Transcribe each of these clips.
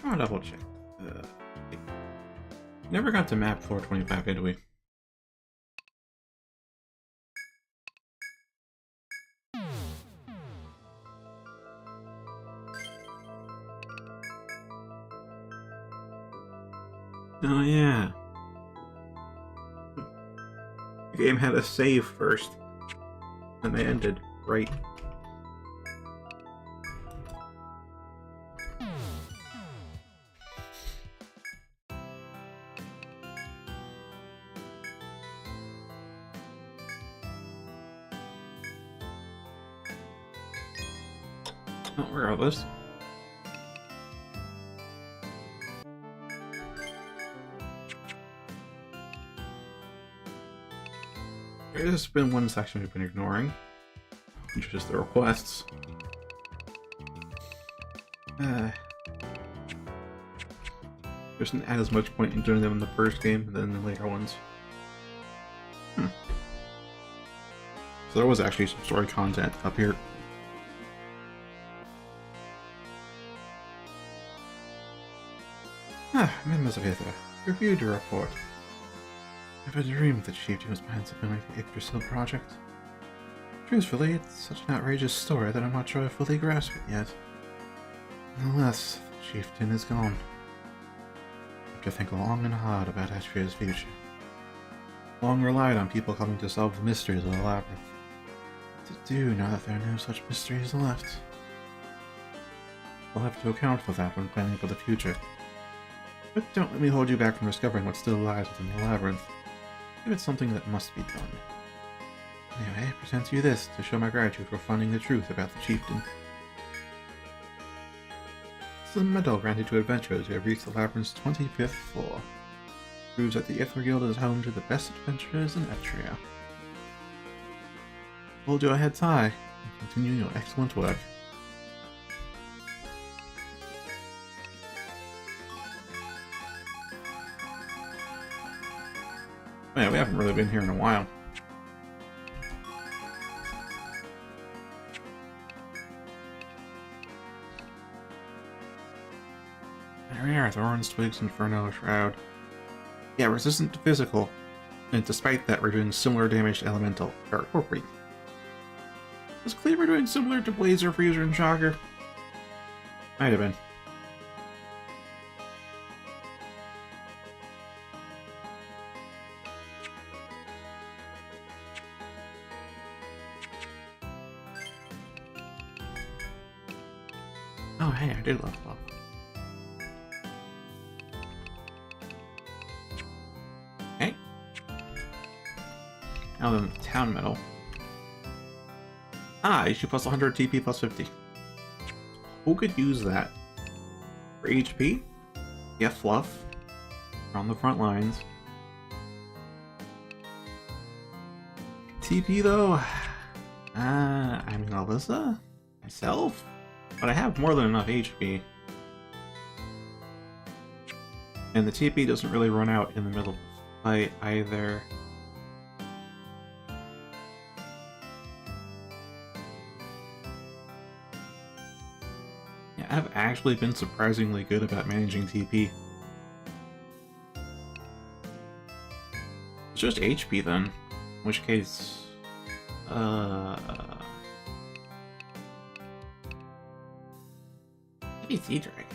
just want to double check. Never got to map 425, did we? Oh yeah. The game had a save first, and they ended right. Oh, regardless. There's been one section we've been ignoring, which is just the requests. There's not as much point in doing them in the first game than in the later ones. So there was actually some story content up here. Members of Hither, reviewed your report. I've had a dream that Chieftain was behind something like the Yggdrasil project. Truthfully, it's such an outrageous story that I'm not sure I fully grasp it yet. Nonetheless, the Chieftain is gone. I have to think long and hard about Etrian's future. Long relied on people coming to solve the mysteries of the labyrinth. What to do now that there are no such mysteries left? I'll have to account for that when planning for the future. But don't let me hold you back from discovering what still lies within the labyrinth. If it's something that must be done. Anyway, I present to you this to show my gratitude for finding the truth about the Chieftain. It's a medal granted to adventurers who have reached the labyrinth's 25th floor. It proves that the Ithra Guild is home to the best adventurers in Etria. Hold your heads high and continue your excellent work. Yeah, we haven't really been here in a while. There we are, thorns, twigs, Inferno, Shroud. Yeah, resistant to physical, and despite that we're doing similar damage to Elemental, or Breathe. Was Cleaver doing similar to Blazer, Freezer, and Shocker? Might have been. Oh, hey, I did level up. Okay. Now then, Town Medal. Ah, HP plus 100, TP plus 50. Who could use that? For HP? Yeah, Fluff. On the front lines. TP though? I mean, Alyssa? Myself? But I have more than enough HP. And the TP doesn't really run out in the middle of the fight either. Yeah, I've actually been surprisingly good about managing TP. It's just HP then. In which case... maybe Sea Dragon.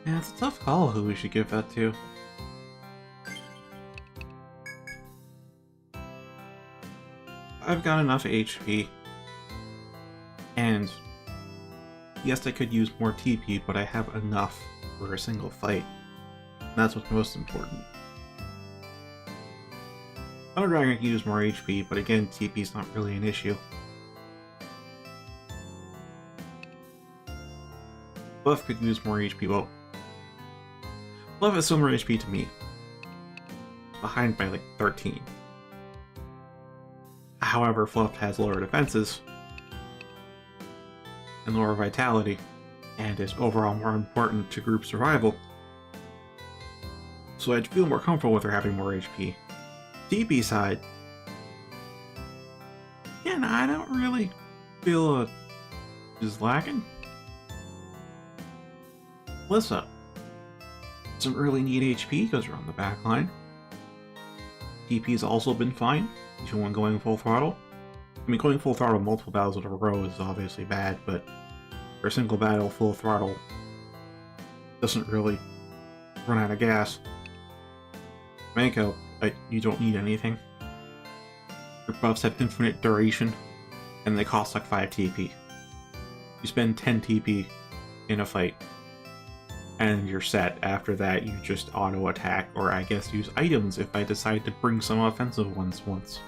Yeah, it's a tough call who we should give that to. I've got enough HP. And yes, I could use more TP, but I have enough for a single fight. And that's what's most important. Thunder Dragon can use more HP, but again, TP is not really an issue. Bluff could use more HP. Well, Bluff has similar HP to me. Behind by like 13. However, Fluff has lower defenses and lower vitality, and is overall more important to group survival. So I'd feel more comfortable with her having more HP. DP side, yeah, no, I don't really feel is lacking. Lissa, some early need HP because you're on the back line. DP's also been fine, even when going full throttle. I mean, going full throttle multiple battles in a row is obviously bad, but for a single battle, full throttle doesn't really run out of gas. Manko, you don't need anything. Your buffs have infinite duration, and they cost like 5 TP. You spend 10 TP in a fight, and you're set. After that, you just auto-attack, or I guess use items if I decide to bring some offensive ones once.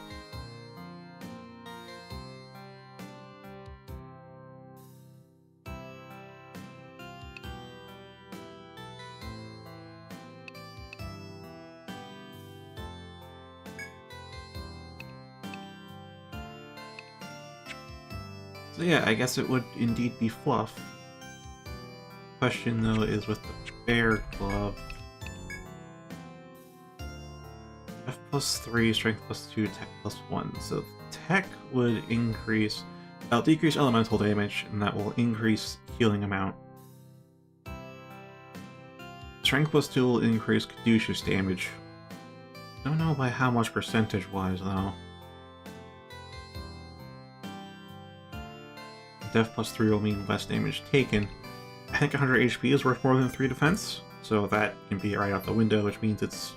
So yeah, I guess it would indeed be Fluff. Question though is with the Bear Glove. F +3, Strength +2, Tech +1. So Tech would increase, that'll decrease elemental damage, and that will increase healing amount. Strength +2 will increase caduceus damage. Don't know by how much percentage-wise though. Def +3 will mean less damage taken. I think 100 HP is worth more than 3 defense, so that can be right out the window, which means it's...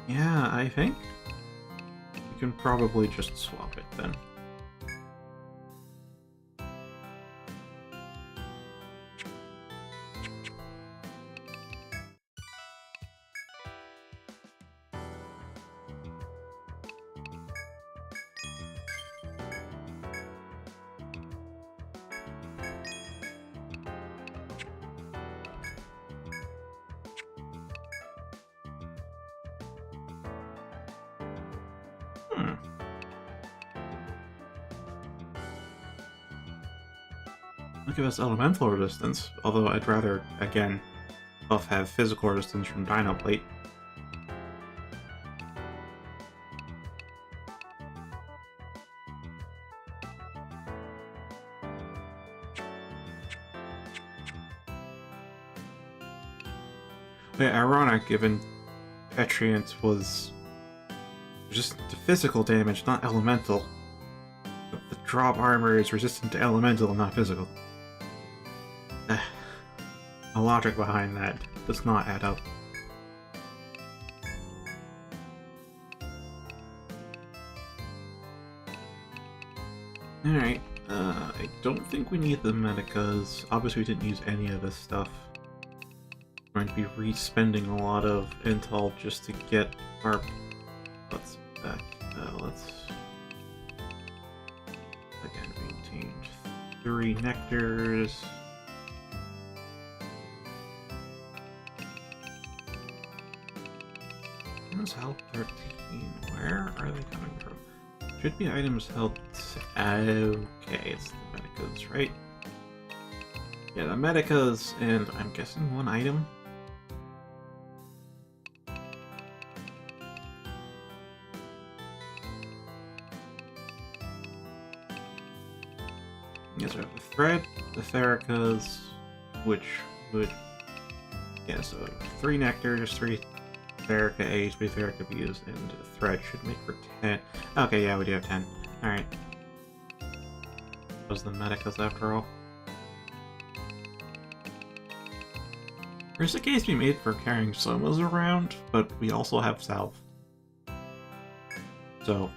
Yeah, I think you can probably just swap it then. Look at this elemental resistance, although I'd rather, again, Buff have physical resistance from Dino Plate. But yeah, ironic, given Etrian was just physical damage, not elemental. But the drop armor is resistant to elemental and not physical. The logic behind that does not add up. Alright, I don't think we need the Medicas. Obviously we didn't use any of this stuff. We're going to be re-spending a lot of intel just to get our butts back. Let's again maintain 3 nectars. Items help 13. Where are they coming from? Should be items helped. Okay, it's the Medicas, right? Yeah, the Medicas, and I'm guessing 1 item. Yes, we have the Thread, the Thericas, which would... Yeah, so 3 Nectars, 3 Therica A's, 3 Therica B's, and the Thread should make for 10. Okay, yeah, we do have 10. Alright. Those are the Medicas after all. There's a case to be made for carrying Somas around, but we also have Salve. So...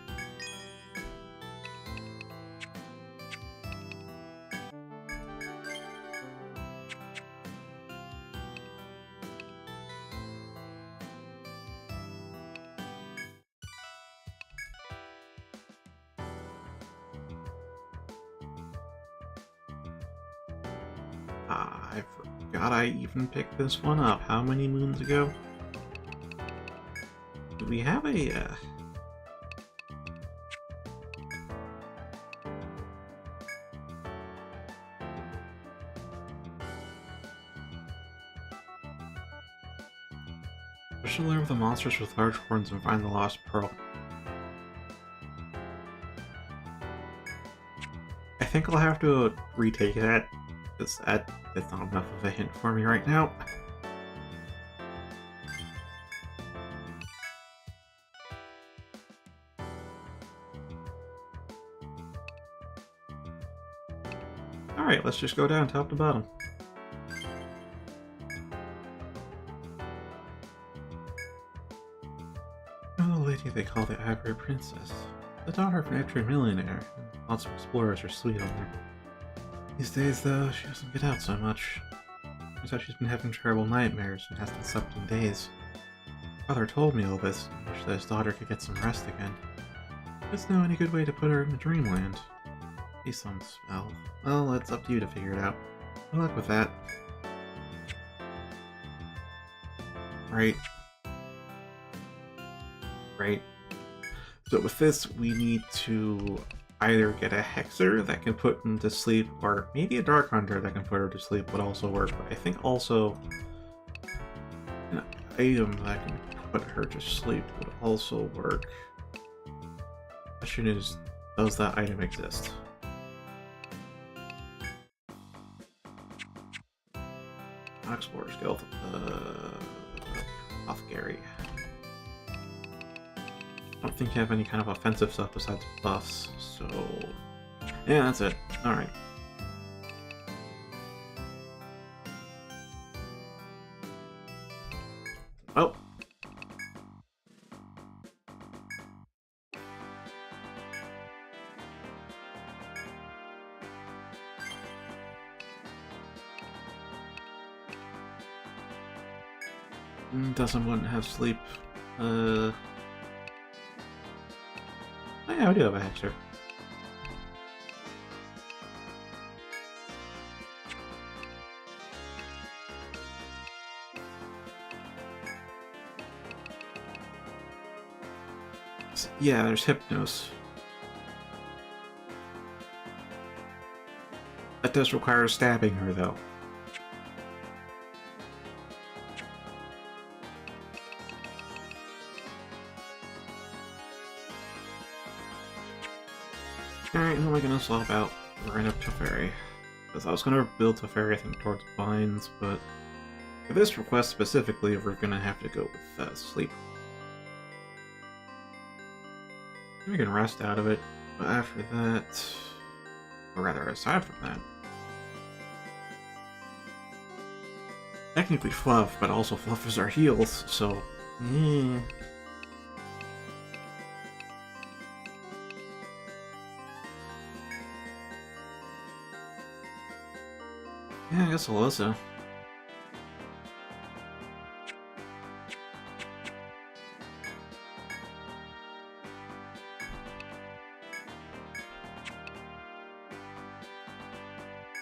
I forgot I even picked this one up. How many moons ago? Do we have a, I should learn with the monsters with large horns and find the lost pearl. I think I'll have to retake that, because that's not enough of a hint for me right now. Alright, let's just go down top to bottom. Oh, the lady they call the Ivory Princess. The daughter of an Etrian millionaire, and lots of explorers are sweet on her. These days, though, she doesn't get out so much. Turns out she's been having terrible nightmares and hasn't slept in days. Father told me all this, and wished that his daughter could get some rest again. Doesn't know any good way to put her in dreamland. Maybe some spell. Well, it's up to you to figure it out. Good luck with that. Right. Right. So with this, we need to either get a Hexer that can put him to sleep, or maybe a Dark Hunter that can put her to sleep would also work. But I think also an item that can put her to sleep would also work. The question is, does that item exist? Explorer's Guild. Off Gary. I don't think you have any kind of offensive stuff besides buffs, so... yeah, that's it. Alright. Oh! Doesn't want to have sleep. Oh yeah, we do have a Hexer. Yeah, there's Hypnos. That does require stabbing her, though. Alright, who am I gonna swap out? Right up Teferi. Because I was gonna build Teferi, I think, towards Vines, but for this request specifically, we're gonna have to go with Sleep. We can rest out of it, but after that, or rather, aside from that, technically Fluff, but also Fluff is our heals, so yeah, I guess Alyssa.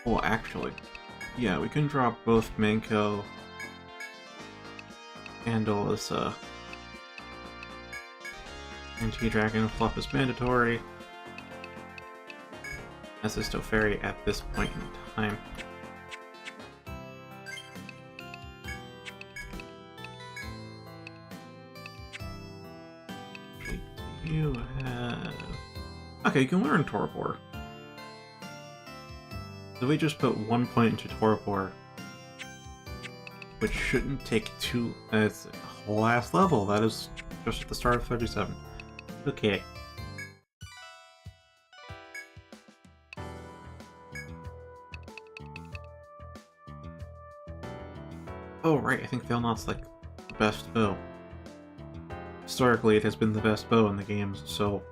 Well, actually, yeah, we can drop both Manko and Alyssa. And T-Dragon Fluff is mandatory. As is Teferi at this point in time. You have... okay, you can learn Torpor. So we just put 1 point into Torpor, which shouldn't take two... it's a whole last level. That is just at the start of 37. Okay. Oh, right, I think Thalnot's like the best bow. Historically, it has been the best bow in the games, so...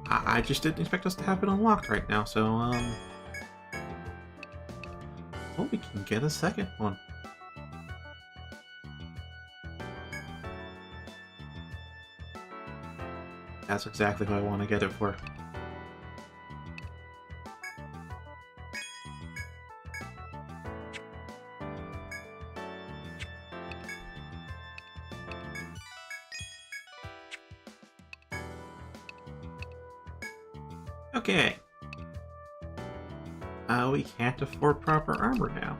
I just didn't expect us to have it unlocked right now, so, well, we can get a second one. That's exactly what I want to get it for. Okay. We can't afford proper armor now.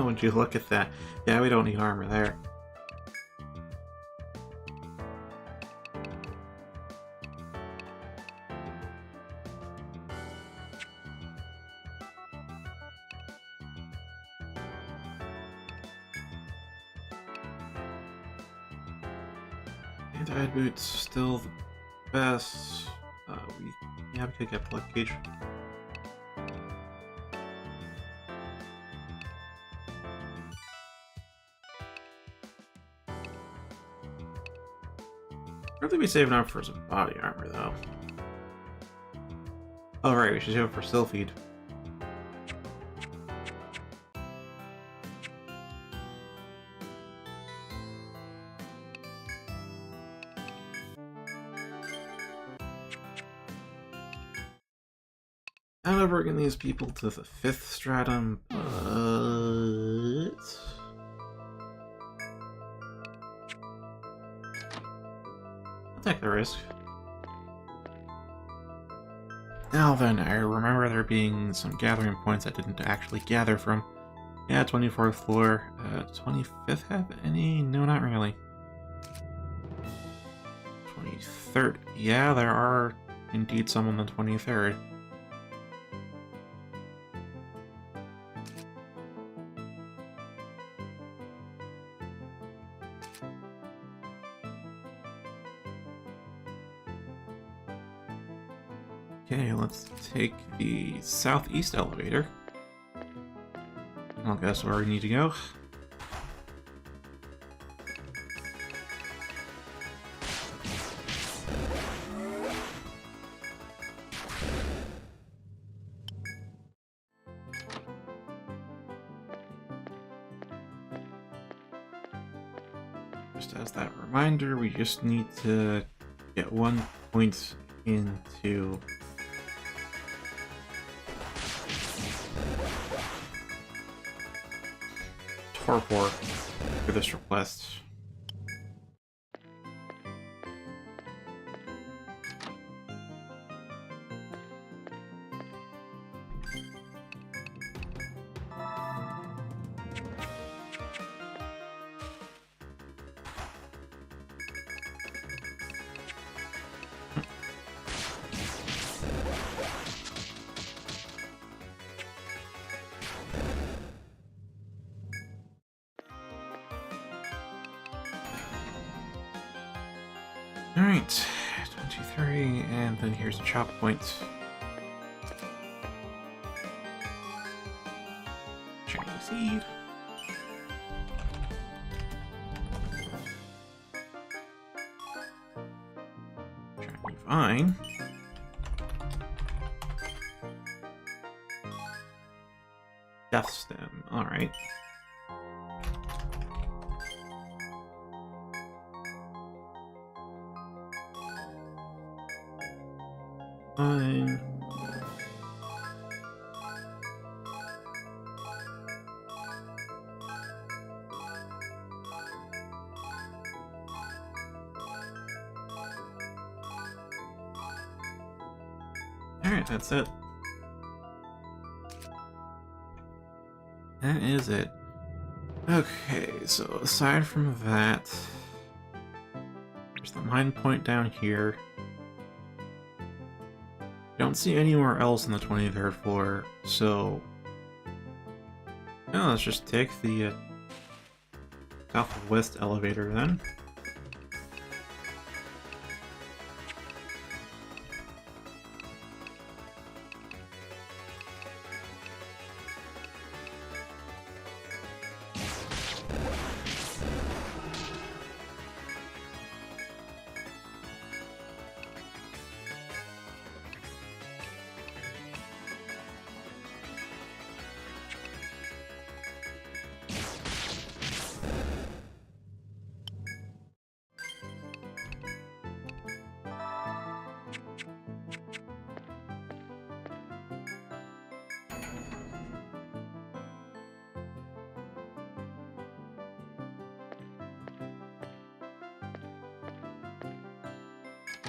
Would you look at that? Yeah, we don't need armor there. Anti-head boots still the best. We could get blood cage. Really be saving up for some body armor though. Oh right, we should save it for Sylphid. I'm not bringing these people to the 5th stratum, but I'll take the risk. Now then, I remember there being some gathering points I didn't actually gather from. Yeah, 24th floor. 25th have any? No, not really. 23rd. Yeah, there are indeed some on the 23rd. Okay, let's take the southeast elevator. I'll guess where we need to go. Just as that reminder, we just need to get 1 point into Torpor for this request. Alright, 23, and then here's a chop point. Shiny seed. Shiny vine. Death stem, alright. Fine. Alright, that's it. That is it. Okay, so aside from that, there's the mine point down here. Don't see anywhere else on the 23rd floor, so yeah, let's just take the southwest elevator then.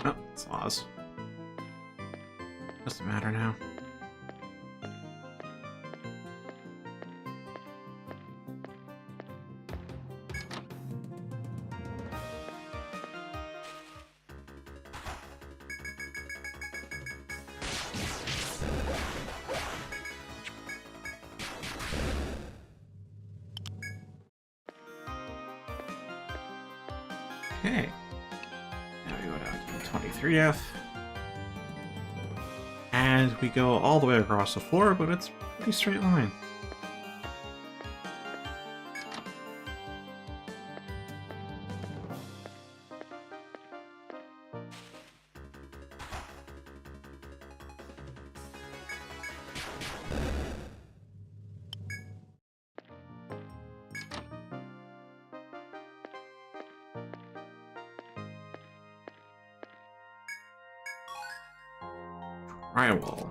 Oh, it's Oz. Doesn't matter now. Okay. Now we go down to 23F. And we go all the way across the floor, but it's a pretty straight line. Drywall.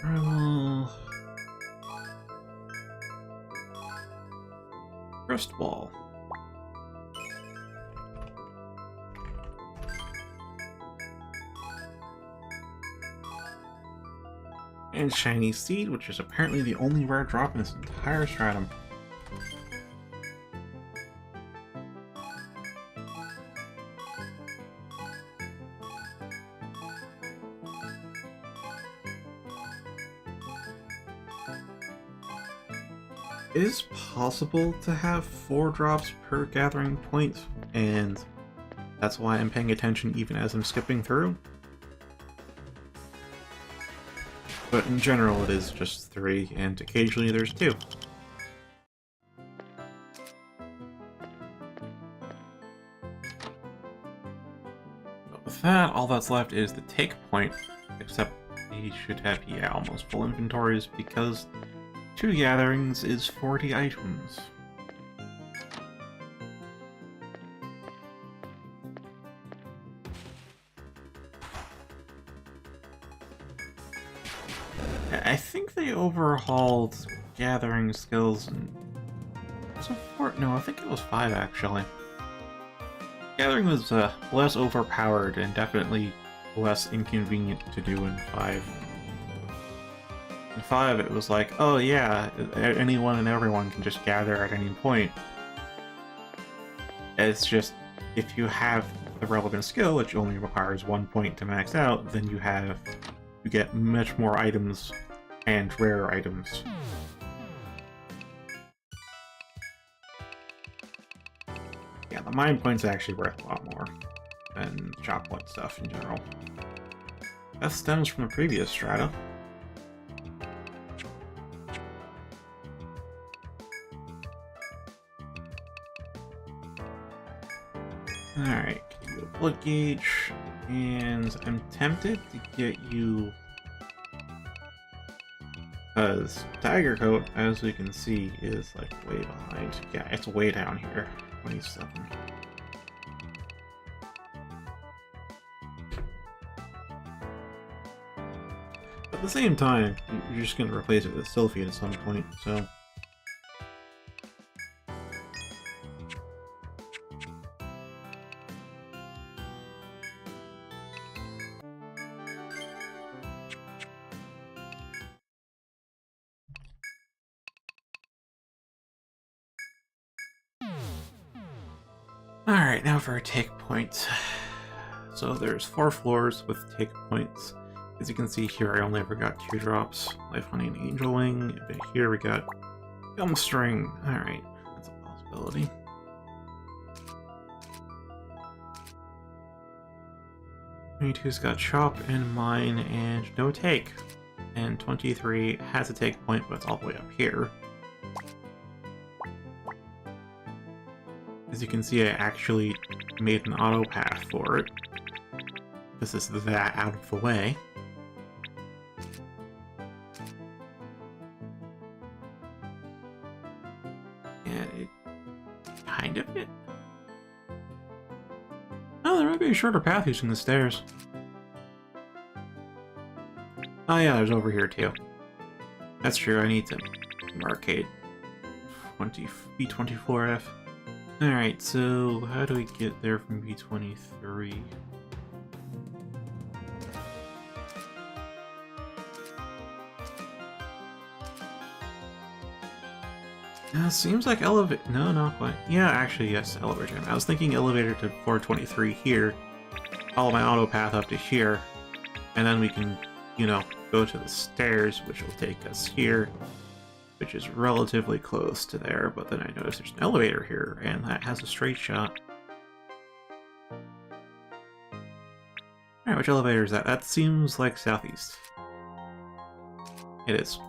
Drywall. Crust wall. And shiny seed, which is apparently the only rare drop in this entire stratum. It is possible to have 4 drops per gathering point, and that's why I'm paying attention even as I'm skipping through. But in general, it is just 3, and occasionally there's 2. But with that, all that's left is the take point, except we should have, yeah, almost full inventories, because 2 gatherings is 40 items. I think they overhauled gathering skills and... Was it 4? No, I think it was 5 actually. Gathering was less overpowered and definitely less inconvenient to do in 5. In 5 it was like, oh yeah, anyone and everyone can just gather at any point. It's just, if you have the relevant skill, which only requires 1 point to max out, then you get much more items and rare items. Yeah, the mine points are actually worth a lot more than shop point stuff in general. That stems from the previous strata. Alright, give you a blood gauge, and I'm tempted to get you... Because Tiger Coat, as we can see, is like way behind. Yeah, it's way down here. 27. At the same time, you're just going to replace it with Sylphie at some point, so... Alright, now for a take point. So there's 4 floors with take points. As you can see here, I only ever got 2 drops. Life Honey and Angel Wing. But here we got Gum String. Alright, that's a possibility. '22's got Chop and Mine and no take. And 23 has a take point, but it's all the way up here. As you can see, I actually made an auto path for it. This is that out of the way. And it kind of hit. Oh, there might be a shorter path using the stairs. Oh yeah, there's over here too. That's true, I need to arcade B24F. Alright, so how do we get there from B23? Seems like elevator. No, not quite. Yeah, actually, yes, elevator. I was thinking elevator to 423 here, follow my auto path up to here, and then we can, you know, go to the stairs, which will take us here, which is relatively close to there, but then I notice there's an elevator here, and that has a straight shot. Alright, which elevator is that? That seems like southeast. It is.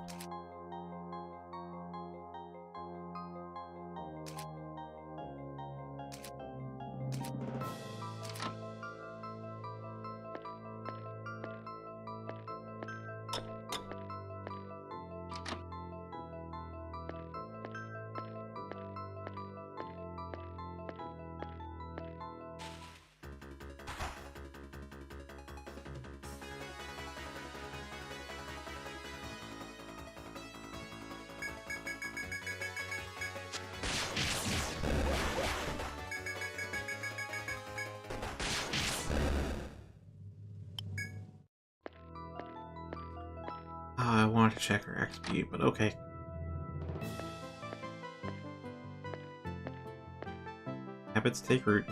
I wanted to check her XP, but okay. Habits take root.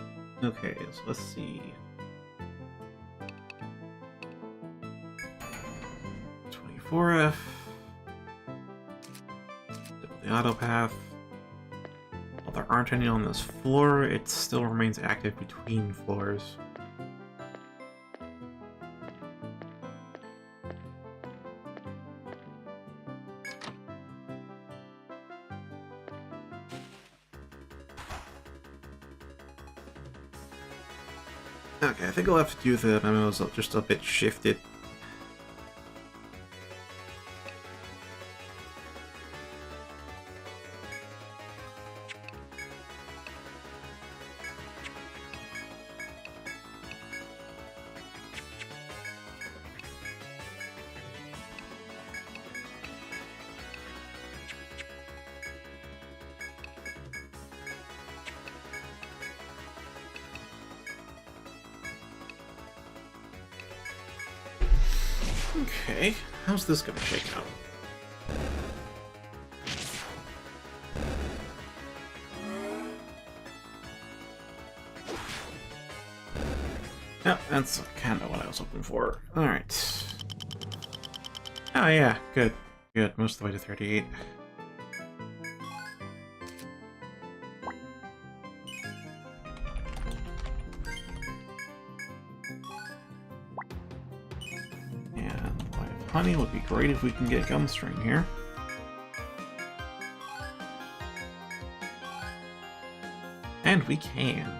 Okay, so let's see. 24F. The auto path. While there aren't any on this floor, it still remains active between floors. Okay, I think I'll have to do the memos just a bit shifted. Okay, how's this gonna shake out? Yep, that's kind of what I was hoping for. Alright. Oh yeah, good. Good, most of the way to 38. Honey would be great if we can get Gumstring here. And we can.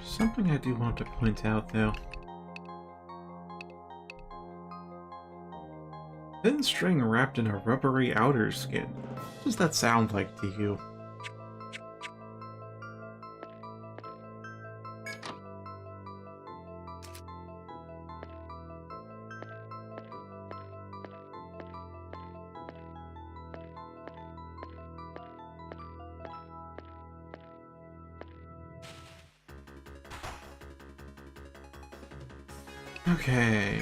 Something I do want to point out, though. Thin string wrapped in a rubbery outer skin. What does that sound like to you? Okay,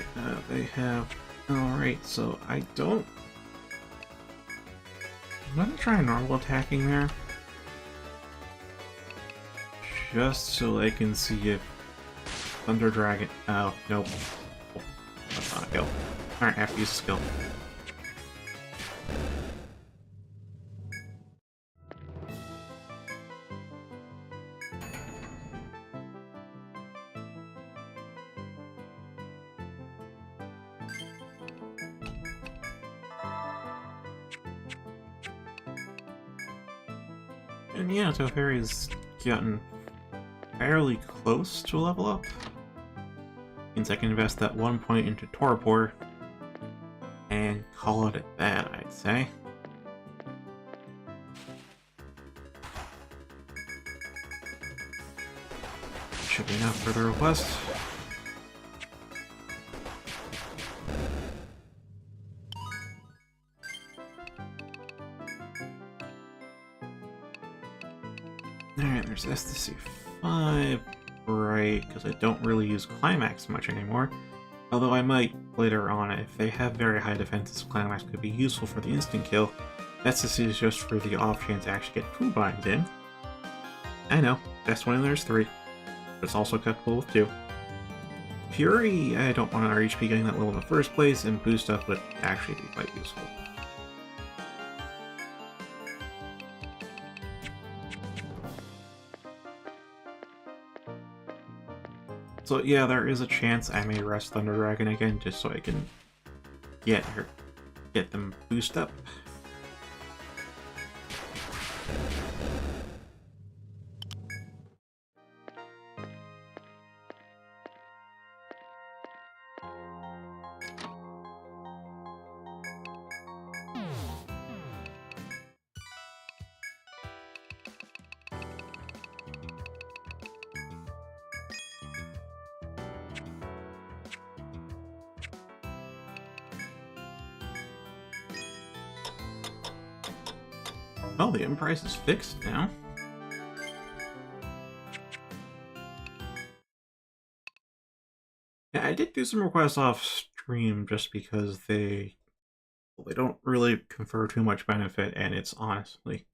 they have... Alright, so I don't... I'm gonna try normal attacking there. Just so I can see if Thunder Dragon... Oh, nope. Oh, that's not a kill. Alright, I have to use a skill. And yeah, Teferi's gotten fairly close to a level up. Means I can invest that 1 point into Torpor and call it at that, I'd say. Should be enough for the request. Alright, there's STC5, right, because I don't really use Climax much anymore. Although I might later on, if they have very high defenses, Climax could be useful for the instant kill. STC is just for the off chance to actually get 2 binds in. I know, best one in there's 3. But it's also capable with 2. Fury, I don't want our HP getting that low in the first place, and Boost Up would actually be quite useful. So yeah, there is a chance I may rest Thunder Dragon again, just so I can get them boost up. Oh, the item price is fixed now. Yeah, I did do some requests off stream just because they don't really confer too much benefit, and it's honestly...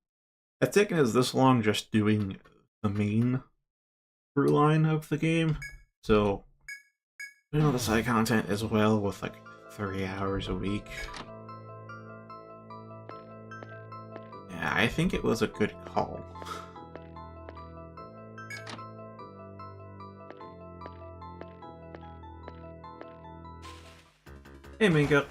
It's taken us this long just doing the main through line of the game, so the side content as well with like 3 hours a week. Yeah, I think it was a good call. Hey, Minka.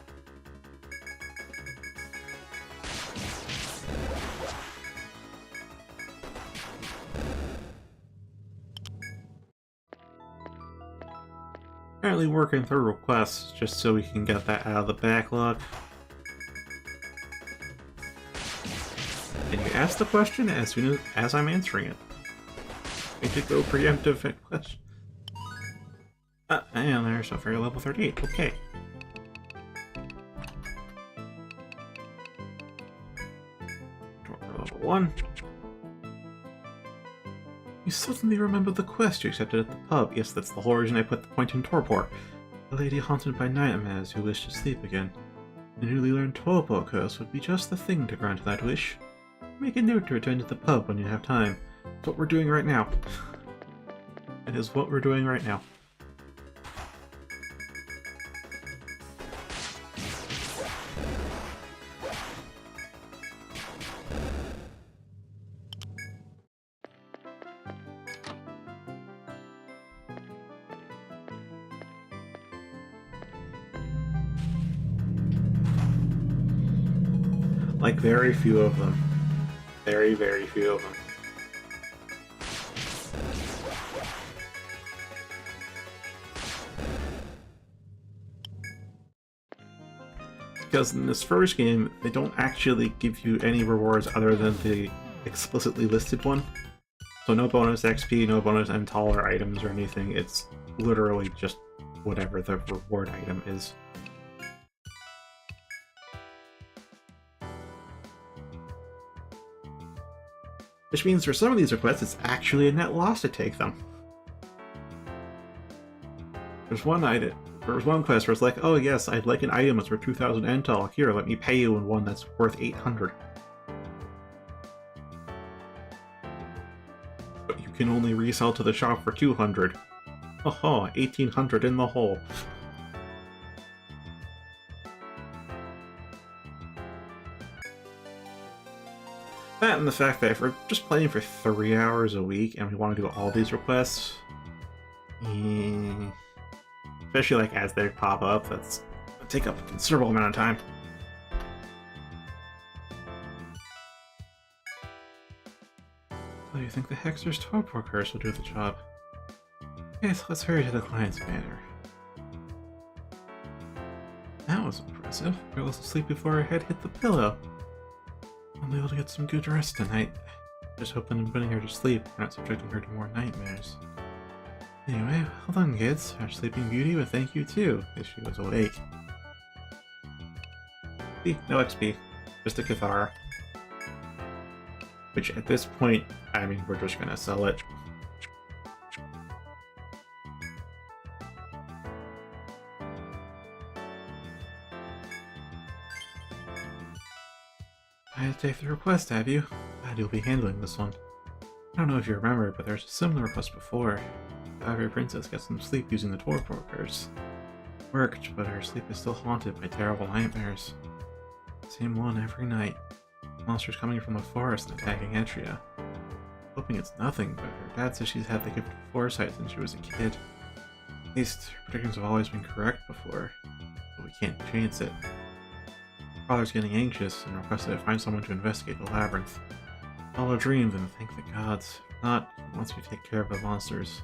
Apparently working through requests just so we can get that out of the backlog. And you ask the question as soon as I'm answering it. I could go preemptive question. And there's a fairy level 38. Okay. Level 1. You suddenly remember the quest you accepted at the pub. Yes, that's the whole reason I put the point in Torpor. A lady haunted by nightmares who wished to sleep again. The newly learned Torpor curse would be just the thing to grant that wish. Make a note to return to the pub when you have time. It's what we're doing right now. It is what we're doing right now. Like, very few of them. Very, very few of them. Because in this first game, they don't actually give you any rewards other than the explicitly listed one. So no bonus XP, no bonus N-Taller items or anything. It's literally just whatever the reward item is. Which means for some of these requests, it's actually a net loss to take them. There's one quest where it's like, oh yes, I'd like an item that's worth 2,000 Ental. Here, let me pay you in one that's worth 800. But you can only resell to the shop for 200. Oh, 1,800 in the hole. That and the fact that if we're just playing for 3 hours a week and we want to do all these requests, especially like as they pop up, that's take up a considerable amount of time. you think the Hexer's torpor curse will do the job? Okay, so let's hurry to the client's banner. That was impressive. Girl was asleep before her head hit the pillow. I'll be able to get some good rest tonight. Just hoping I'm putting her to sleep, not subjecting her to more nightmares. Anyway, well done, kids. Our Sleeping Beauty would thank you too, if she was awake. No XP. Just a Cathara. Which, at this point, I mean, we're just gonna sell it. I had to take the request, have you? Glad you'll be handling this one. I don't know if you remember, but there's a similar request before. The Ivory Princess got some sleep using the torpor curse. Worked, but her sleep is still haunted by terrible nightmares. Same one every night. Monsters coming from the forest and attacking Etria. Hoping it's nothing, but her dad says she's had the gift of foresight since she was a kid. At least, her predictions have always been correct before, but we can't chance it. Father's getting anxious and requested I find someone to investigate the labyrinth. Follow dreams and thank the gods. If not, he wants you to take care of the monsters.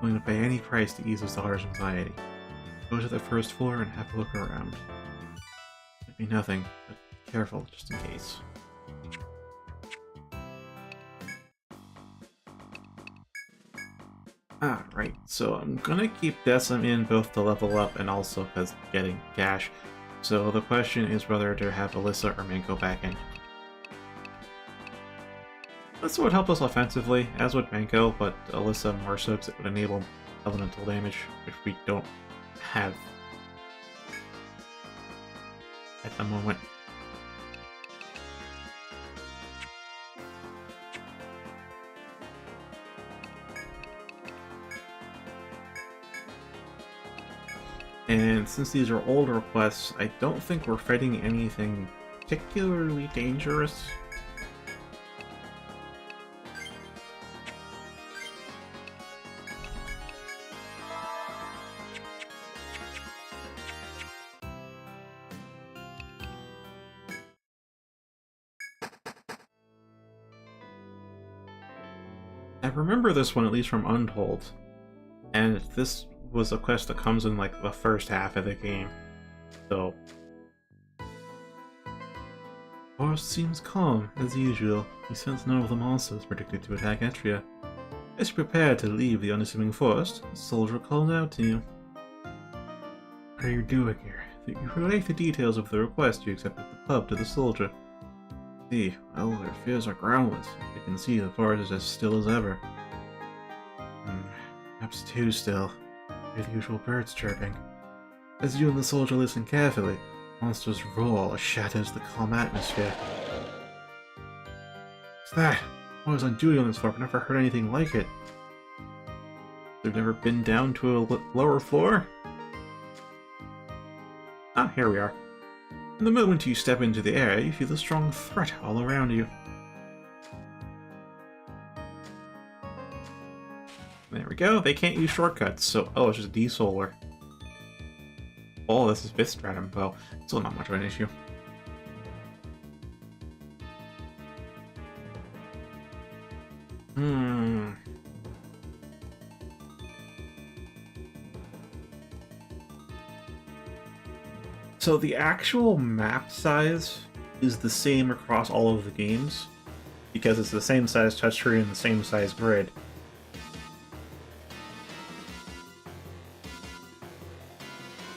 Willing to pay any price to ease his daughter's anxiety. Go to the first floor and have a look around. It'd be nothing, but be careful just in case. Alright, so I'm gonna keep Decim in both to level up and also because getting cash. So the question is whether to have Alyssa or Minko back in. Alyssa would help us offensively, as would Minko, but Alyssa more so because it would enable elemental damage, which we don't have at the moment. And since these are older quests, I don't think we're fighting anything particularly dangerous. I remember this one at least from Untold, and this was a quest that comes in like the first half of the game, so... Forest seems calm, as usual. You sense none of the monsters predicted to attack Etria. As you prepare to leave the unassuming forest, a soldier called out to you. What are you doing here? You relate the details of the request you accepted at the pub to the soldier. See, well, their fears are groundless. You can see the forest is as still as ever. Perhaps too still. The usual birds chirping. As you and the soldier listen carefully, monsters roar as shatters the calm atmosphere. What's that? I was on duty on this floor, but never heard anything like it. They've never been down to a lower floor? Ah, here we are. In the moment you step into the area, you feel a strong threat all around you. There we go, they can't use shortcuts, so... Oh, it's just D-Solar. Oh, this is 5th Stratum. Well, still not much of an issue. So the actual map size is the same across all of the games, because it's the same size touchscreen and the same size grid.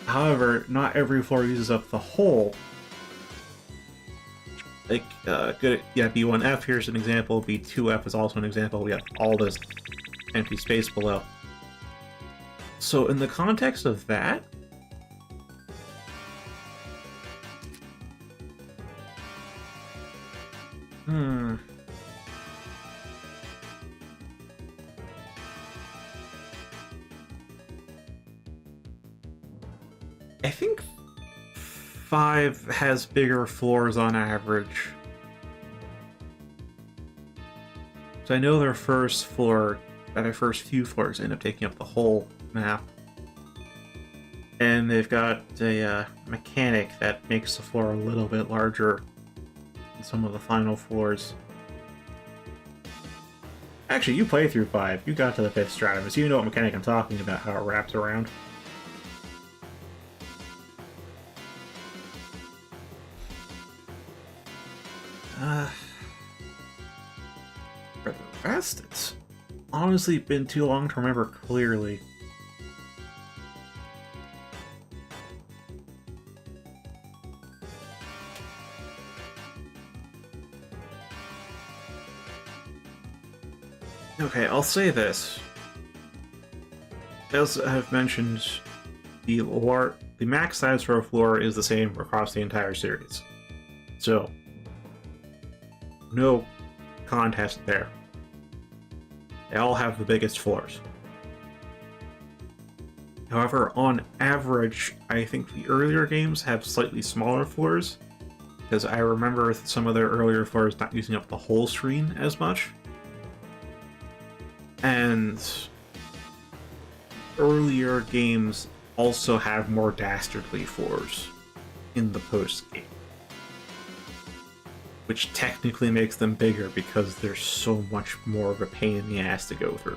However, not every floor uses up the whole. Like, B1F here's an example, B2F is also an example, we have all this empty space below. So in the context of that, I think 5 has bigger floors on average. So I know their first floor, their first few floors end up taking up the whole map. And they've got a mechanic that makes the floor a little bit larger than some of the final floors. Actually, you played through 5. You got to the 5th stratum, so you know what mechanic I'm talking about, how it wraps around. For the rest, it's honestly been too long to remember clearly. Okay, I'll say this. As I've mentioned, the max size for a floor is the same across the entire series. So, no contest there. They all have the biggest floors. However, on average, I think the earlier games have slightly smaller floors, because I remember some of their earlier floors not using up the whole screen as much. And earlier games also have more dastardly floors in the post-game, which technically makes them bigger because there's so much more of a pain in the ass to go through.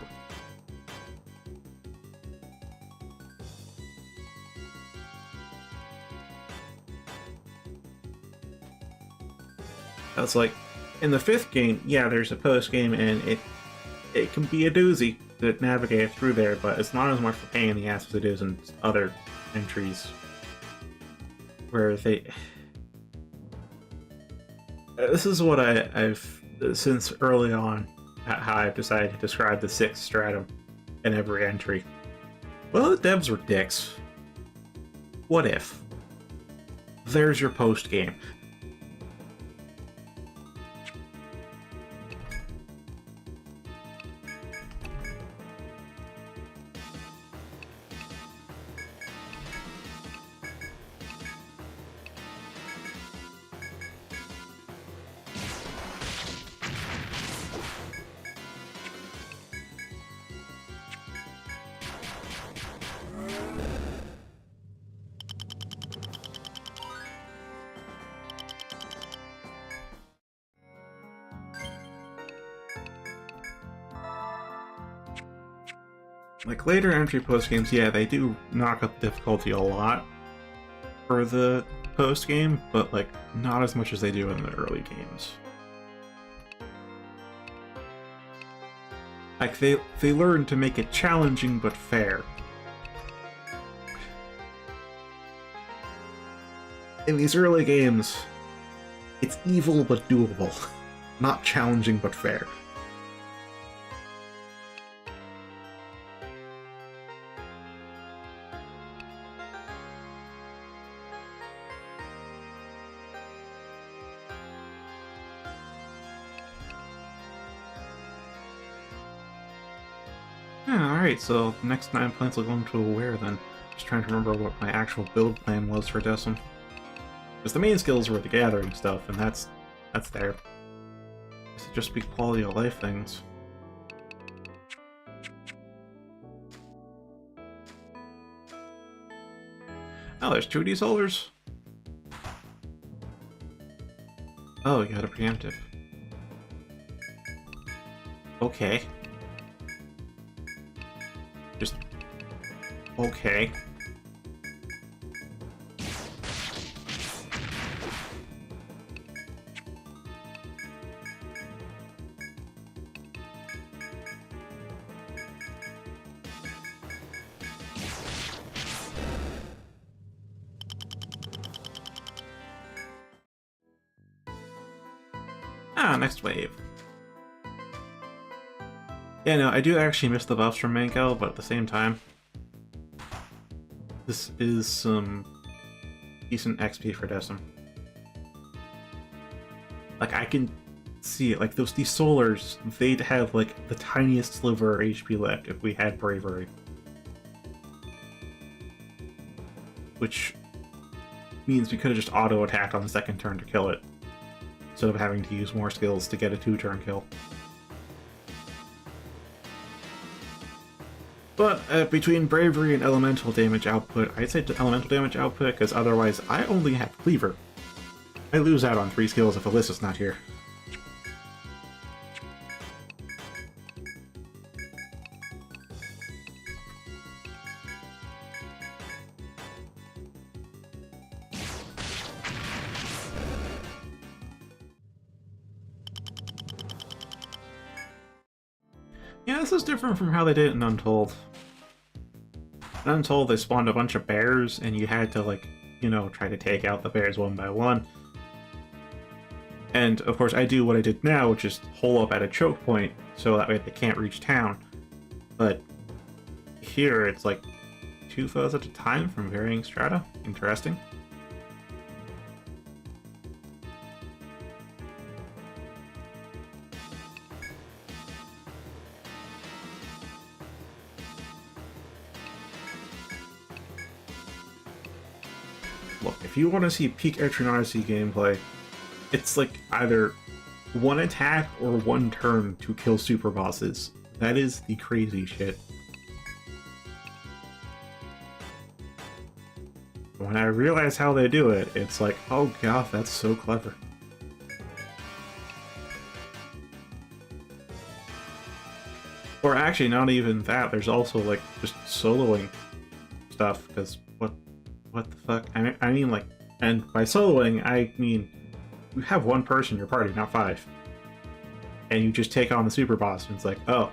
That's like, in the 5th game, yeah, there's a post-game, and it can be a doozy to navigate through there, but it's not as much of a pain in the ass as it is in other entries, where they... This is what I've, since early on, how I've decided to describe the 6th stratum in every entry. Well, the devs were dicks. What if? There's your post-game. Like, later entry post-games, yeah, they do knock up difficulty a lot for the post-game, but, like, not as much as they do in the early games. Like, they learn to make it challenging but fair. In these early games, it's evil but doable, not challenging but fair. Yeah, alright, so next 9 plans will go into Aware then. Just trying to remember what my actual build plan was for Decim. Because the main skills were the gathering stuff, and that's there. This would just be quality of life things. Oh, there's 2D solars? Oh, you got a preemptive. Okay. Just... okay. Ah, next wave. Yeah, no, I do actually miss the buffs from Mankel, but at the same time, this is some decent XP for Decim. Like, I can see it. Like, these solars, they'd have, like, the tiniest sliver of HP left if we had Bravery. Which means we could have just auto-attacked on the second turn to kill it, instead of having to use more skills to get a 2-turn kill. But between Bravery and Elemental damage output, I'd say Elemental damage output, because otherwise I only have Cleaver. I lose out on 3 skills if Alyssa's not here. Yeah, this is different from how they did it in Untold. In Untold, they spawned a bunch of bears, and you had to, like, you know, try to take out the bears one by one. And, of course, I do what I did now, which is hole up at a choke point, so that way they can't reach town. But here, it's like 2 foes at a time from varying strata. Interesting. Look, if you want to see peak Etrian Odyssey gameplay, it's like either one attack or one turn to kill super bosses. That is the crazy shit. When I realize how they do it, it's like, oh god, that's so clever. Or actually, not even that, there's also like just soloing stuff, because what the fuck? I mean, like, and by soloing, I mean you have one person in your party, not 5. And you just take on the super boss, and it's like, oh,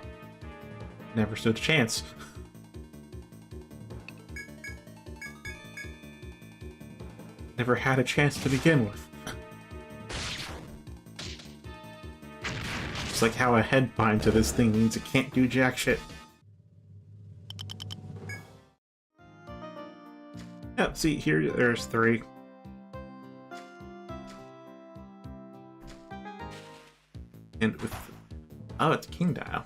never stood a chance. Never had a chance to begin with. It's like how a head bind to this thing means it can't do jack shit. Yeah, see, here there's 3. And with... oh, it's King Dial.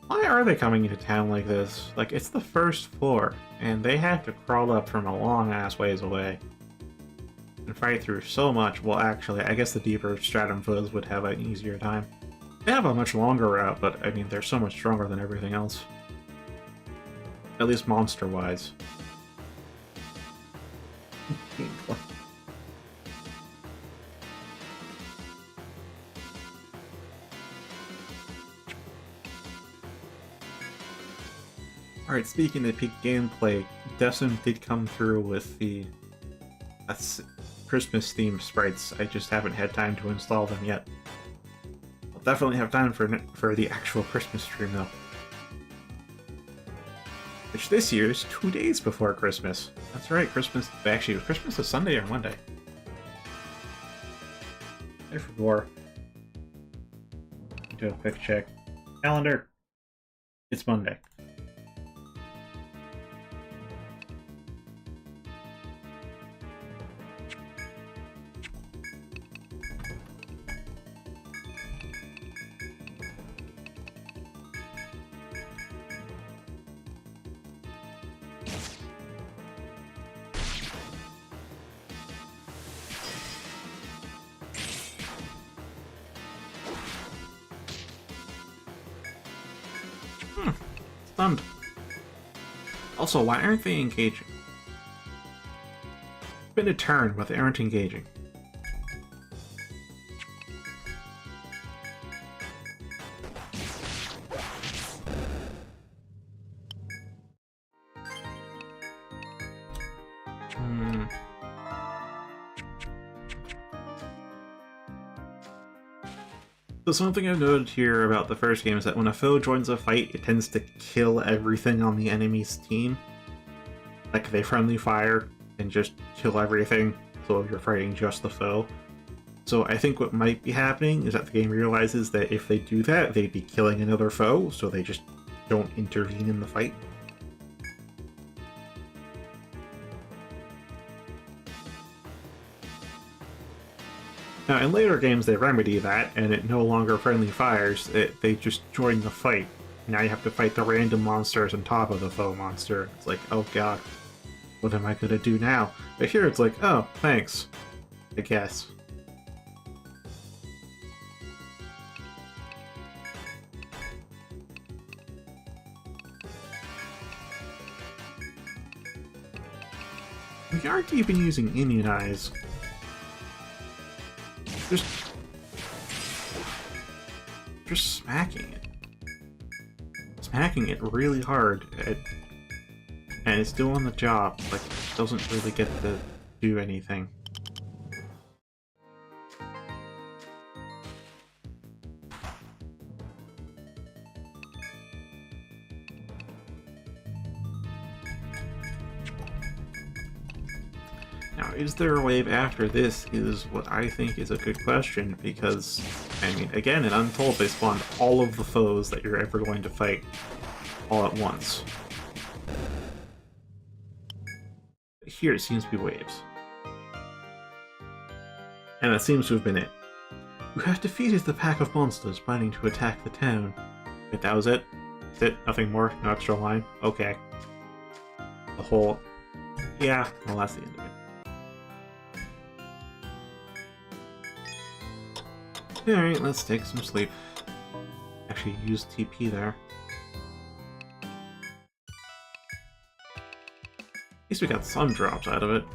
Why are they coming into town like this? Like, it's the first floor, and they have to crawl up from a long-ass ways away. And fight through so much. Well, actually, I guess the deeper stratum foes would have an easier time. They have a much longer route, but, I mean, they're so much stronger than everything else. At least monster-wise. Alright, speaking of peak gameplay, Decim did come through with the Christmas-themed sprites. I just haven't had time to install them yet. I'll definitely have time for the actual Christmas stream, though. Which this year is 2 days before Christmas. That's right, Christmas... actually, Christmas is Sunday or Monday? I forgot. Do a quick check. Calendar. It's Monday. Stunned. Also, why aren't they engaging? It's been a turn, but they aren't engaging. So something I've noted here about the first game is that when a foe joins a fight, it tends to kill everything on the enemy's team. Like, they friendly fire and just kill everything, so you're fighting just the foe. So I think what might be happening is that the game realizes that if they do that, they'd be killing another foe, so they just don't intervene in the fight. Now, in later games, they remedy that, and it no longer friendly fires. They just join the fight. Now you have to fight the random monsters on top of the foe monster. It's like, oh god, what am I gonna do now? But here it's like, oh, thanks, I guess. We aren't even using Immunize. Just smacking it. Smacking it really hard, and it's doing the job. Like, it doesn't really get to do anything. Now, is there a wave after this is what I think is a good question, because, I mean, again, in Untold, they spawned all of the foes that you're ever going to fight all at once. Here, it seems to be waves. And that seems to have been it. You have defeated the pack of monsters planning to attack the town. Wait, that was it? That's it? Nothing more? No extra line? Okay. The whole... Yeah, well, that's the end of it. Alright, let's take some sleep. Actually, use TP there. At least we got some drops out of it.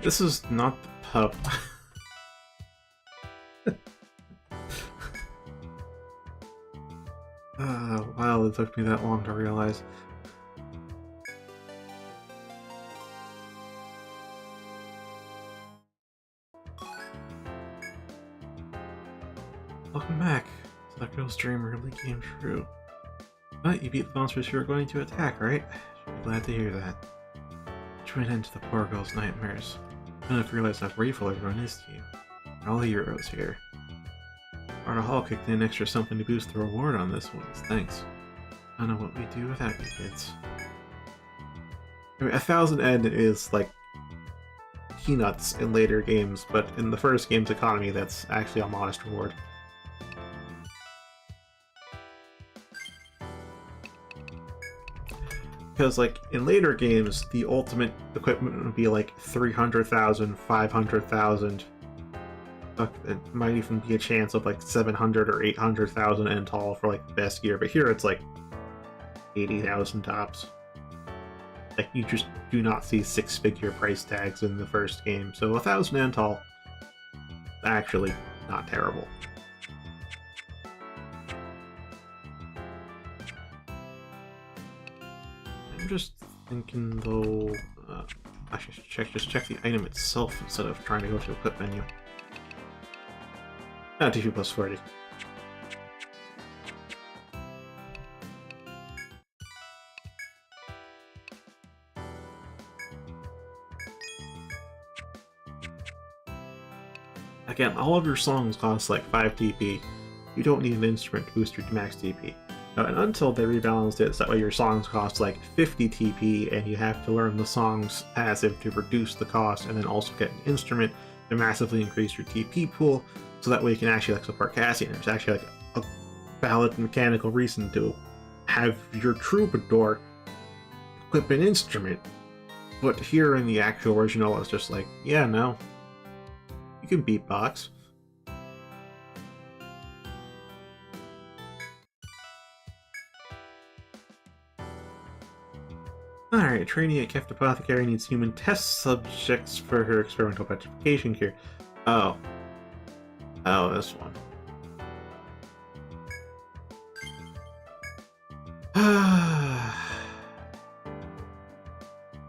This is not the pub. Wow, it took me that long to realize. Welcome back. So that girl's dream really came true. But you beat the monsters you were going to attack, right? Should be glad to hear that. Join into the poor girl's nightmares. I don't know if you realize how grateful everyone is to you. All the heroes here. Arna Hall kicked in extra something to boost the reward on this one. Thanks. I don't know what we do without you kids. I mean, 1,000 N is like peanuts in later games, but in the first game's economy, that's actually a modest reward. Because, like, in later games, the ultimate equipment would be like 300,000, 500,000. It might even be a chance of like 700 or 800,000 N tall for like the best gear, but here it's like 80,000 tops. Like, you just do not see six-figure price tags in the first game, so 1,000 N tall, actually not terrible. I'm just thinking though, I should just check the item itself instead of trying to go to the equip menu. TP plus 40. Again, all of your songs cost like 5 TP. You don't need an instrument to boost your max TP. Now, and until they rebalanced it, so that way your songs cost like 50 TP, and you have to learn the song's passive to reduce the cost, and then also get an instrument to massively increase your TP pool, so that way you can actually like support Cassian. There's actually like a valid mechanical reason to have your troubadour equip an instrument. But here in the actual original, it's just like, yeah, no. You can beatbox. Alright, trainee at Keft Apothecary needs human test subjects for her experimental petrification cure. Oh. Oh, this one.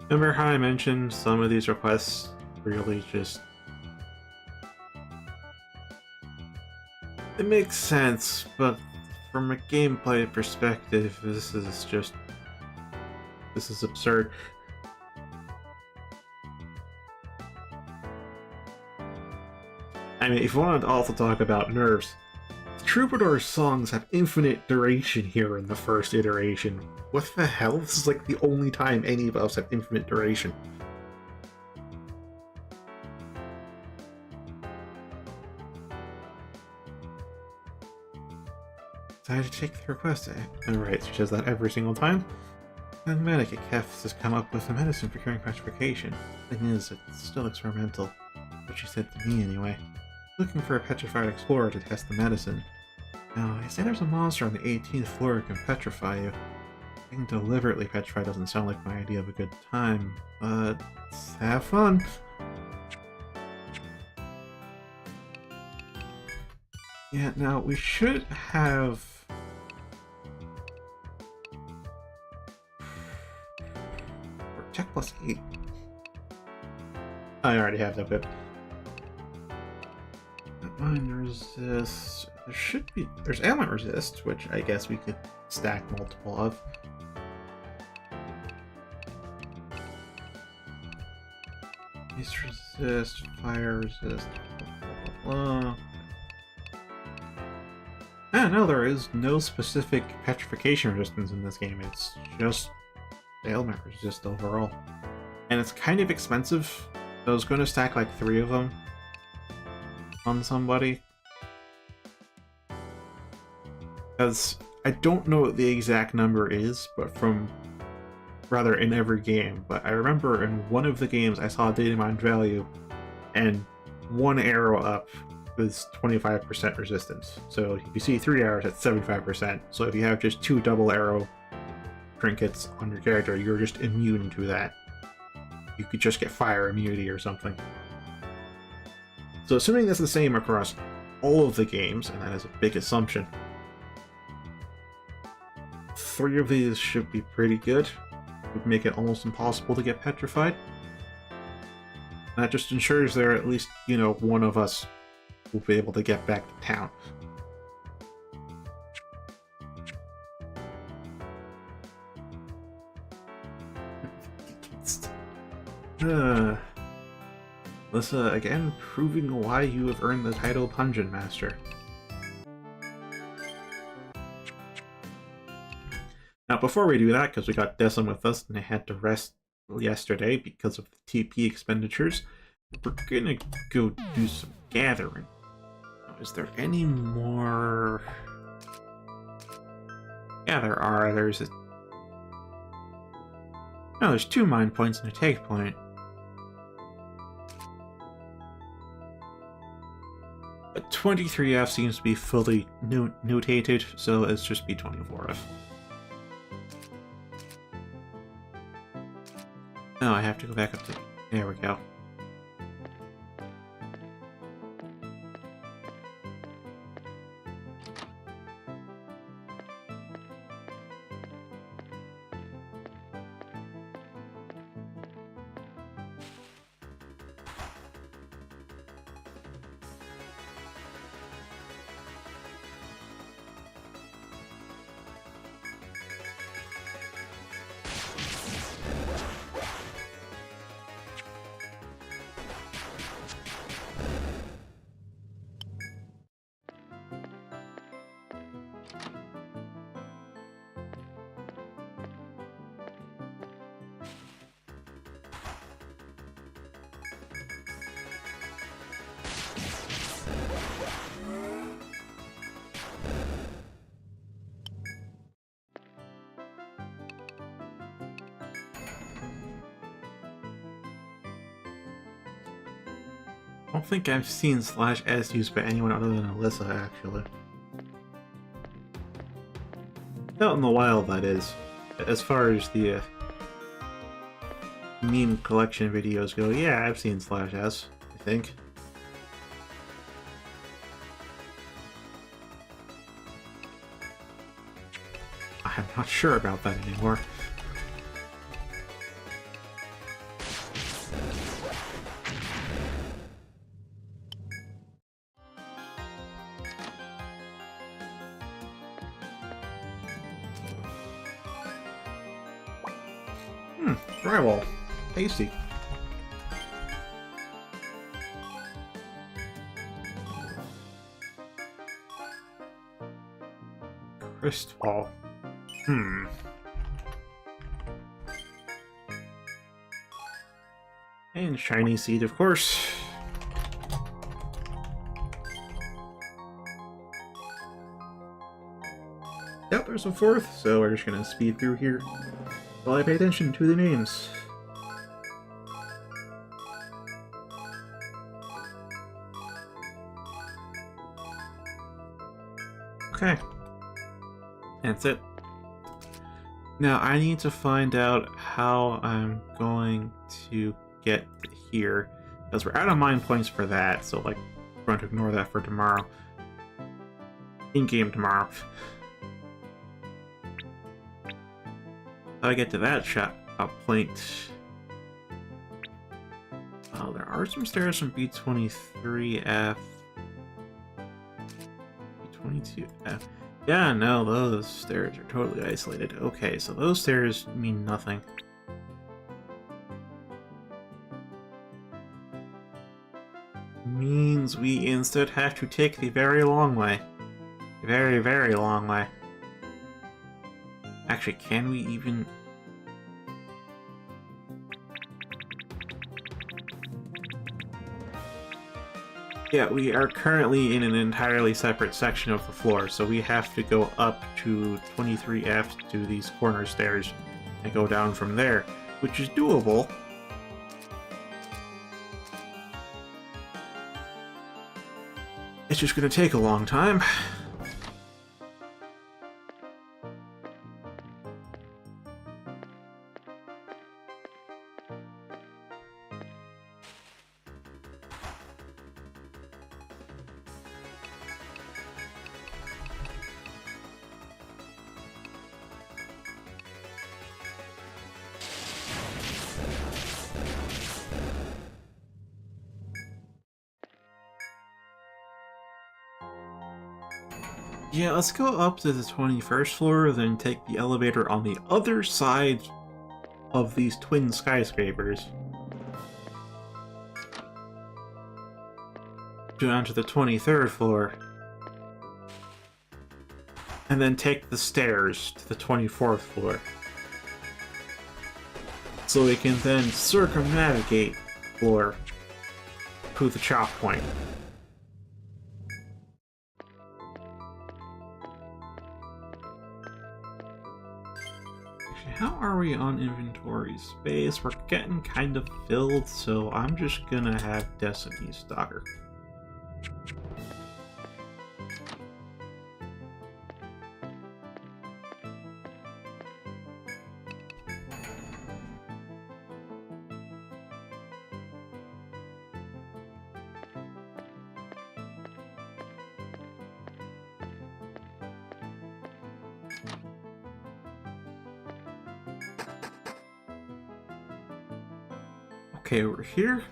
Remember how I mentioned some of these requests really just... It makes sense, but from a gameplay perspective, this is just... This is absurd. I mean, if you want to also talk about nerfs, Troubadour's songs have infinite duration here in the first iteration. What the hell? This is like the only time any of us have infinite duration. Decided to take the request, eh? Alright, she does that every single time. Young medic at Keft has come up with a medicine for curing petrification. Thing is, it's still experimental. What she said to me, anyway. Looking for a petrified explorer to test the medicine. Now, they say there's a monster on the 18th floor who can petrify you. Being deliberately petrified doesn't sound like my idea of a good time, but let's have fun. Yeah, now we should have... Check plus 8. I already have that bit. Mine resist. There's ailment resist, which I guess we could stack multiple of. Haste resist, fire resist, blah, blah, blah. Ah, no, there is no specific petrification resistance in this game. It's just ailment resist overall. And it's kind of expensive. I was going to stack like 3 of them on somebody. Because I don't know what the exact number is, but rather in every game. But I remember in one of the games I saw a data mine value, and 1 arrow up was 25% resistance. So if you see 3 arrows, that's 75%. So if you have just 2 double arrow trinkets on your character, you're just immune to that. You could just get fire immunity or something. So assuming that's the same across all of the games, and that is a big assumption, 3 of these should be pretty good. It would make it almost impossible to get petrified. That just ensures there at least, one of us will be able to get back to town. Alyssa, again, proving why you have earned the title Pungeon Master. Now, before we do that, because we got Decim with us and I had to rest yesterday because of the TP expenditures, we're gonna go do some gathering. Now, is there any more? Yeah, there are. There's 2 mine points and a take point. But 23F seems to be fully notated, so it's just be 24F. Oh, I have to go back up to... There we go. I don't think I've seen /s used by anyone other than Alyssa, actually. Out in the wild, that is. As far as the meme collection videos go, yeah, I've seen /s, I think. I'm not sure about that anymore. Drywall. Tasty. Crystal. And shiny seed, of course. Yep, there's a 4th, so we're just gonna speed through here while I pay attention to the names. Okay. That's it. Now I need to find out how I'm going to get here, because we're out of mine points for that, so like we're going to ignore that for tomorrow. In-game tomorrow. How I get to that shot point. Oh, there are some stairs from B23F. 22F. Yeah, no, those stairs are totally isolated. Okay, so those stairs mean nothing. Means we instead have to take the very long way. Very, very long way. Actually, can we even... Yeah, we are currently in an entirely separate section of the floor, so we have to go up to 23F to these corner stairs and go down from there, which is doable. It's just gonna take a long time. Yeah, let's go up to the 21st floor, then take the elevator on the other side of these twin skyscrapers. Down to the 23rd floor. And then take the stairs to the 24th floor. So we can then circumnavigate the floor to the chop point. How are we on inventory space? We're getting kind of filled, so I'm just gonna have Destiny Stalker. Okay, we're here.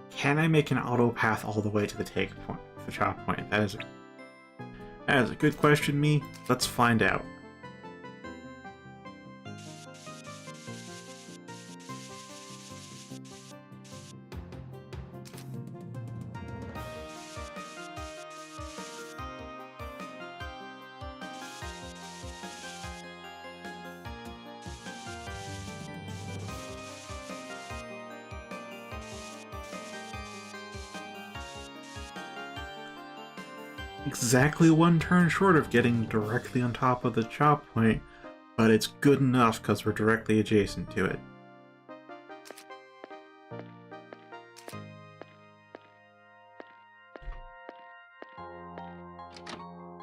Can I make an auto path all the way to the take point, the chop point? That is a good question, me. Let's find out. Exactly one turn short of getting directly on top of the chop point, but it's good enough because we're directly adjacent to it.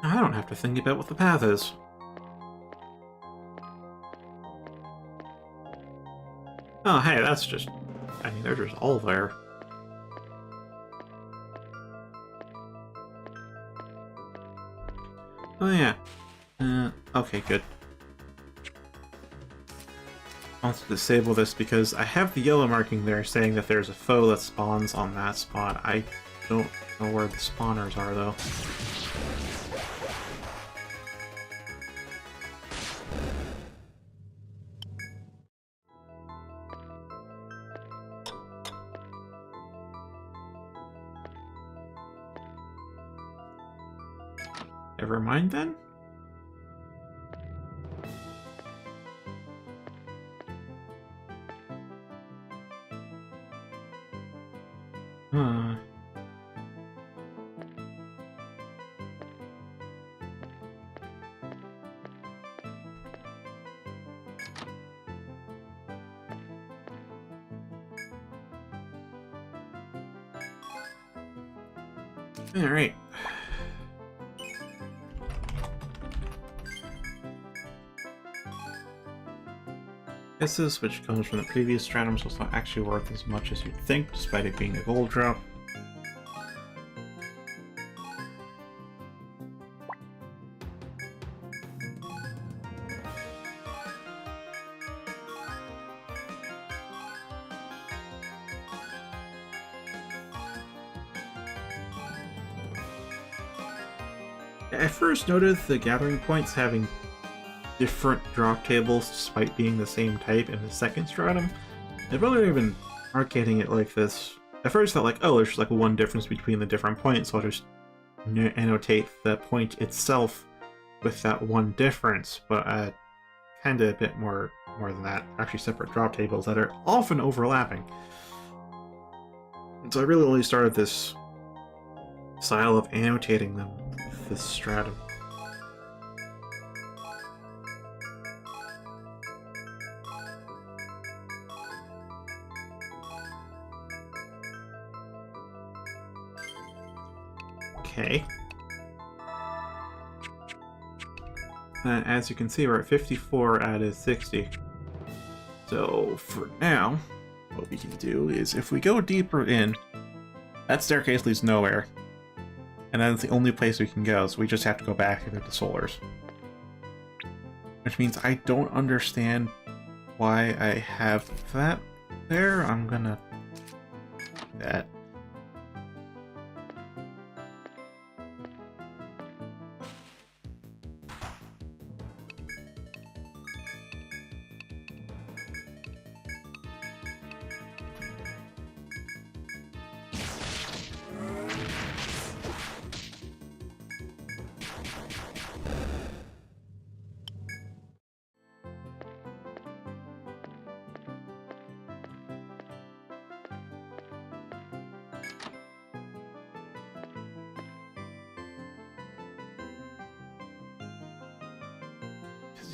I don't have to think about what the path is. Oh, hey, that's just... I mean, they're just all there. Oh, yeah. Okay, good. I'll have to disable this because I have the yellow marking there saying that there's a foe that spawns on that spot. I don't know where the spawners are, though. Never mind, then? Huh. Alright. This, which comes from the previous stratum, so it's not actually worth as much as you'd think, despite it being a gold drop. I first noticed the gathering points having different drop tables despite being the same type in the second stratum. I've only been arcading it like this. At first I thought like, oh, there's just like one difference between the different points, so I'll just annotate the point itself with that one difference, but kind of a bit more than that. Actually separate drop tables that are often overlapping. And so I really only started this style of annotating them with this stratum. Okay. And as you can see, we're at 54 out of 60. So for now, what we can do is if we go deeper in, that staircase leads nowhere. And that's the only place we can go, so we just have to go back into the solars. Which means I don't understand why I have that there. I'm gonna do that.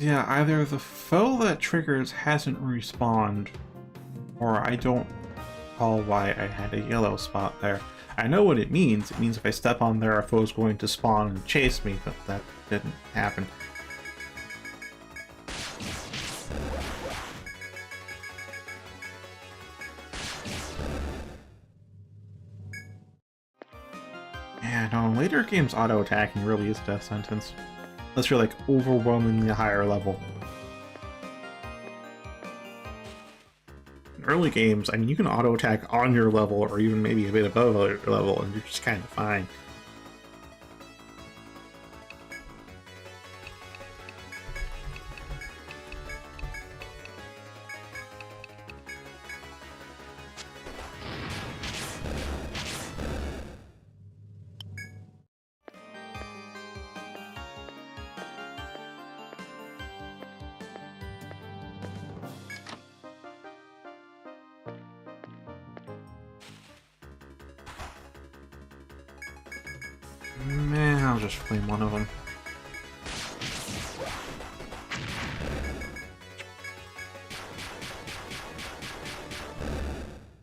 Yeah, either the foe that triggers hasn't respawned, or I don't recall why I had a yellow spot there. I know what it means. It means if I step on there, a foe's going to spawn and chase me, but that didn't happen. Yeah, no, later games auto-attacking really is death sentence. Unless you're like overwhelmingly higher level. In early games, I mean, you can auto-attack on your level or even maybe a bit above your level and you're just kind of fine. Man, I'll just flame one of them.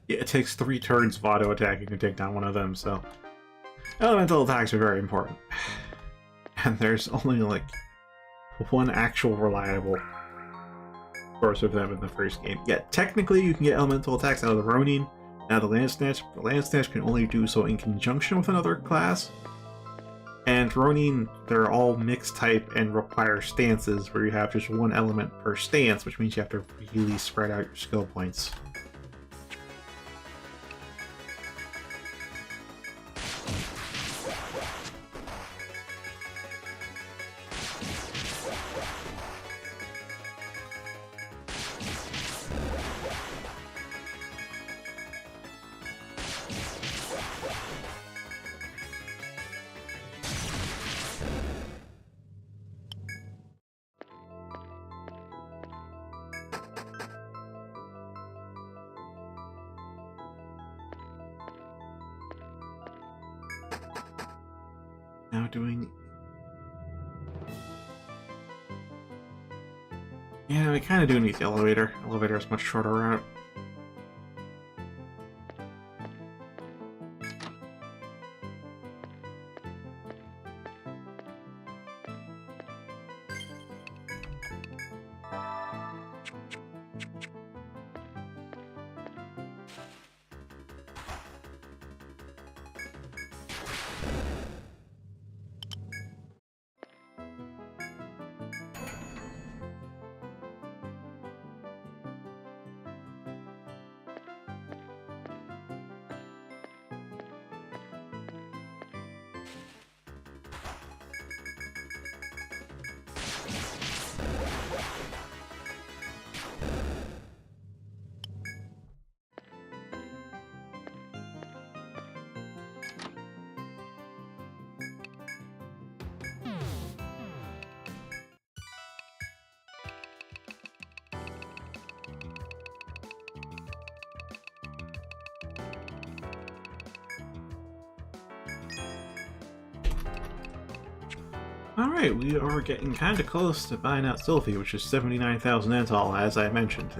Yeah, it takes 3 turns of auto-attacking to take down one of them, so... Elemental attacks are very important. And there's only, like, one actual reliable source of them in the first game. Yeah, technically you can get elemental attacks out of the Ronin, out of the Land Snatch, but the Land Snatch can only do so in conjunction with another class. And Ronin, they're all mixed type and require stances where you have just one element per stance, which means you have to really spread out your skill points. Now doing... Yeah, we kind of do need the elevator. Elevator is much shorter route. Alright, we are getting kind of close to buying out Sylvie, which is 79,000 Intel, as I mentioned.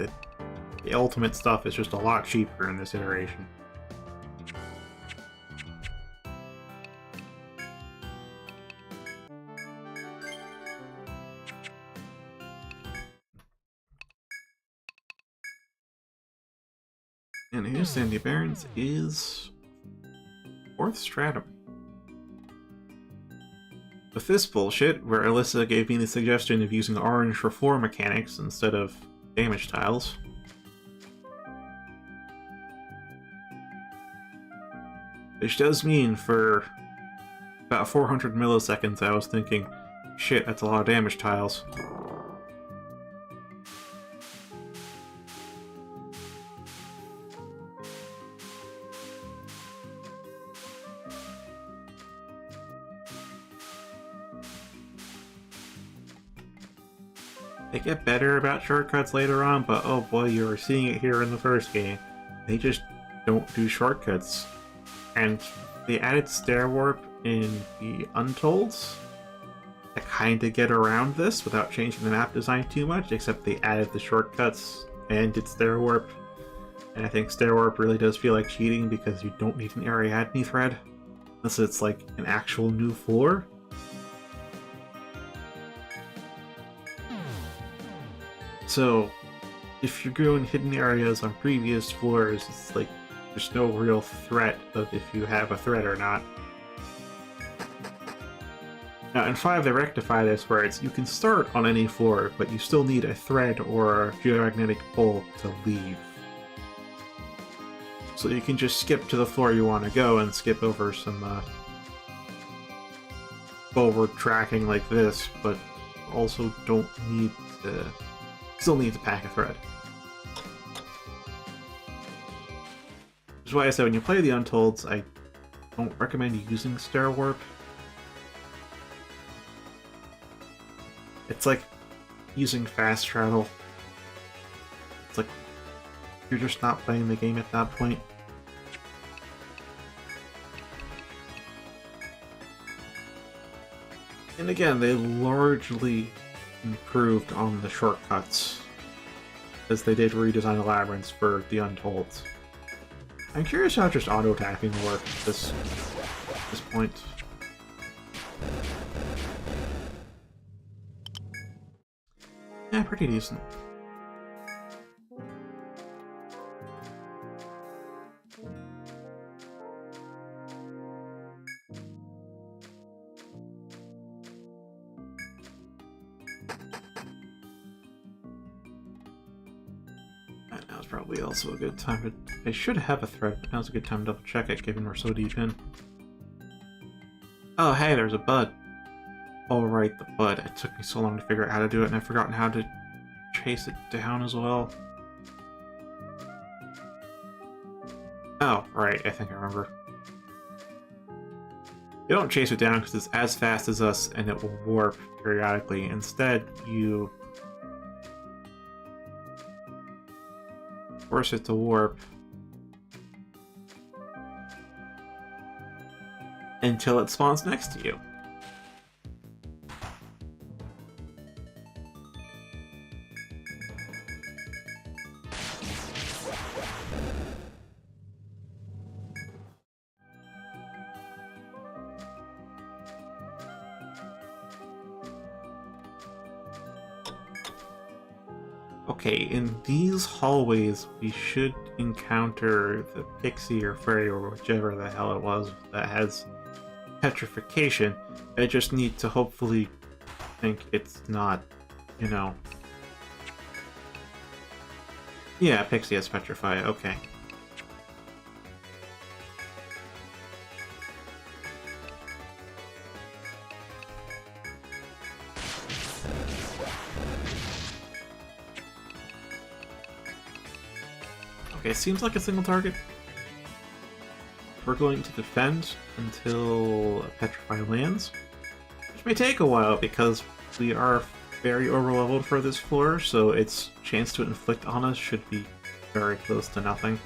The ultimate stuff is just a lot cheaper in this iteration. And here's Sandy Barrens is 4th Stratum. With this bullshit, where Alyssa gave me the suggestion of using orange for floor mechanics instead of damage tiles. Which does mean for about 400 milliseconds I was thinking, shit, that's a lot of damage tiles. They get better about shortcuts later on, but oh boy, you were seeing it here in the first game. They just don't do shortcuts. And they added stair warp in the Untolds to kind of get around this without changing the map design too much, except they added the shortcuts and did stair warp. And I think stair warp really does feel like cheating because you don't need an Ariadne thread, unless it's like an actual new floor. So, if you're going hidden areas on previous floors, it's like there's no real threat of if you have a threat or not. Now in 5 they rectify this where it's you can start on any floor, but you still need a thread or a geomagnetic pole to leave. So you can just skip to the floor you want to go and skip over some forward tracking like this, but also don't need to... Still need to pack a thread. Which is why I said when you play the Untolds, I don't recommend using stair warp. It's like using fast travel. It's like you're just not playing the game at that point. And again, they largely improved on the shortcuts, as they did redesign the labyrinths for the Untolds. I'm curious how just auto-tapping will work at this point. Yeah, pretty decent. Now's probably also a good time to... I should have a thread, but now's a good time to double check it, given we're so deep in. Oh, hey, there's a bud. Oh, right, the bud. It took me so long to figure out how to do it, and I've forgotten how to chase it down as well. Oh, right, I think I remember. You don't chase it down because it's as fast as us, and it will warp periodically. Instead, you force it to warp until it spawns next to you. Okay, in these hallways, we should encounter the pixie or fairy or whichever the hell it was that has petrification. I just need to hopefully think it's not, you know... Yeah, pixie has petrify, okay. Okay, seems like a single target. we're going to defend until Petrify lands, which may take a while because we are very overleveled for this floor, so its chance to inflict on us should be very close to nothing.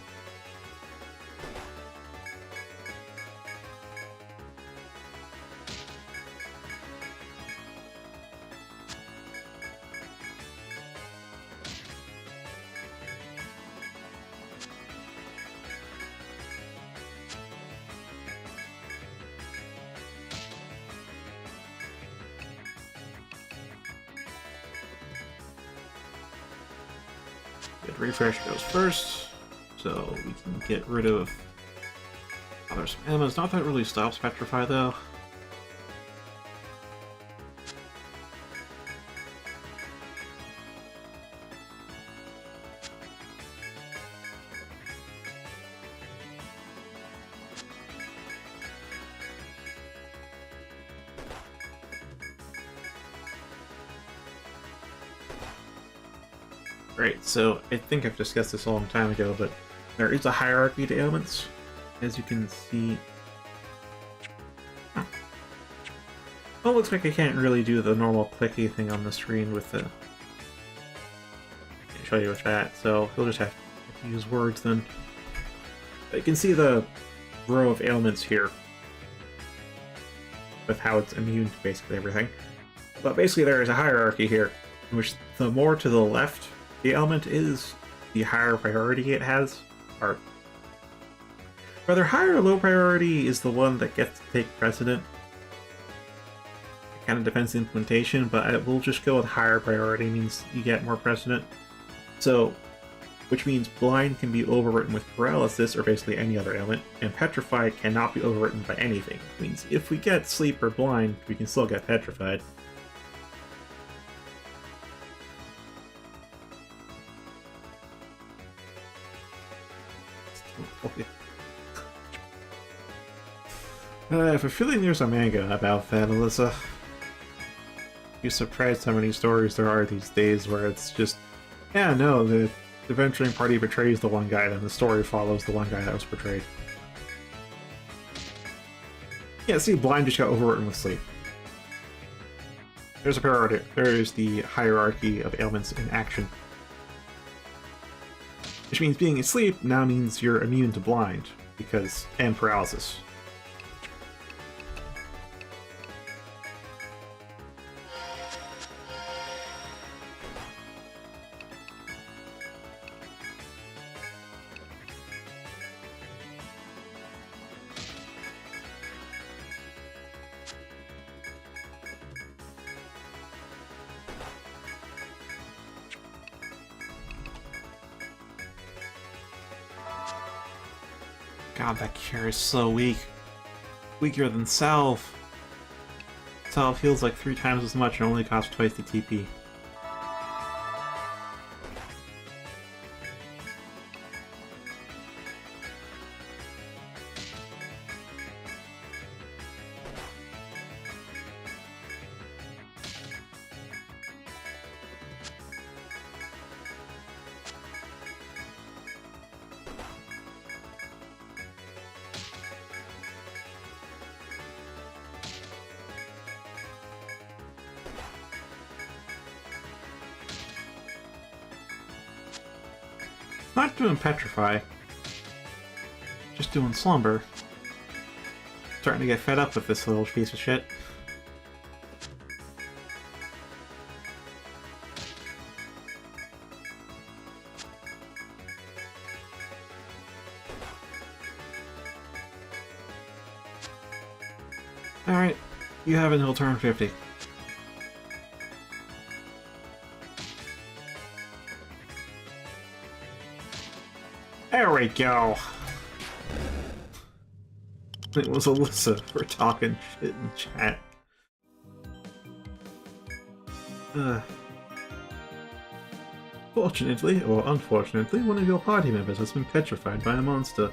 Good, refresh goes first, so we can get rid of other spams. Not that it really stops Petrify though. Right, so I think I've discussed this a long time ago, but there is a hierarchy to ailments. As you can see... Well, it looks like I can't really do the normal clicky thing on the screen with the... I can't show you with that, so you'll just have to use words then. But you can see the row of ailments here, with how it's immune to basically everything. But basically there is a hierarchy here, in which the more to the left the ailment is, the higher priority it has. Or whether high or low priority is the one that gets to take precedent. It kind of depends on the implementation, but we'll just go with higher priority means you get more precedent. So, which means blind can be overwritten with paralysis or basically any other ailment, and petrified cannot be overwritten by anything. It means if we get sleep or blind, we can still get petrified. I have a feeling there's a manga about that, Alyssa. You're surprised how many stories there are these days where it's just, yeah, no, the adventuring party betrays the one guy, then the story follows the one guy that was betrayed. Yeah, see, blind just got overwritten with sleep. There's a priority. There is the hierarchy of ailments in action. Which means being asleep now means you're immune to blind, and paralysis. God, that cure is so weak. Weaker than Salve. Salve heals like 3 times as much and only costs twice the TP. Not doing Petrify, just doing Slumber. Starting to get fed up with this little piece of shit. Alright, you have until turn 50. There we go! It was Alyssa for talking shit in chat. Fortunately, or unfortunately, one of your party members has been petrified by a monster.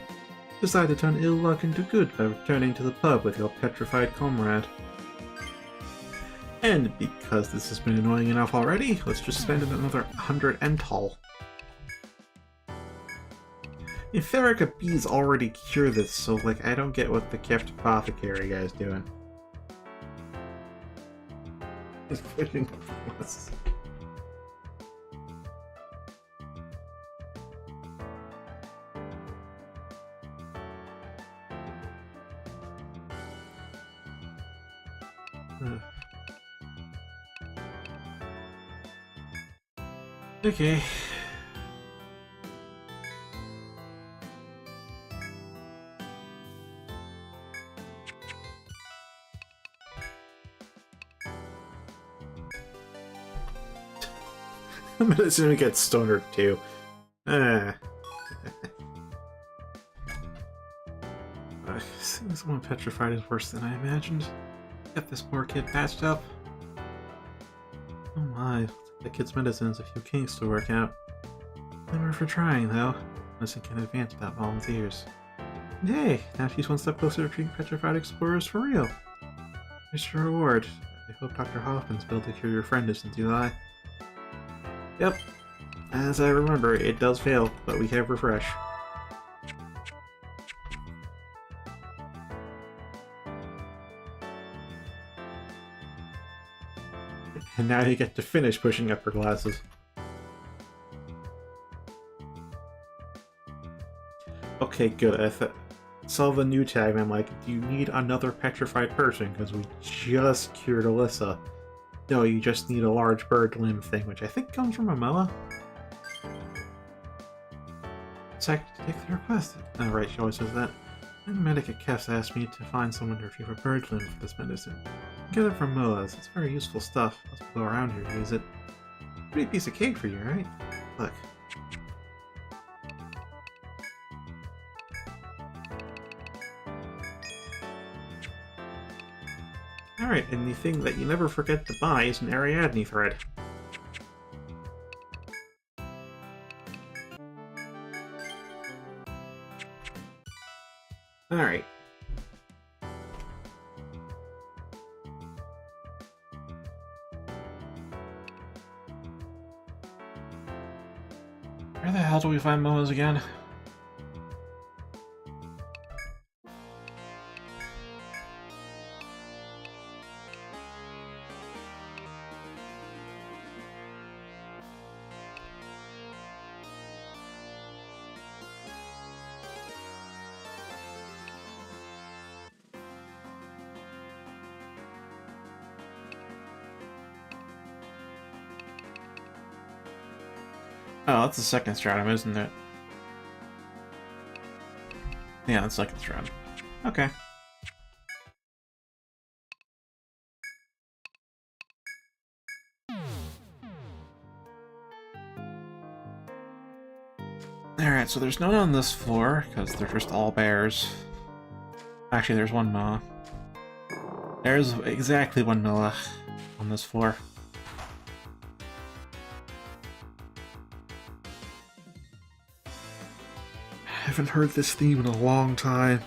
Decide to turn ill luck into good by returning to the pub with your petrified comrade. And because this has been annoying enough already, let's just spend another 100 Entol. Etherica bees already cure this, so like I don't get what the Kift Apothecary guy's doing. He's pushing up this. Okay. I'm gonna assume he gets stoner too. This one petrified is worse than I imagined. Get this poor kid patched up. Oh my, the kid's medicine has a few kinks to work out. Never for trying, though. Nothing can advance without volunteers. And hey, now she's one step closer to treating petrified explorers for real. Here's your reward. I hope Dr. Hoffman's bill to cure your friend isn't too high. Yep. As I remember, it does fail, but we have refresh. And now you get to finish pushing up her glasses. Okay, good. I saw the new tag and I'm like, do you need another petrified person? Because we just cured Alyssa. No, you just need a large bird limb thing, which I think comes from a Moa. Check to take the request. Oh, right, she always says that. And the medic at Kef's asked me to find someone to retrieve a bird limb for this medicine. Get it from Moa's. It's very useful stuff. Let's go around here to use it. Pretty piece of cake for you, right? Look. Alright, and the thing that you never forget to buy is an Ariadne thread. Alright. Where the hell do we find Moas again? Oh, that's the second stratum, isn't it? Yeah, that's the second stratum. Okay. Alright, so there's none on this floor, because they're just all bears. Actually, there's one Moa. There's exactly one Moa on this floor. I haven't heard this theme in a long time.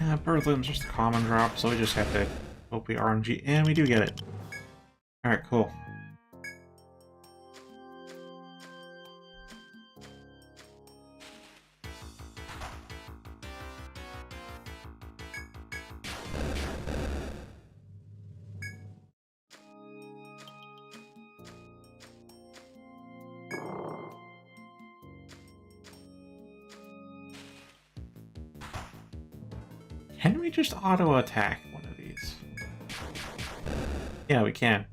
Yeah, bird limb's just a common drop, so we just have to hope we RNG, and we do get it. Alright, cool. Can we just auto-attack one of these? Yeah, we can.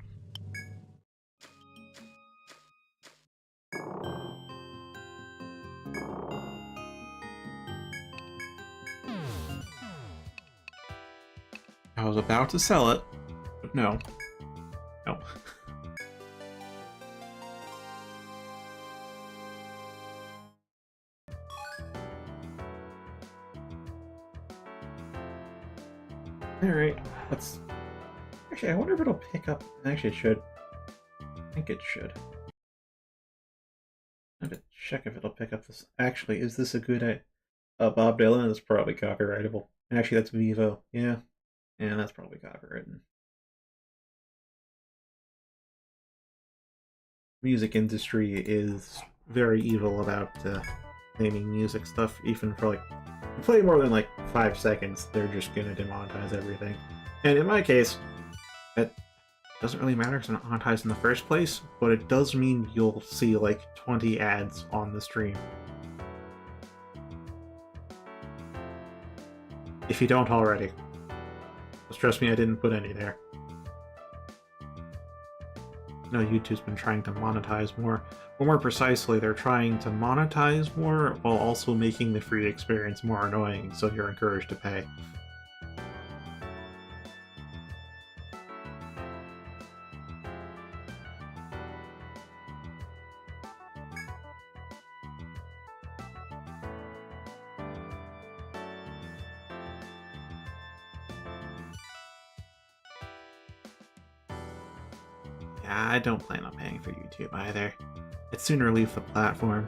I was about to sell it, but No. No. Alright, let's... Actually, I wonder if it'll pick up... Actually, it should. I think it should. I'm gonna check if it'll pick up this... Actually, is this a good... Bob Dylan is probably copyrightable. Actually, that's Vivo. Yeah. Yeah, that's probably copywritten. Music industry is very evil about naming music stuff, even for like... You play more than like 5 seconds, they're just gonna demonetize everything. And in my case, it doesn't really matter because I'm not monetized in the first place, but it does mean you'll see like 20 ads on the stream. If you don't already. Just trust me, I didn't put any there. No, YouTube's been trying to monetize more. Or more precisely, they're trying to monetize more while also making the free experience more annoying, so you're encouraged to pay. Yeah, I don't plan on paying for YouTube either. I'd sooner leave the platform.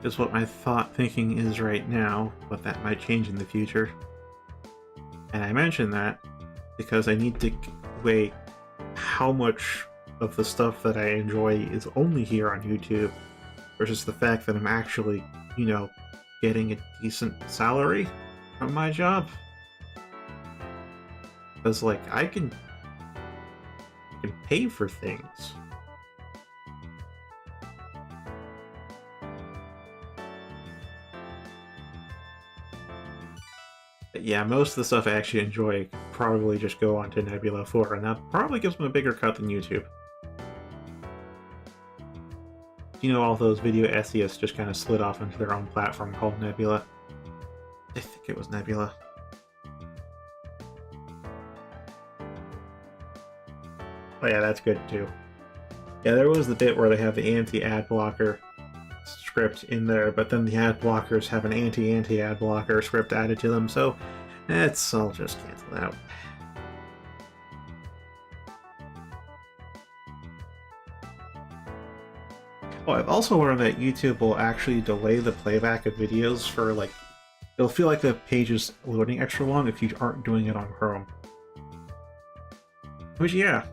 Is what my thinking is right now, but that might change in the future. And I mention that because I need to weigh how much of the stuff that I enjoy is only here on YouTube versus the fact that I'm actually, you know, getting a decent salary from my job. Because, like, I can pay for things. But yeah, most of the stuff I actually enjoy could probably just go onto Nebula for, and that probably gives them a bigger cut than YouTube. You know, all those video essayists just kind of slid off into their own platform called Nebula. I think it was Nebula. Oh yeah, that's good too. Yeah, there was the bit where they have the anti-ad blocker script in there, but then the ad blockers have an anti-ad blocker script added to them, so it's all just canceled out. Oh, I've also learned that YouTube will actually delay the playback of videos for, like, it'll feel like the page is loading extra long if you aren't doing it on Chrome. Which, yeah,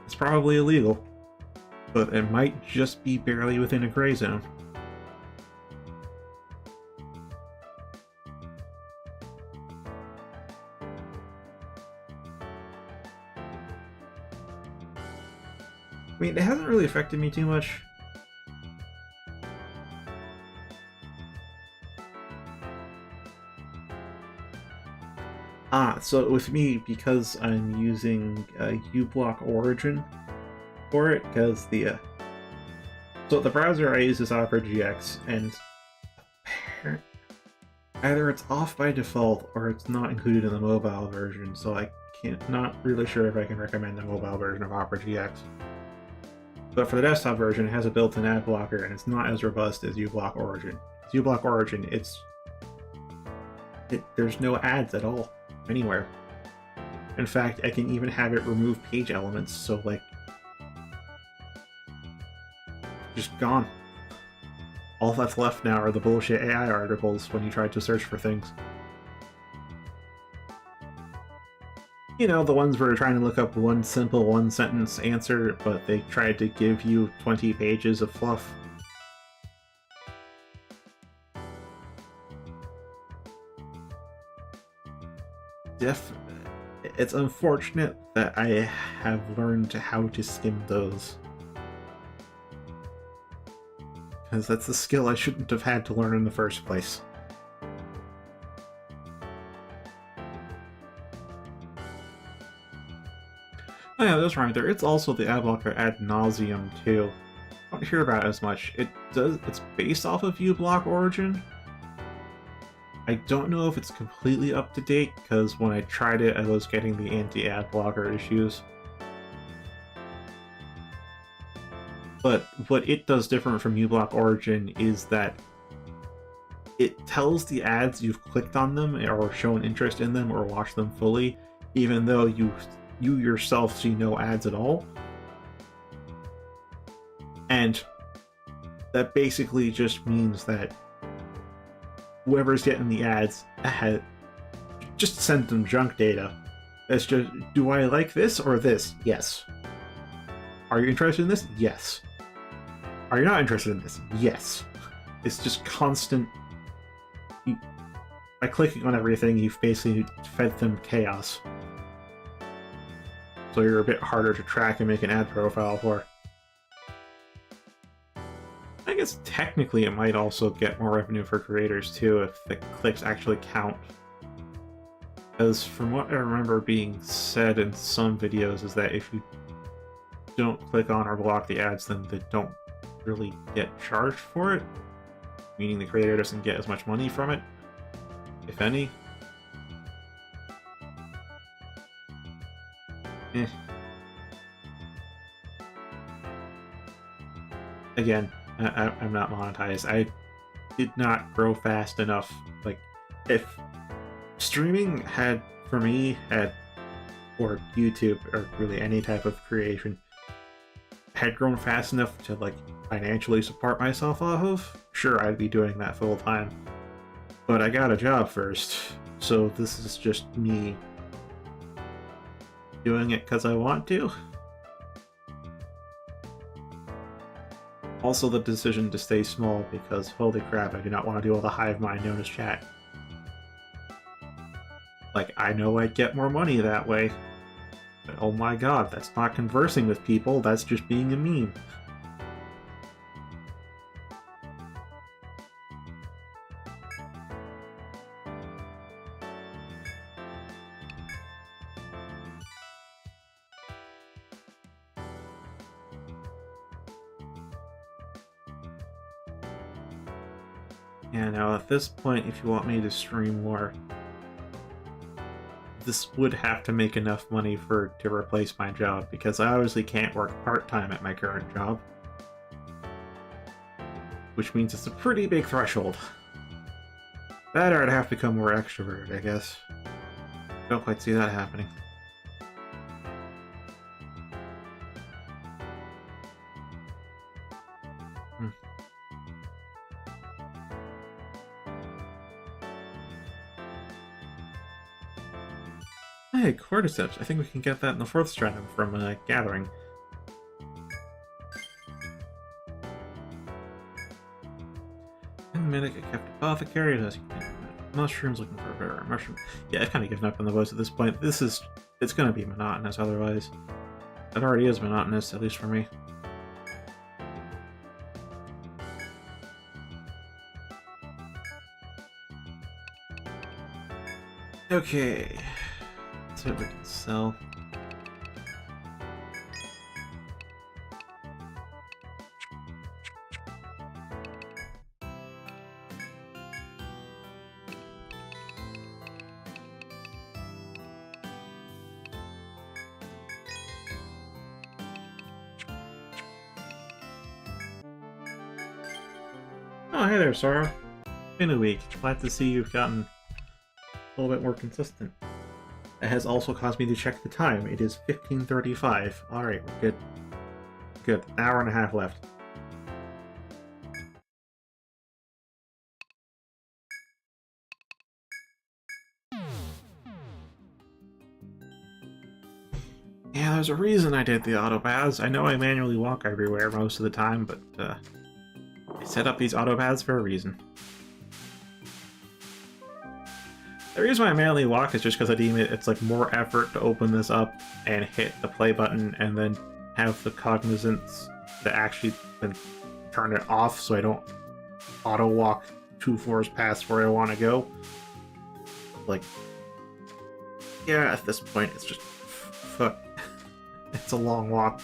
it's probably illegal, but it might just be barely within a gray zone. I mean, it hasn't really affected me too much. So with me, because I'm using uBlock Origin for it, because so the browser I use is Opera GX, and either it's off by default or it's not included in the mobile version, so I not really sure if I can recommend the mobile version of Opera GX. But for the desktop version, it has a built-in ad blocker, and it's not as robust as uBlock Origin. uBlock Origin, there's no ads at all anywhere. In fact, I can even have it remove page elements, so like, just gone. All that's left now are the bullshit AI articles when you try to search for things. You know, the ones where you're trying to look up one simple one-sentence answer, but they tried to give you 20 pages of fluff. It's unfortunate that I have learned how to skim those. Because that's a skill I shouldn't have had to learn in the first place. Oh yeah, that's right. It's also the ad blocker ad nauseum too. I don't hear about it as much. It's based off of uBlock Origin. I don't know if it's completely up to date, because when I tried it, I was getting the anti-ad blocker issues. But what it does different from uBlock Origin is that it tells the ads you've clicked on them or shown interest in them or watched them fully, even though you yourself see no ads at all. And that basically just means that whoever's getting the ads just send them junk data. It's just, do I like this or this? Yes. Are you interested in this? Yes. Are you not interested in this? Yes. It's just constant. By clicking on everything, you've basically fed them chaos. So you're a bit harder to track and make an ad profile for. I guess technically it might also get more revenue for creators too if the clicks actually count. Because from what I remember being said in some videos is that if you don't click on or block the ads, then they don't really get charged for it, meaning the creator doesn't get as much money from it, if any. Again, I'm not monetized. I did not grow fast enough. Like, if streaming had, for me, or YouTube, or really any type of creation, had grown fast enough to, like, financially support myself off of, sure, I'd be doing that full time. But I got a job first, so this is just me doing it because I want to. Also the decision to stay small because, holy crap, I do not want to deal with a hive mind known as chat. Like, I know I'd get more money that way, but oh my god, that's not conversing with people, that's just being a meme. Yeah, now at this point, if you want me to stream more, this would have to make enough money to replace my job, because I obviously can't work part-time at my current job. Which means it's a pretty big threshold. That or I'd have to become more extroverted, I guess. Don't quite see that happening. Hey, cordyceps. I think we can get that in the 4th stratum from gathering. In a minute, I kept apothecary. Mushrooms, looking for a better mushroom. Yeah, I've kind of given up on the voice at this point. It's going to be monotonous otherwise. It already is monotonous, at least for me. Okay. Let's see what we can sell. Oh, hey there, Sora. Been a week. Glad to see you've gotten a little bit more consistent. It has also caused me to check the time. It is 15:35. Alright, we're good. Good. An hour and a half left. Yeah, there's a reason I did the auto paths. I know I manually walk everywhere most of the time, but I set up these auto paths for a reason. The reason why I manually walk is just because I deem it's like more effort to open this up and hit the play button and then have the cognizance to actually then turn it off so I don't auto walk 2 floors past where I want to go. Like, yeah, at this point it's just fuck. It's a long walk.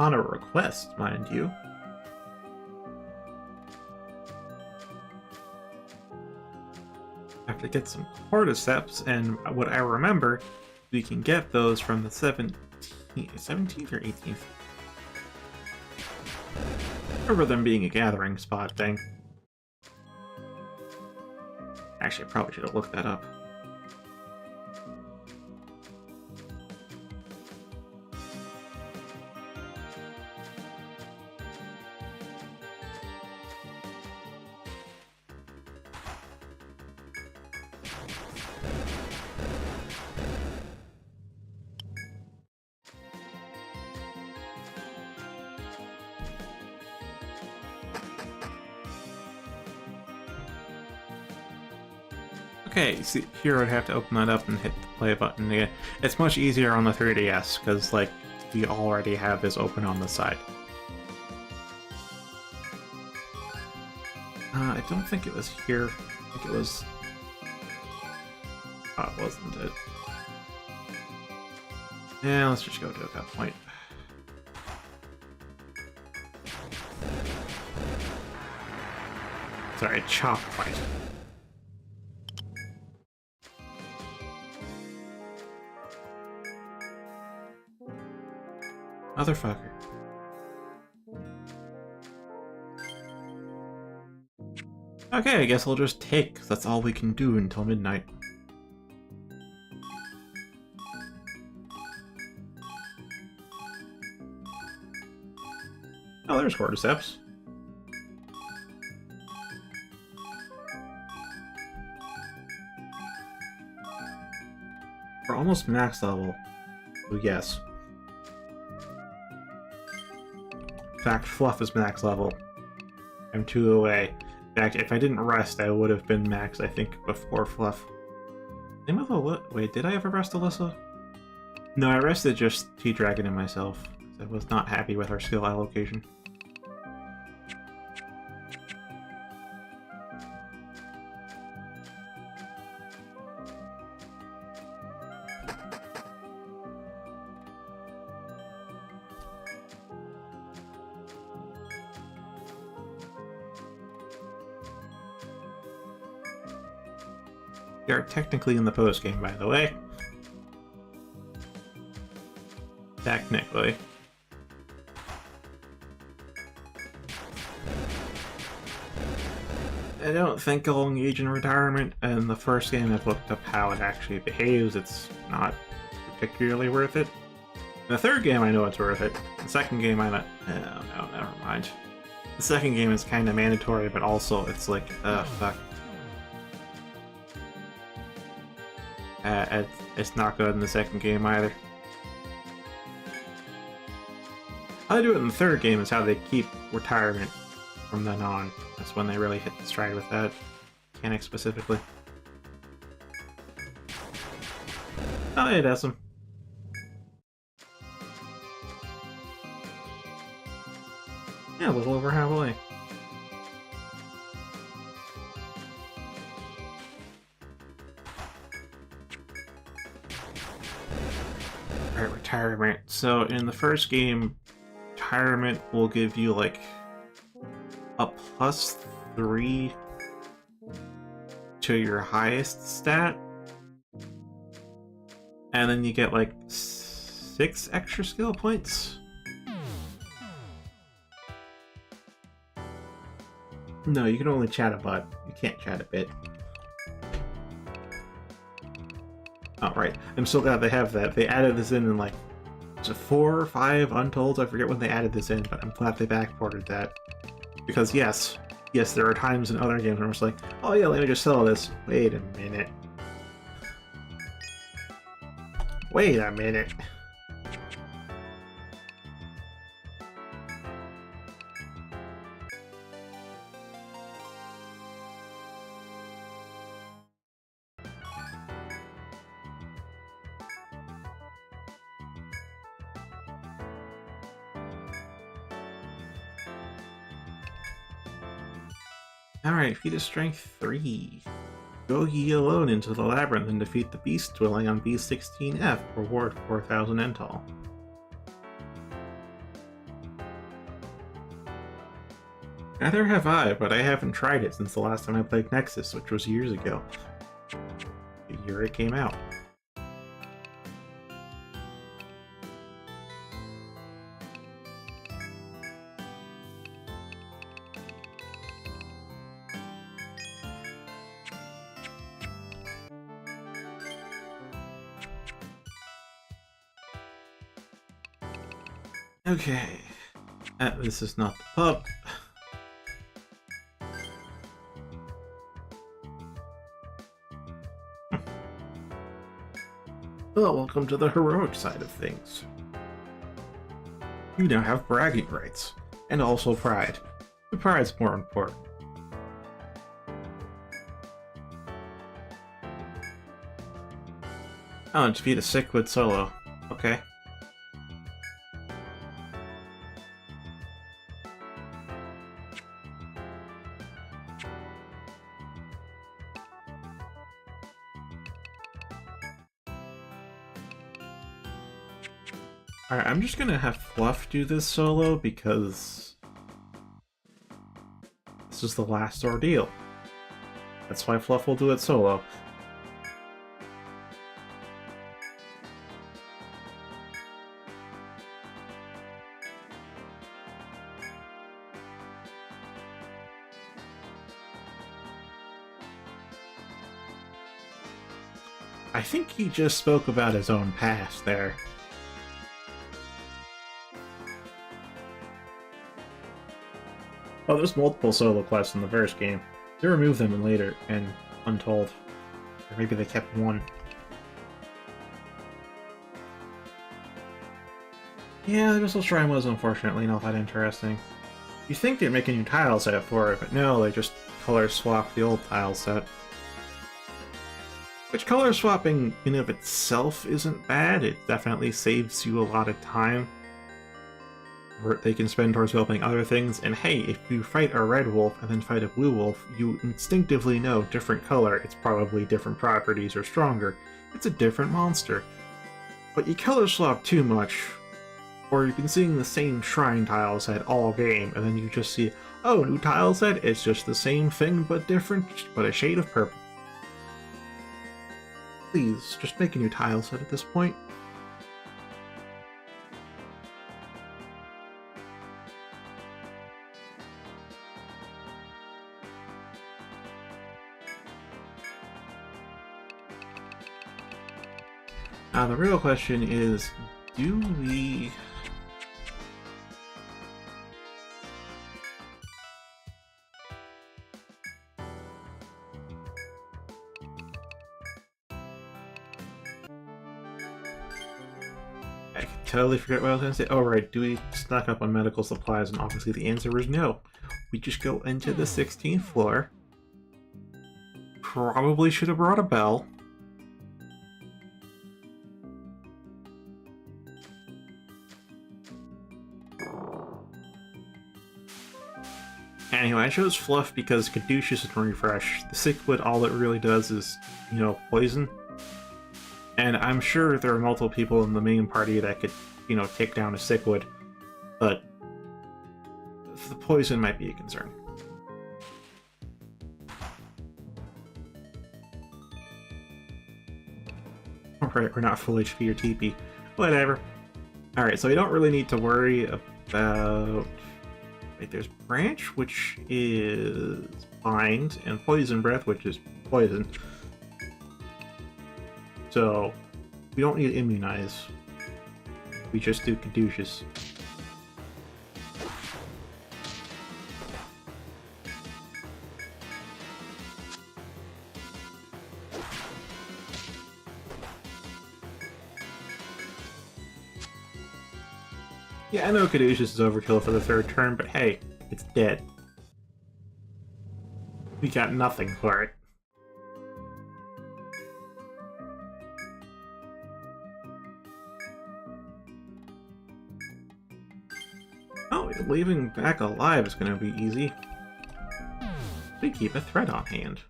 upon a request, mind you. I have to get some cordyceps, and what I remember, we can get those from the 17th or 18th. I remember them being a gathering spot thing. Actually, I probably should have looked that up. Okay, see, here I'd have to open that up and hit the play button again. It's much easier on the 3DS, because, like, we already have this open on the side. I don't think it was here. I think it was... Oh, it wasn't it. Yeah, let's just go to that point. Sorry, chop point. Motherfucker. Okay, I guess I'll just take, 'cause that's all we can do until midnight. Oh, there's cordyceps. We're almost max level. Oh, yes. In fact, Fluff is max level. I'm 2 away. In fact, if I didn't rest, I would have been max, I think, before Fluff. Name of Alyssa? Wait, did I ever rest Alyssa? No, I rested just T-Dragon and myself. I was not happy with our skill allocation. We are technically in the post-game, by the way. Technically. I don't think I'll engage in retirement. In the first game, I've looked up how it actually behaves. It's not particularly worth it. In the third game, I know it's worth it. The second game, I don't... Oh, no, never mind. The second game is kind of mandatory, but also it's like, fuck. It's not good in the second game either. How they do it in the third game is how they keep retirement from then on. That's when they really hit the stride with that mechanic specifically. Oh, it has some. Yeah, a little over halfway. Alright, retirement. So in the first game, retirement will give you like a +3 to your highest stat. And then you get like 6 extra skill points. No, you can only chat a bot. You can't chat a bit. Oh, right. I'm so glad they have that. They added this in like 4 or 5 Untolds. I forget when they added this in, but I'm glad they backported that. Because yes, there are times in other games where I'm just like, oh yeah, let me just sell this. Wait a minute. Wait a minute. Alright, feat of strength 3. Go ye alone into the labyrinth and defeat the beast dwelling on B16F. Reward 4,000 Ental. Neither have I, but I haven't tried it since the last time I played Nexus, which was years ago. The year it came out. Okay. This is not the pub. Well, welcome to the heroic side of things. You now have bragging rights, and also pride. The pride's more important. Oh, defeat a Sickwood solo. Okay. Alright, I'm just gonna have Fluff do this solo because this is the last ordeal. That's why Fluff will do it solo. I think he just spoke about his own past there. Oh, there's multiple solo quests in the first game. They removed them in later and Untold. Or maybe they kept one. Yeah, the Missile Shrine was unfortunately not that interesting. You think they'd make a new tile set for it, but no, they just color swap the old tile set. Which color swapping in of itself isn't bad, it definitely saves you a lot of time. They can spend towards developing other things, and hey, if you fight a red wolf and then fight a blue wolf, you instinctively know different color, it's probably different properties or stronger. It's a different monster. But you color swap too much, or you've been seeing the same shrine tile set all game, and then you just see, oh, new tile set, it's just the same thing but different, but a shade of purple. Please, just make a new tile set at this point. Now the real question is, do we... I totally forget what I was going to say. Oh right, do we stock up on medical supplies? And obviously the answer is no. We just go into the 16th floor. Probably should have brought a bell. Anyway, I chose Fluff because Caduceus and Refresh. The Sickwood, all it really does is, you know, poison. And I'm sure there are multiple people in the main party that could, you know, take down a Sickwood, but the poison might be a concern. Alright, we're not full HP or TP. Whatever. Alright, so we don't really need to worry about... Wait, there's Branch, which is Bind, and Poison Breath, which is Poison. So, we don't need to Immunize. We just do Caduceus. Yeah, I know Caduceus is overkill for the third turn, but hey, it's dead. We got nothing for it. Oh, leaving back alive is gonna be easy. We keep a threat on hand.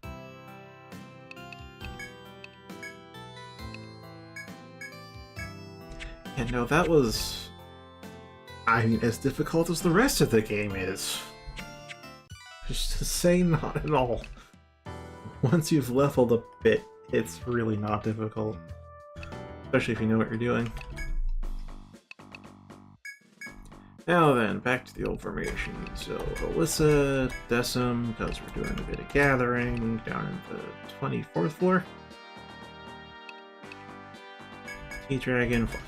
And no, that was... I mean, as difficult as the rest of the game is. Just to say not at all. Once you've leveled a bit, it's really not difficult. Especially if you know what you're doing. Now then, back to the old formation. So, Alyssa, Decim, because we're doing a bit of gathering, down in the 24th floor. T-Dragon, Fluff.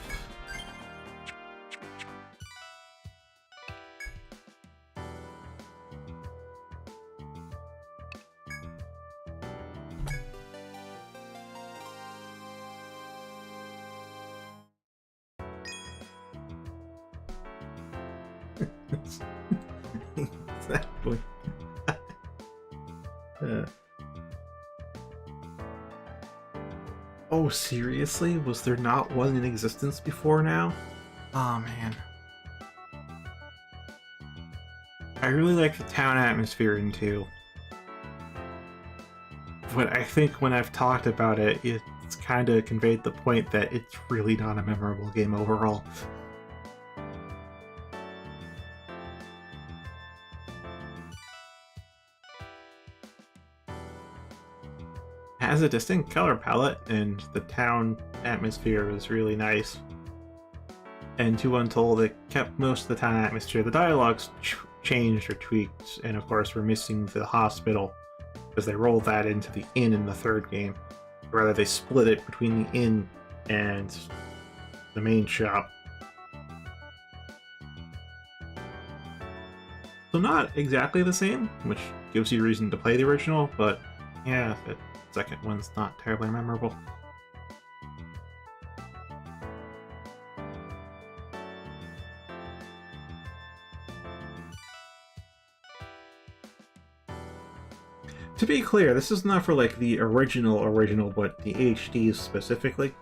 Exactly. Oh, seriously? Was there not one in existence before now? Oh, man. I really like the town atmosphere in 2. But I think when I've talked about it, it's kind of conveyed the point that it's really not a memorable game overall. It has a distinct color palette, and the town atmosphere is really nice. And to Untold, it kept most of the town atmosphere. The dialogues changed or tweaked, and of course we're missing the hospital, because they rolled that into the inn in the 3rd game. Or rather, they split it between the inn and the main shop. So not exactly the same, which gives you reason to play the original, but yeah, the second one's not terribly memorable. To be clear, this is not for like the original, but the HDs specifically.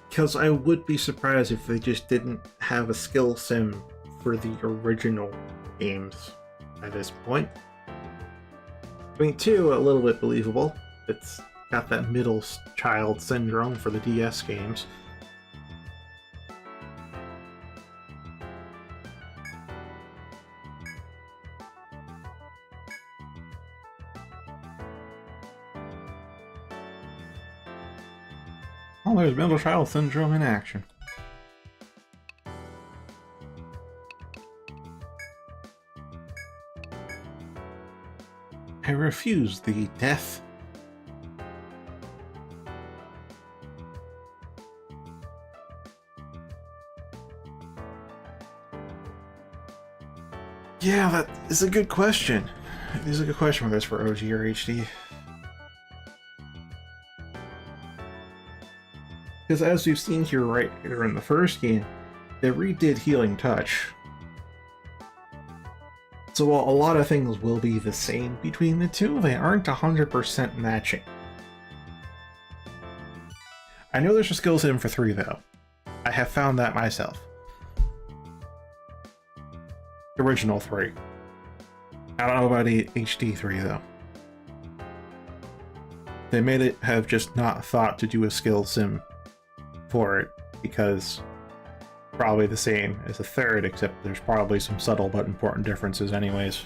Because I would be surprised if they just didn't have a skill sim for the original games at this point. I mean, 2, a little bit believable. It's got that middle child syndrome for the DS games. Oh, there's middle child syndrome in action. I refuse the death. Yeah, that is a good question. It is a good question whether it's for OG or HD. Because as we've seen here right here in the first game, they redid Healing Touch. So while a lot of things will be the same between the two, they aren't 100% matching. I know there's a skills in for 3 though. I have found that myself. Original 3. I don't know about HD 3 though. They made it have just not thought to do a skill sim for it, because probably the same as the 3rd, except there's probably some subtle but important differences anyways.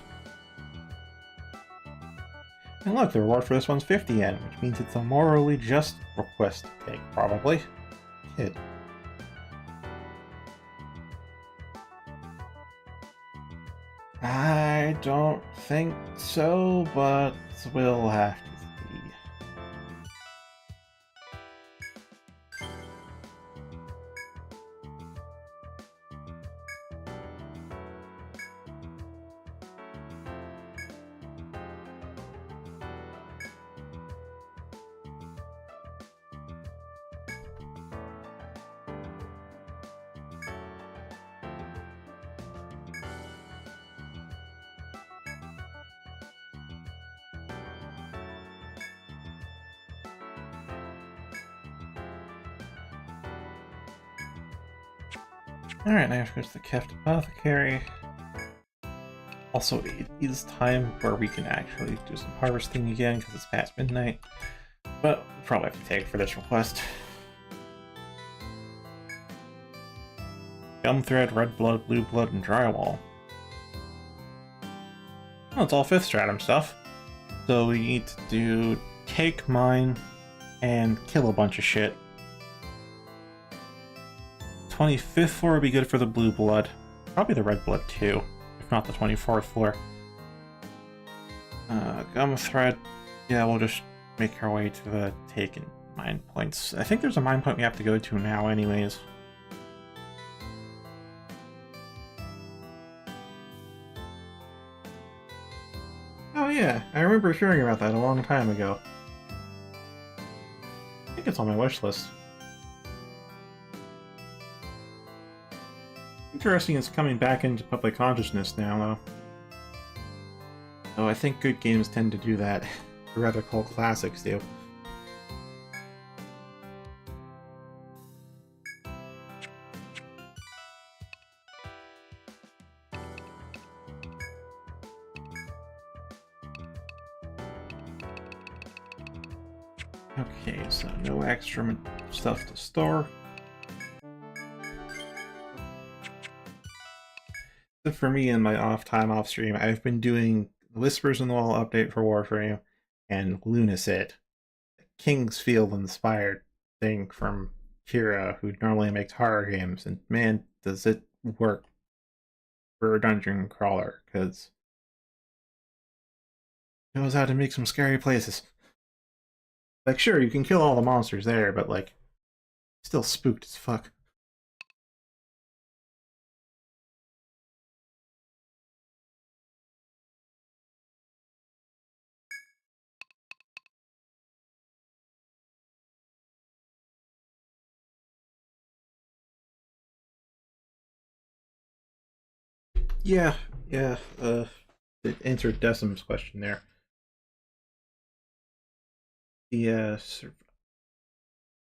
And look, the reward for this one's 50 yen, which means it's a morally just request to take, probably. Kid. I don't think so, but we'll have to see. Alright, now goes the Keft Apothecary. Also, it is time where we can actually do some harvesting again, because it's past midnight. But we'll probably have to take for this request. Gum thread, red blood, blue blood, and drywall. Oh, it's all 5th stratum stuff. So we need to do take, mine, and kill a bunch of shit. 25th floor would be good for the blue blood. Probably the red blood too, if not the 24th floor. Gum thread. Yeah, we'll just make our way to the take and mine points. I think there's a mine point we have to go to now anyways. Oh yeah, I remember hearing about that a long time ago. I think it's on my wish list. Interesting it's coming back into public consciousness now, though. Oh, I think good games tend to do that. Or rather, cult classics do. Okay, so no extra stuff to store. For me in my off stream, I've been doing Whispers in the Wall update for Warframe and Lunasit, Kingsfield inspired thing from Kira, who normally makes horror games, and man, does it work for a dungeon crawler, because it knows how to make some scary places. Like, sure, you can kill all the monsters there, but, like, still spooked as fuck. Yeah, it answered Decim's question there.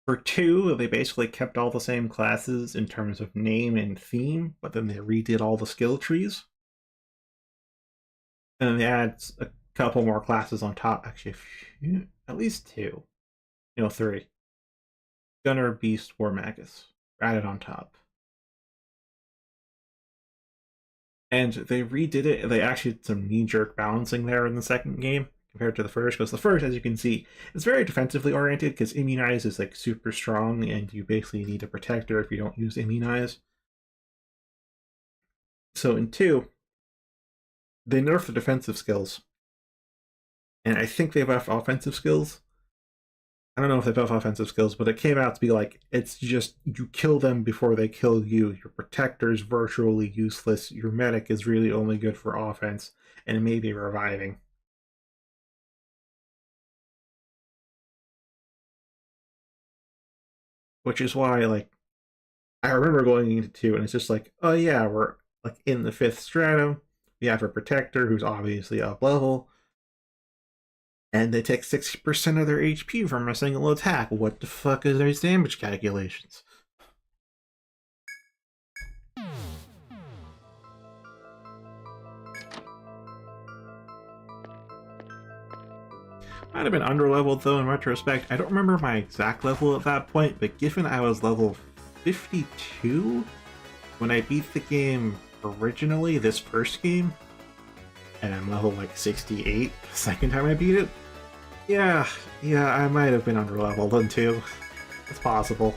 For 2, they basically kept all the same classes in terms of name and theme, but then they redid all the skill trees. And then they add a couple more classes on top. Actually, at least 2. 3. Gunner, Beast, War Magus. Added on top. And they redid it. They actually did some knee-jerk balancing there in the second game compared to the first, because the first, as you can see, is very defensively oriented, because Immunize is like super strong, and you basically need a protector if you don't use Immunize. So in 2, they nerfed the defensive skills, and I think they buffed offensive skills. I don't know if they buff offensive skills, but it came out to be like, it's just, you kill them before they kill you. Your protector's virtually useless. Your medic is really only good for offense, and maybe reviving. Which is why, like, I remember going into 2, and it's just like, oh yeah, we're like in the 5th stratum. We have a protector who's obviously up level, and they take 60% of their HP from a single attack. What the fuck is their damage calculations? Might have been underleveled though in retrospect. I don't remember my exact level at that point, but given I was level 52 when I beat the game originally, this first game, and I'm level like 68 the second time I beat it, yeah, I might have been underleveled then too. It's possible.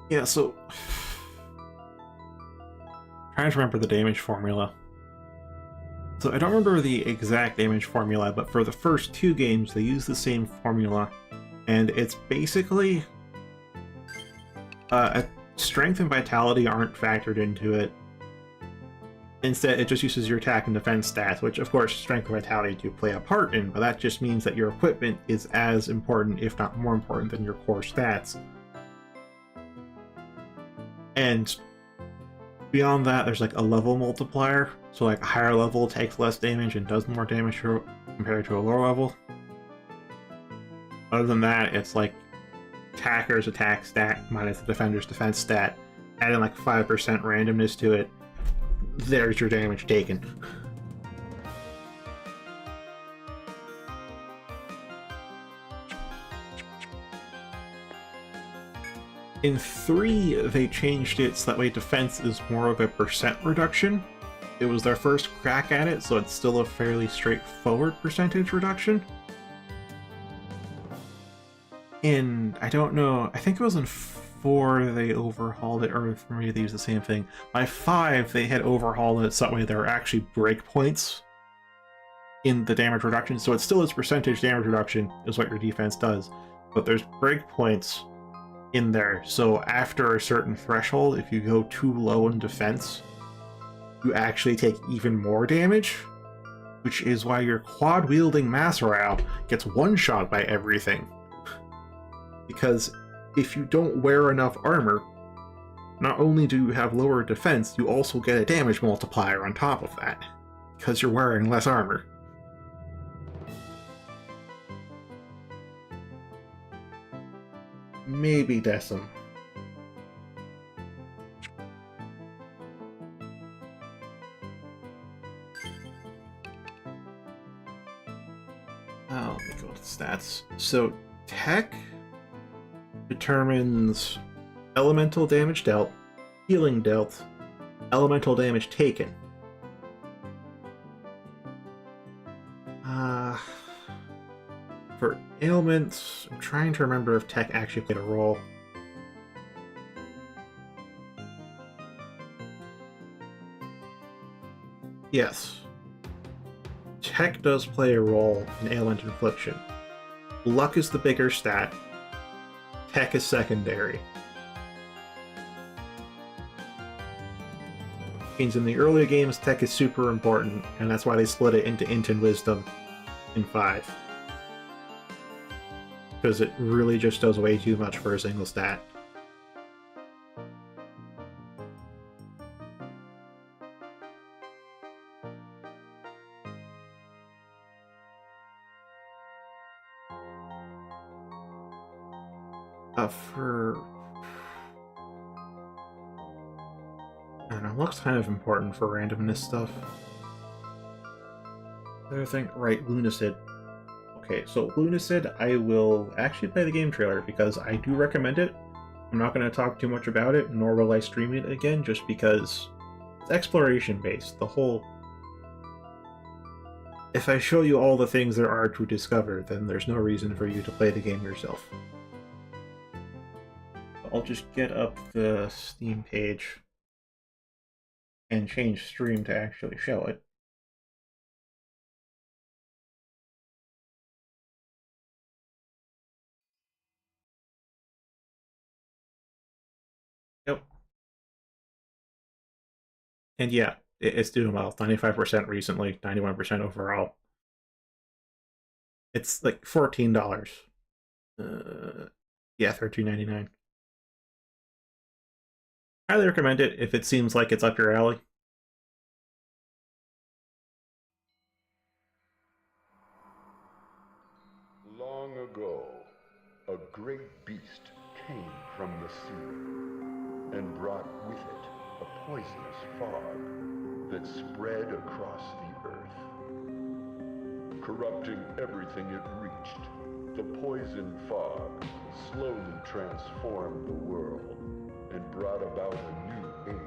Yeah, so trying to remember the damage formula. So I don't remember the exact damage formula, but for the first 2 games they use the same formula, and it's basically strength and vitality aren't factored into it. Instead, it just uses your attack and defense stats, which of course strength and vitality do play a part in, but that just means that your equipment is as important, if not more important, than your core stats. And beyond that, there's like a level multiplier, so like a higher level takes less damage and does more damage compared to a lower level. Other than that, it's like attacker's attack stat minus the defender's defense stat, adding like 5% randomness to it. There's your damage taken. In 3, they changed it so that way defense is more of a percent reduction. It was their first crack at it, so it's still a fairly straightforward percentage reduction. I don't know, I think it was in 4 they overhauled it, or for me they used the same thing. By 5, they had overhauled it so that way there are actually breakpoints in the damage reduction, so it still is percentage damage reduction is what your defense does, but there's breakpoints in there, so after a certain threshold, if you go too low in defense, you actually take even more damage, which is why your quad-wielding Masaral gets one-shot by everything. Because if you don't wear enough armor, not only do you have lower defense, you also get a damage multiplier on top of that, because you're wearing less armor. Maybe Decim. Let me go to stats. So, Tech determines elemental damage dealt, healing dealt, elemental damage taken. For ailments, I'm trying to remember if Tech actually played a role. Yes. Tech does play a role in ailment infliction. Luck is the bigger stat. Tech is secondary. Means in the earlier games, Tech is super important, and that's why they split it into Int and Wisdom in 5. Because it really just does way too much for a single stat. I don't know, luck's kind of important for randomness stuff. The other thing, right, Lunacid. Okay, so Lunacid, I will actually play the game trailer because I do recommend it. I'm not going to talk too much about it, nor will I stream it again, just because it's exploration-based. The whole... If I show you all the things there are to discover, then there's no reason for you to play the game yourself. I'll just get up the Steam page and change stream to actually show it. Yep. And yeah, it's doing well. 95% recently, 91% overall. It's like $14. Yeah, $13.99. Highly recommend it if it seems like it's up your alley. Long ago, a great beast came from the sea and brought with it a poisonous fog that spread across the earth. Corrupting everything it reached, the poison fog slowly transformed the world and brought about a new age.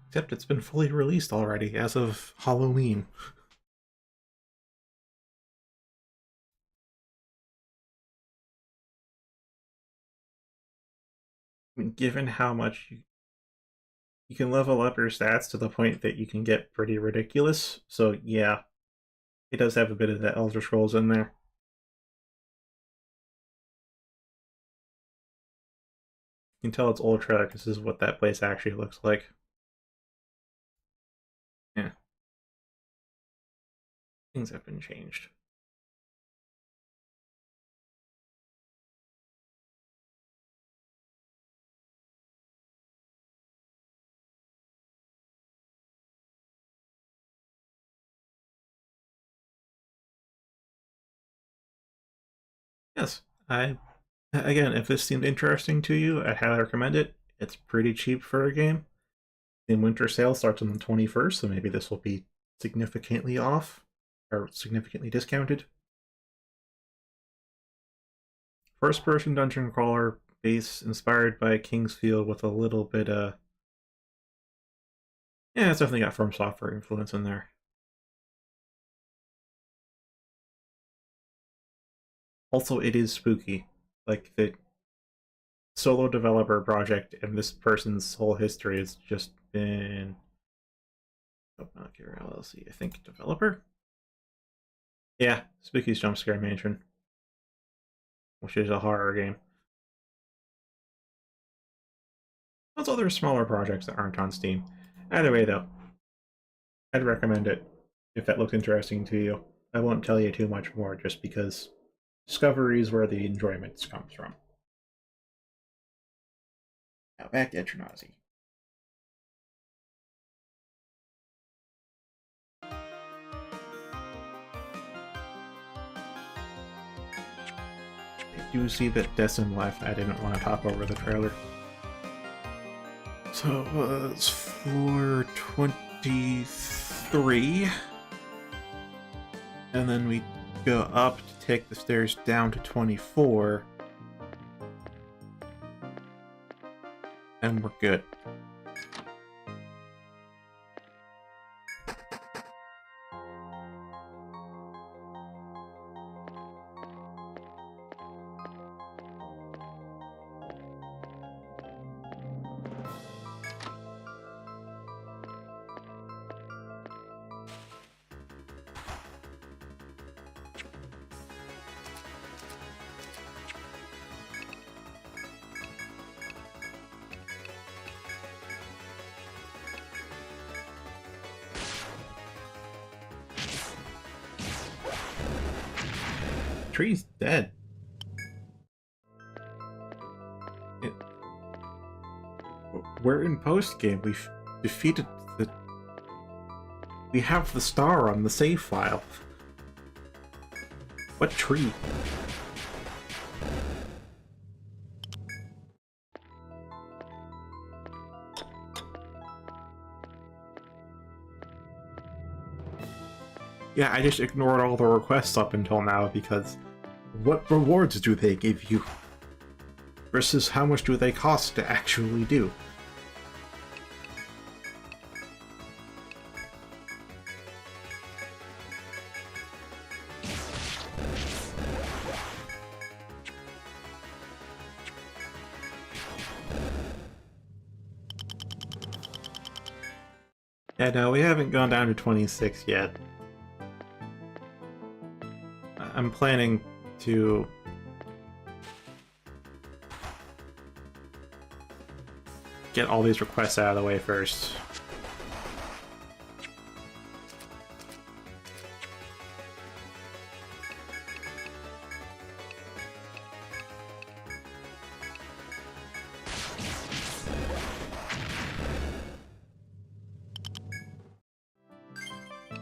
Except it's been fully released already, as of Halloween. I mean, given how much you can level up your stats to the point that you can get pretty ridiculous, so yeah, it does have a bit of the Elder Scrolls in there. You can tell it's Ultra because this is what that place actually looks like. Yeah. Things have been changed. Yes, again, if this seemed interesting to you, I'd highly recommend it. It's pretty cheap for a game. The winter sale starts on the 21st, so maybe this will be significantly off or significantly discounted. First person dungeon crawler base inspired by Kingsfield with a little bit yeah, it's definitely got From Software influence in there. Also, it is spooky. Like, the solo developer project and this person's whole history has just been... Oh, not here, LLC. I think developer? Yeah, Spooky's Jump Scare Mansion, which is a horror game. Lots of other smaller projects that aren't on Steam. Either way, though, I'd recommend it if that looks interesting to you. I won't tell you too much more just because discovery is where the enjoyment comes from. Now back to Etrian Odyssey. I do see that Destin left. I didn't want to talk over the trailer. So it's floor 23. And then we go up to take the stairs down to 24. And we're good. Tree's dead. We're in post game. We've defeated the. We have the star on the save file. What tree? Yeah, I just ignored all the requests up until now because what rewards do they give you? Versus how much do they cost to actually do? Yeah, no, we haven't gone down to 26 yet. I'm planning to get all these requests out of the way first.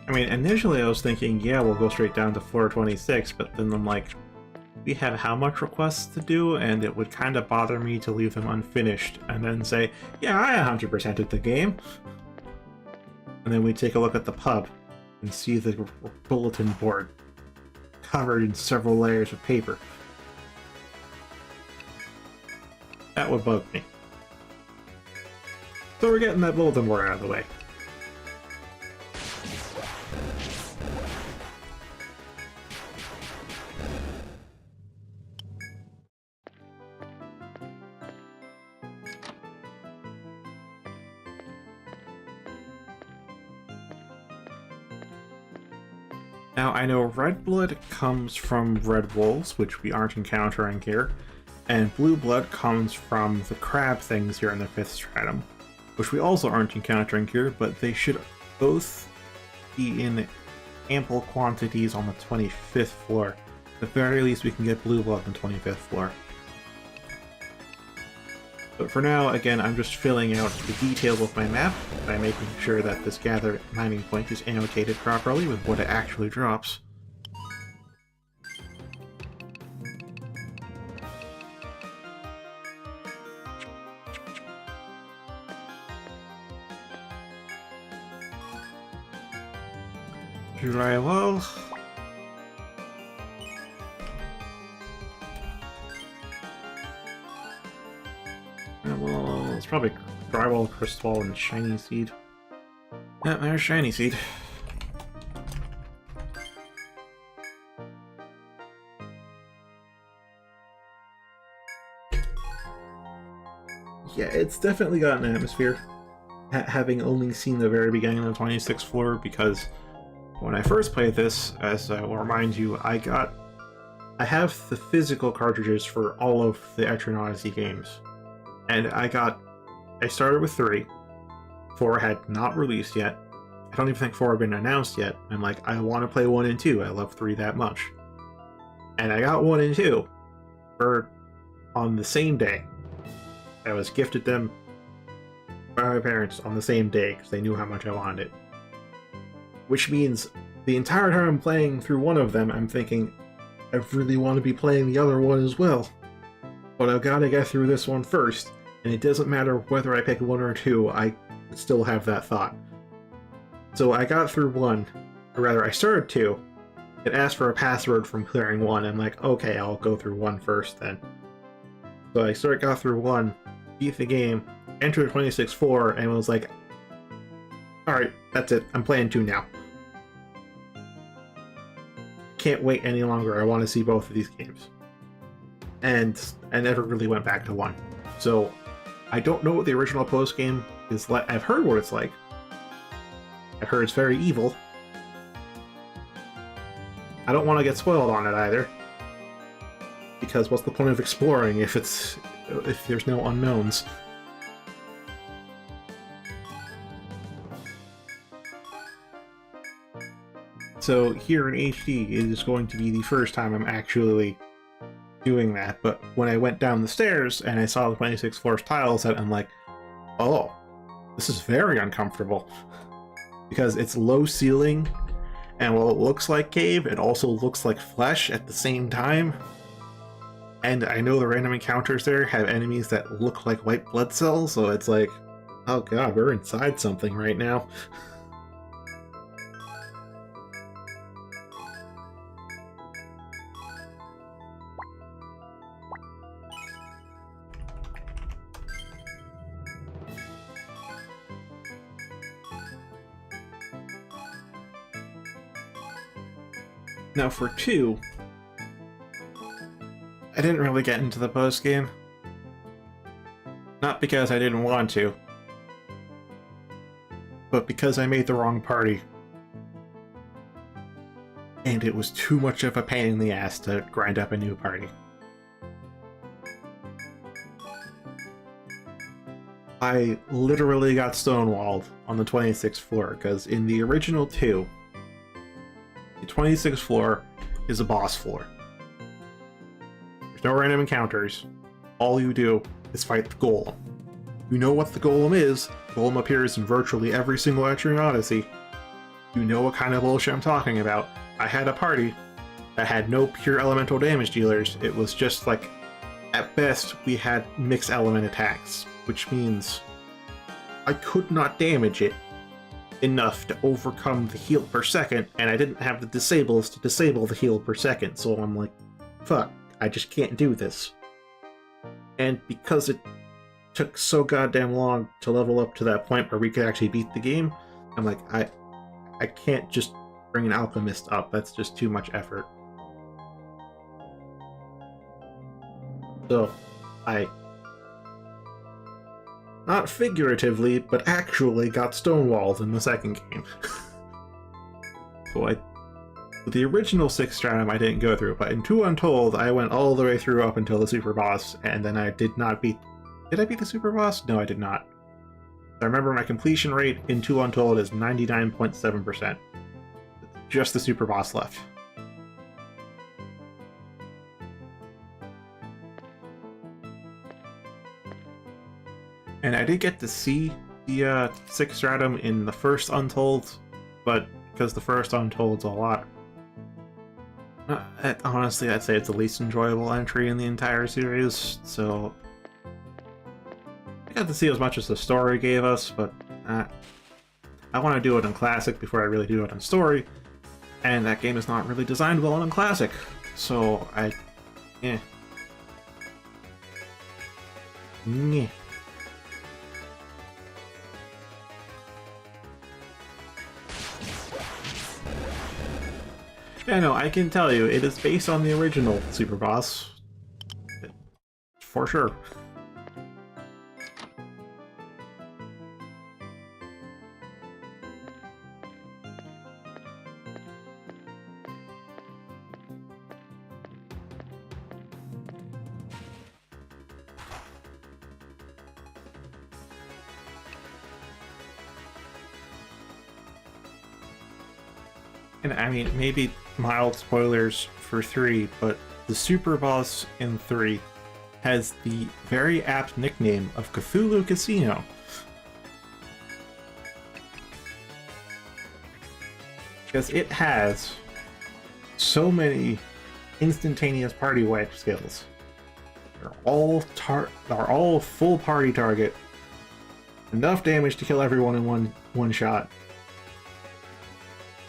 I mean, initially I was thinking, yeah, we'll go straight down to floor 26, but then I'm like, we have how much requests to do, and it would kind of bother me to leave them unfinished, and then say, yeah, I 100%ed the game. And then we take a look at the pub, and see the bulletin board covered in several layers of paper. That would bug me. So we're getting that Voldemort out of the way. Now, I know red blood comes from red wolves, which we aren't encountering here, and blue blood comes from the crab things here in the 5th stratum, which we also aren't encountering here, but they should both be in ample quantities on the 25th floor. At the very least, we can get blue blood on the 25th floor. But for now, again, I'm just filling out the details of my map by making sure that this gather mining point is annotated properly with what it actually drops. Dry well. Well, it's probably drywall, crystal, and shiny seed. Yeah, there's shiny seed. Yeah, it's definitely got an atmosphere. Having only seen the very beginning of the 26th floor, because when I first played this, as I will remind you, I have the physical cartridges for all of the Etrian Odyssey games. And I started with 3. 4 had not released yet. I don't even think 4 had been announced yet. I'm like, I want to play 1 and 2. I love 3 that much. And I got 1 and 2 on the same day. I was gifted them by my parents on the same day because they knew how much I wanted it. Which means the entire time I'm playing through one of them, I'm thinking, I really want to be playing the other one as well. But I've got to get through this one first, and it doesn't matter whether I pick 1 or 2, I still have that thought. So I got through 1, or rather I started 2, it asked for a password from clearing 1, I'm like, okay, I'll go through 1 first then. So I got through 1, beat the game, entered 26-4, and was like, alright, that's it, I'm playing 2 now. Can't wait any longer, I want to see both of these games. And I never really went back to 1. So I don't know what the original post-game is like. I've heard what it's like. I've heard it's very evil. I don't want to get spoiled on it either. Because what's the point of exploring if there's no unknowns? So here in HD, it is going to be the first time I'm actually doing that, but when I went down the stairs and I saw the 26th floor tile set, I'm like, oh, this is very uncomfortable. Because it's low ceiling, and while it looks like cave, it also looks like flesh at the same time. And I know the random encounters there have enemies that look like white blood cells, so it's like, oh god, we're inside something right now. Now for 2, I didn't really get into the post-game. Not because I didn't want to, but because I made the wrong party. And it was too much of a pain in the ass to grind up a new party. I literally got stonewalled on the 26th floor, because in the original 2, the 26th floor is a boss floor. There's no random encounters. All you do is fight the golem. You know what the golem is. The golem appears in virtually every single Etrian Odyssey. You know what kind of bullshit I'm talking about. I had a party that had no pure elemental damage dealers. It was just like, at best, we had mixed element attacks, which means I could not damage it enough to overcome the heal per second, and I didn't have the disables to disable the heal per second, so I'm like, fuck, I just can't do this. And because it took so goddamn long to level up to that point where we could actually beat the game. I'm like, I can't just bring an alchemist up. That's just too much effort. So, I, not figuratively, but actually got stonewalled in the second game. So the original 6 stratum I didn't go through, but in 2 Untold, I went all the way through up until the super boss, and then I did not beat... Did I beat the super boss? No, I did not. I remember my completion rate in 2 Untold is 99.7%. Just the super boss left. And I did get to see the 6 stratum in the first Untold, but because the first Untold's a lot... honestly, I'd say it's the least enjoyable entry in the entire series, so... I got to see as much as the story gave us, but I want to do it in Classic before I really do it in Story, and that game is not really designed well in Classic, so eh. Nyeh. Yeah, no, I can tell you, it is based on the original Super Boss. For sure. And I mean, maybe mild spoilers for 3, but the super boss in 3 has the very apt nickname of Cthulhu Casino. Because it has so many instantaneous party wipe skills. They're all full party target. Enough damage to kill everyone in one shot.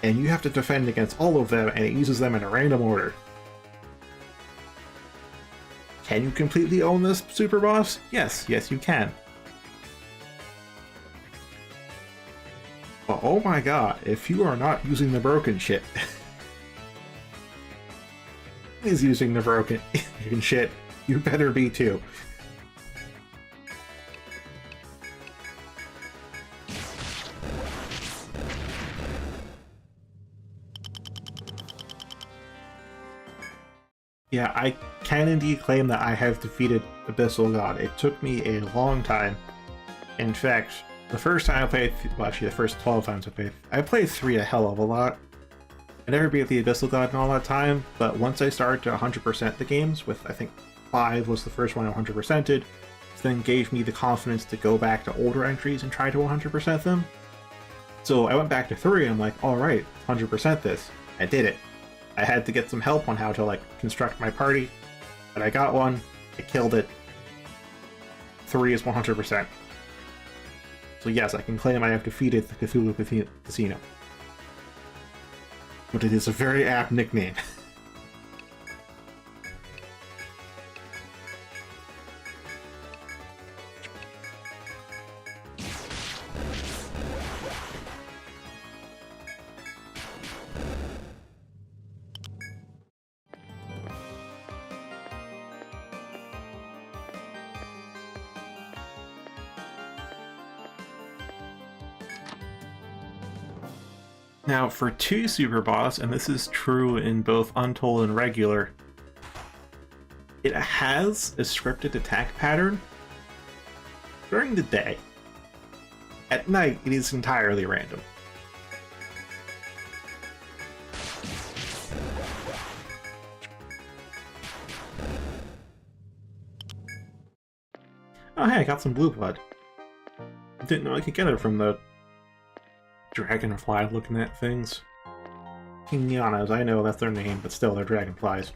And you have to defend against all of them, and it uses them in a random order. Can you completely own this super boss? Yes, you can. But oh my god, if you are not using the broken shit, is using the broken shit, you better be too. Yeah, I can indeed claim that I have defeated Abyssal God. It took me a long time. In fact, the first time I played, well actually the first 12 times I played 3 a hell of a lot. I never beat the Abyssal God in all that time, but once I started to 100% the games, with I think 5 was the first one I 100%ed, then gave me the confidence to go back to older entries and try to 100% them. So I went back to 3 and I'm like, alright, 100% this. I did it. I had to get some help on how to like construct my party, but I got one, I killed it. 3 is 100%. So yes, I can claim I have defeated the Cthulhu Casino. But it is a very apt nickname. Now, for 2 Super Boss, and this is true in both Untold and Regular, it has a scripted attack pattern during the day. At night, it is entirely random. Oh hey, I got some blue blood. Didn't know I could get it from the dragonfly looking at things. Quinanas, I know that's their name, but still, they're dragonflies.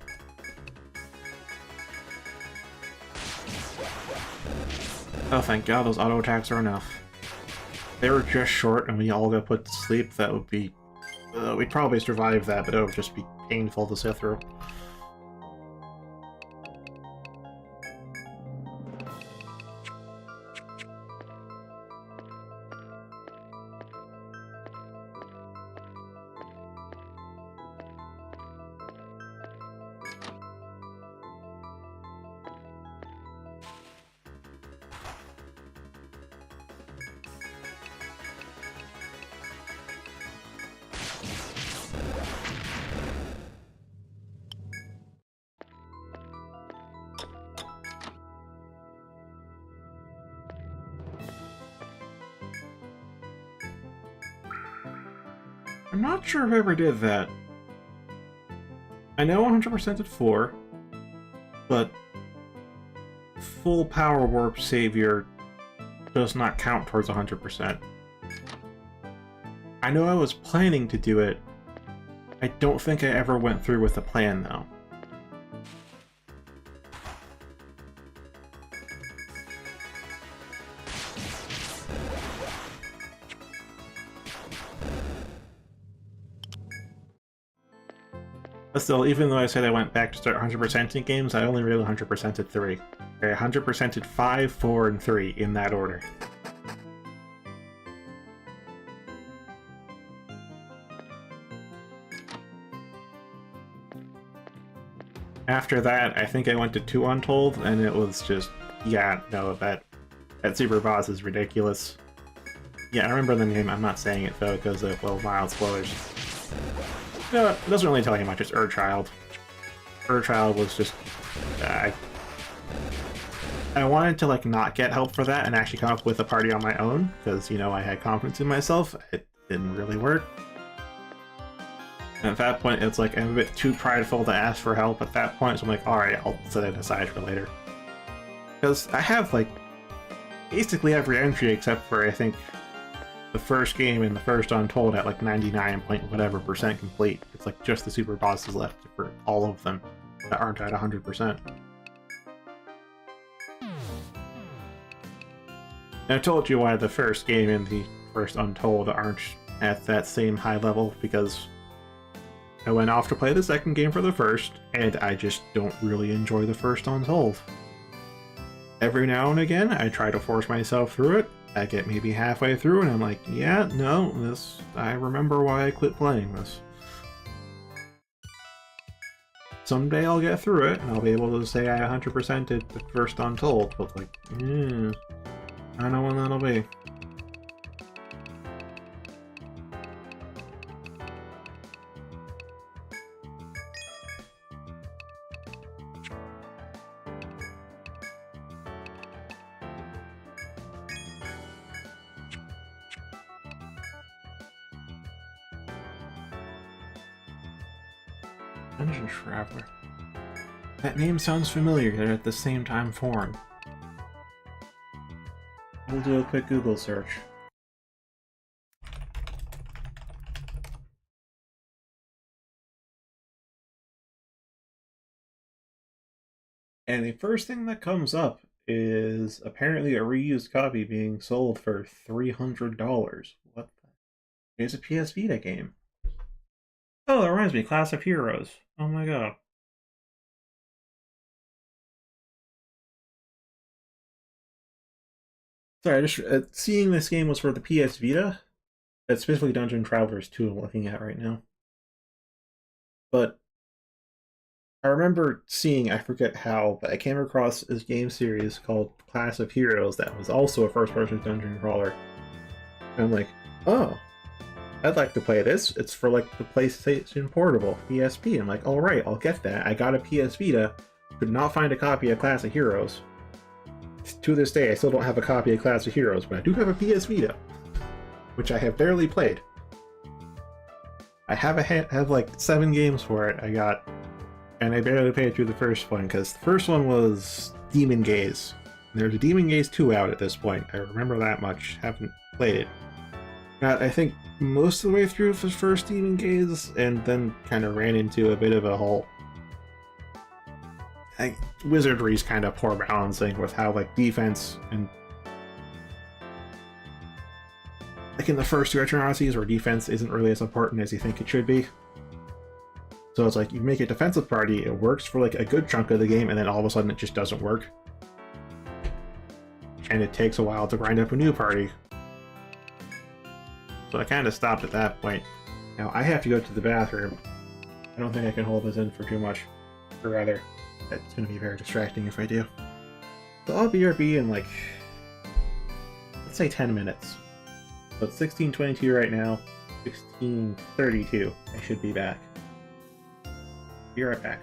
Oh, thank god, those auto attacks are enough. If they were just short and we all got put to sleep, that would be... we'd probably survive that, but it would just be painful to sit through. I'm not sure if I ever did that. I know 100% at 4, but full power warp savior does not count towards 100%. I know I was planning to do it. I don't think I ever went through with the plan, though. But still, even though I said I went back to start 100%ing games, I only really 100%ed 3. I 100%ed 5, 4, and 3 in that order. After that, I think I went to 2 Untold, and it was just, yeah, no, that super boss is ridiculous. Yeah, I remember the name, I'm not saying it though, because of, well, mild spoilers. No, it doesn't really tell you much, it's Urchild. Urchild was just... I wanted to, like, not get help for that and actually come up with a party on my own, because, you know, I had confidence in myself. It didn't really work. And at that point, it's like, I'm a bit too prideful to ask for help at that point, so I'm like, alright, I'll set it aside for later. Because I have, like, basically every entry except for, I think, the first game and the first Untold at like 99 point whatever % complete. It's like just the super bosses left for all of them that aren't at 100%. And I told you why the first game and the first Untold aren't at that same high level, because I went off to play the second game for the first, and I just don't really enjoy the first Untold. Every now and again, I try to force myself through it. I get maybe halfway through and I'm like, yeah, no, I remember why I quit playing this. Someday I'll get through it and I'll be able to say I 100%ed the first Untold, but like, I don't know when that'll be. Dungeon Traveler. That name sounds familiar, yet at the same time foreign. We'll do a quick Google search. And the first thing that comes up is apparently a reused copy being sold for $300. What the? It's a PS Vita game. Oh, that reminds me, Class of Heroes. Oh my god. Sorry, just seeing this game was for the PS Vita. It's specifically Dungeon Travelers 2 I'm looking at right now. But I remember seeing, I forget how, but I came across this game series called Class of Heroes that was also a first-person dungeon crawler. And I'm like, oh, I'd like to play this. It's for like the PlayStation Portable, PSP. I'm like, alright, I'll get that. I got a PS Vita, could not find a copy of Class of Heroes. To this day, I still don't have a copy of Class of Heroes, but I do have a PS Vita, which I have barely played. I have like 7 games for it I got, and I barely played through the first one, because the first one was Demon Gaze. There's a Demon Gaze 2 out at this point. I remember that much. Haven't played it. Got, I think, most of the way through the first Demon Gaze, and then kind of ran into a bit of a hole. Wizardry's kind of poor balancing with how, like, defense and... like in the first 2 Etrian Odysseys, where defense isn't really as important as you think it should be. So it's like, you make a defensive party, it works for like a good chunk of the game, and then all of a sudden it just doesn't work. And it takes a while to grind up a new party. So I kind of stopped at that point. Now I have to go to the bathroom. I don't think I can hold this in for too much. Or rather, it's going to be very distracting if I do. So I'll BRB in like, let's say 10 minutes. So it's 16:22 right now, 16:32. I should be back. Be right back.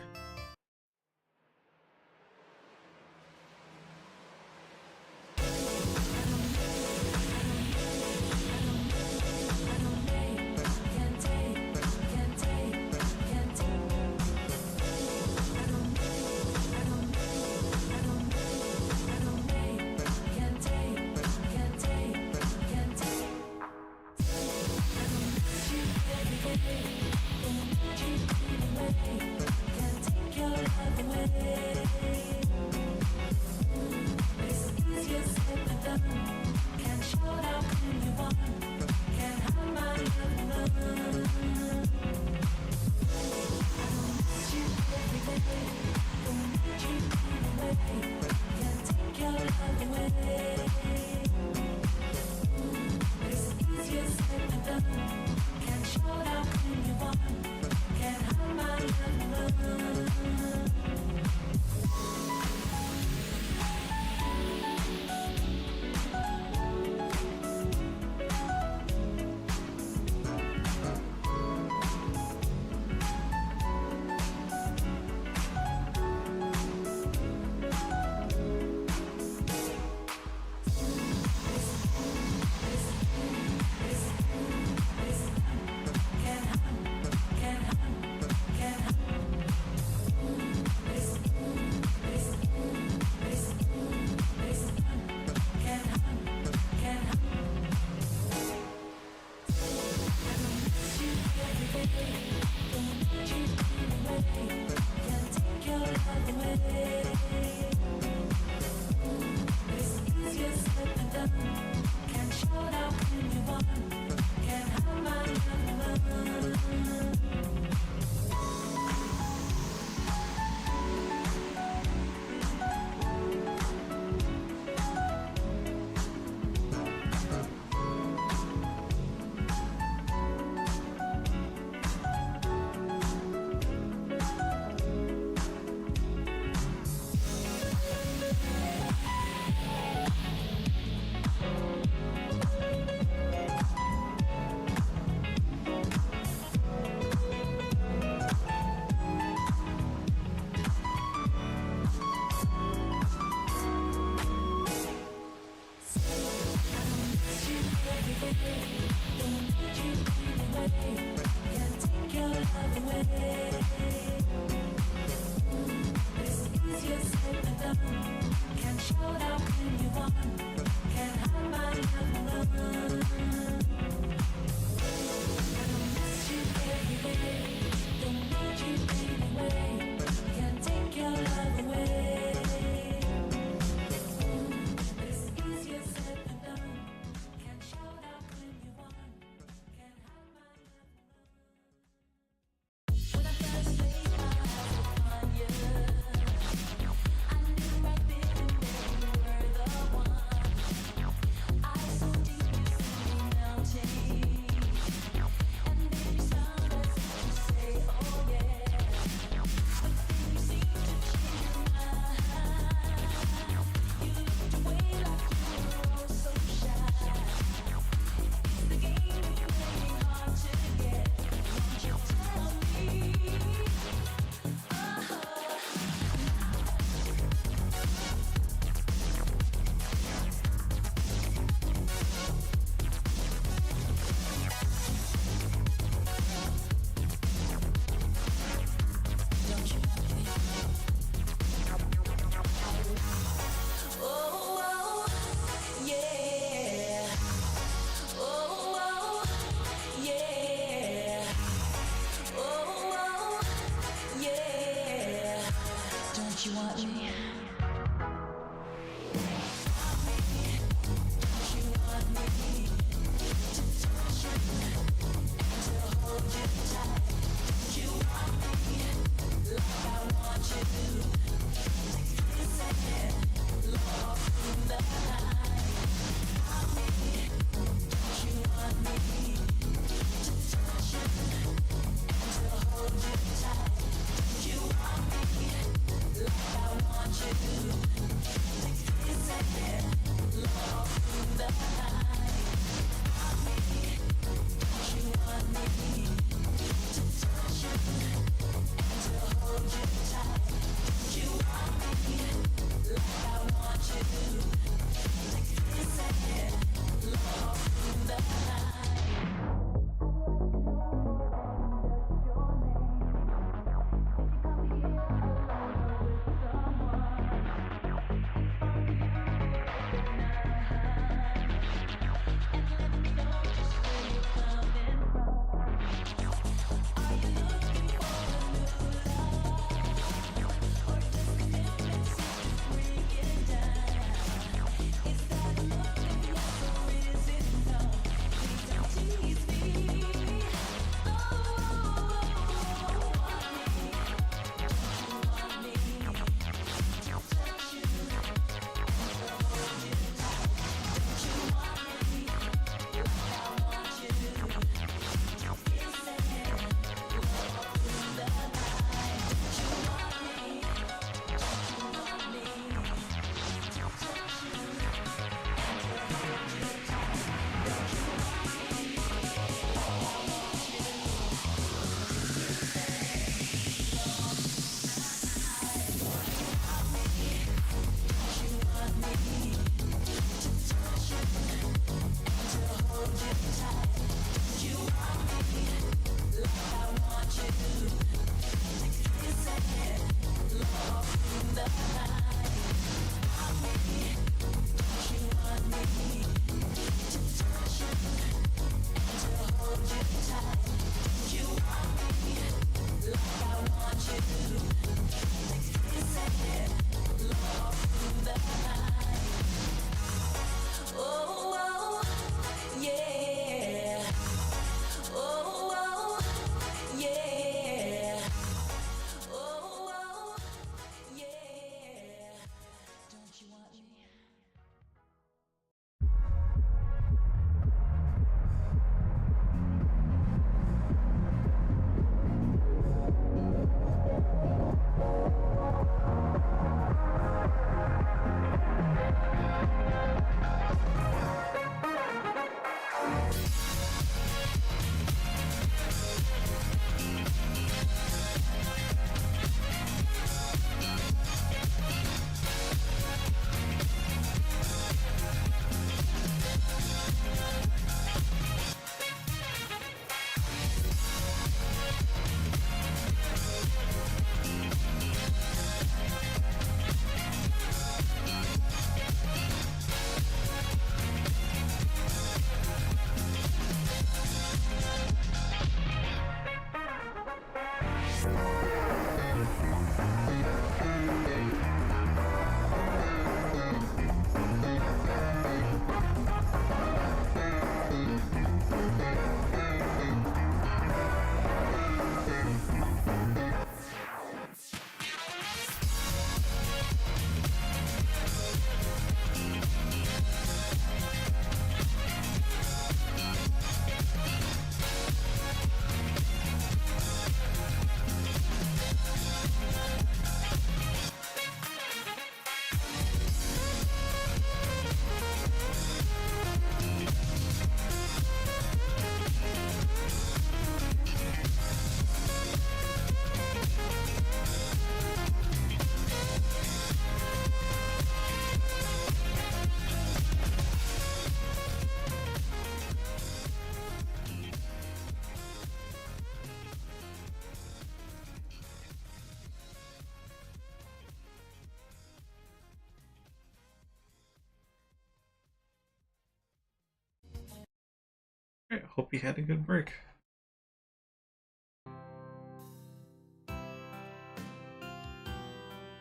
Alright, hope you had a good break.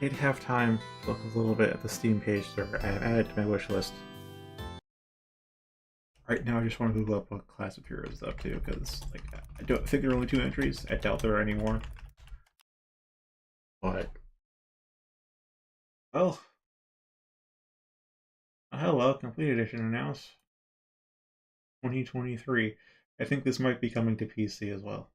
Did have time to look a little bit at the Steam page, so I have added to my wish list. Right now, I just want to Google up what Class of Heroes is up to, because like I don't think there are only 2 entries. I doubt there are any more. But well, hello, complete edition announced 2023. I think this might be coming to PC as well.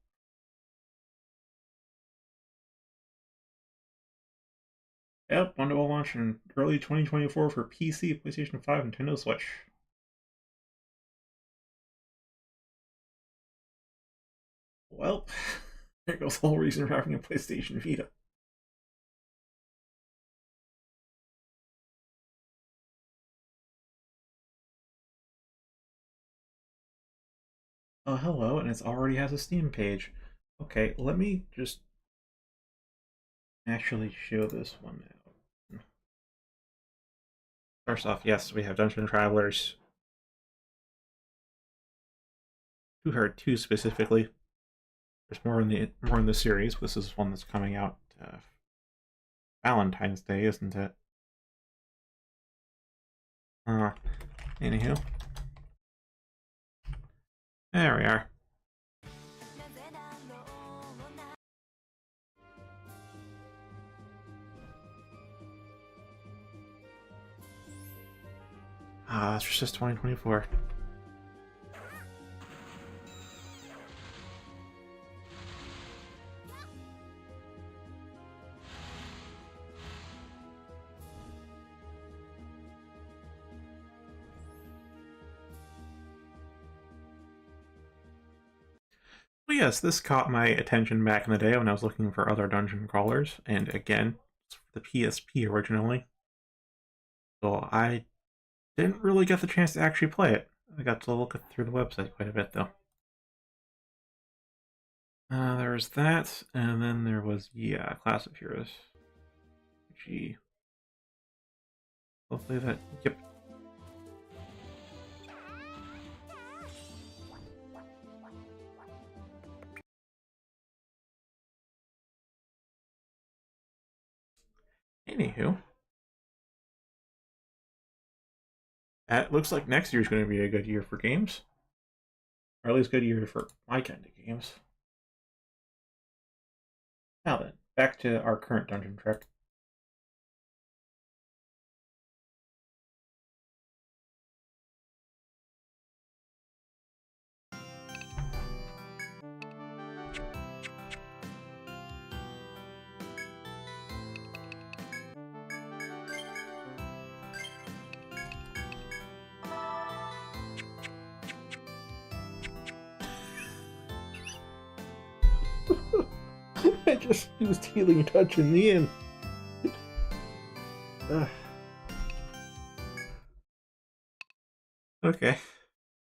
Yep, Wonder will launch in early 2024 for PC, PlayStation 5, and Nintendo Switch. Well, there goes the whole reason for having a PlayStation Vita. Oh, hello, and it already has a Steam page. Okay, let me just actually show this one out. First off, yes, we have Dungeon Travelers 2 specifically. There's more in the series. This is one that's coming out Valentine's Day, isn't it? Anywho. There we are. It's just 2024. Well, yes, this caught my attention back in the day when I was looking for other dungeon crawlers, and again, it's for the PSP originally. So I didn't really get the chance to actually play it. I got to look through the website quite a bit, though. There was that, and then there was, yeah, Class of Heroes. Gee. Hopefully that, yep. Anywho. It looks like next year's going to be a good year for games. Or at least a good year for my kind of games. Now then, back to our current dungeon trek. I just used healing touch in the end. Okay.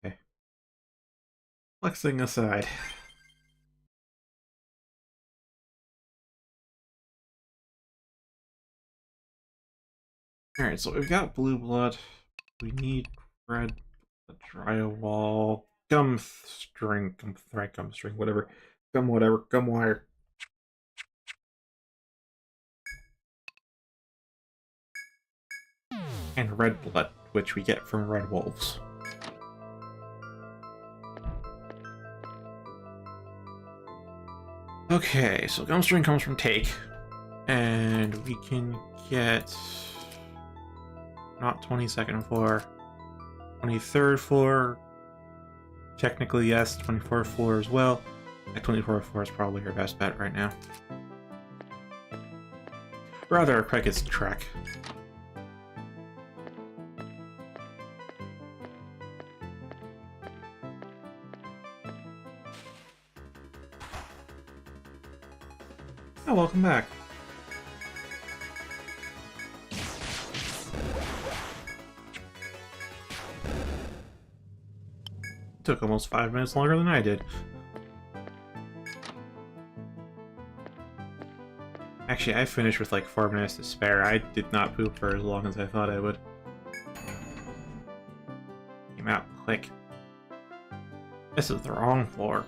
Okay. Flexing aside. Alright, so we've got blue blood. We need red drywall. Gum string, whatever. Gum wire. and red blood, which we get from red wolves. Okay, so Gumstring comes from Take, and we can get not 22nd floor, 23rd floor, technically yes, 24th floor as well. That 24th floor is probably your best bet right now. Rather, quickest trek. Oh, welcome back. Took almost 5 minutes longer than I did. Actually, I finished with like 4 minutes to spare. I did not poop for as long as I thought I would. Came out quick. This is the wrong floor.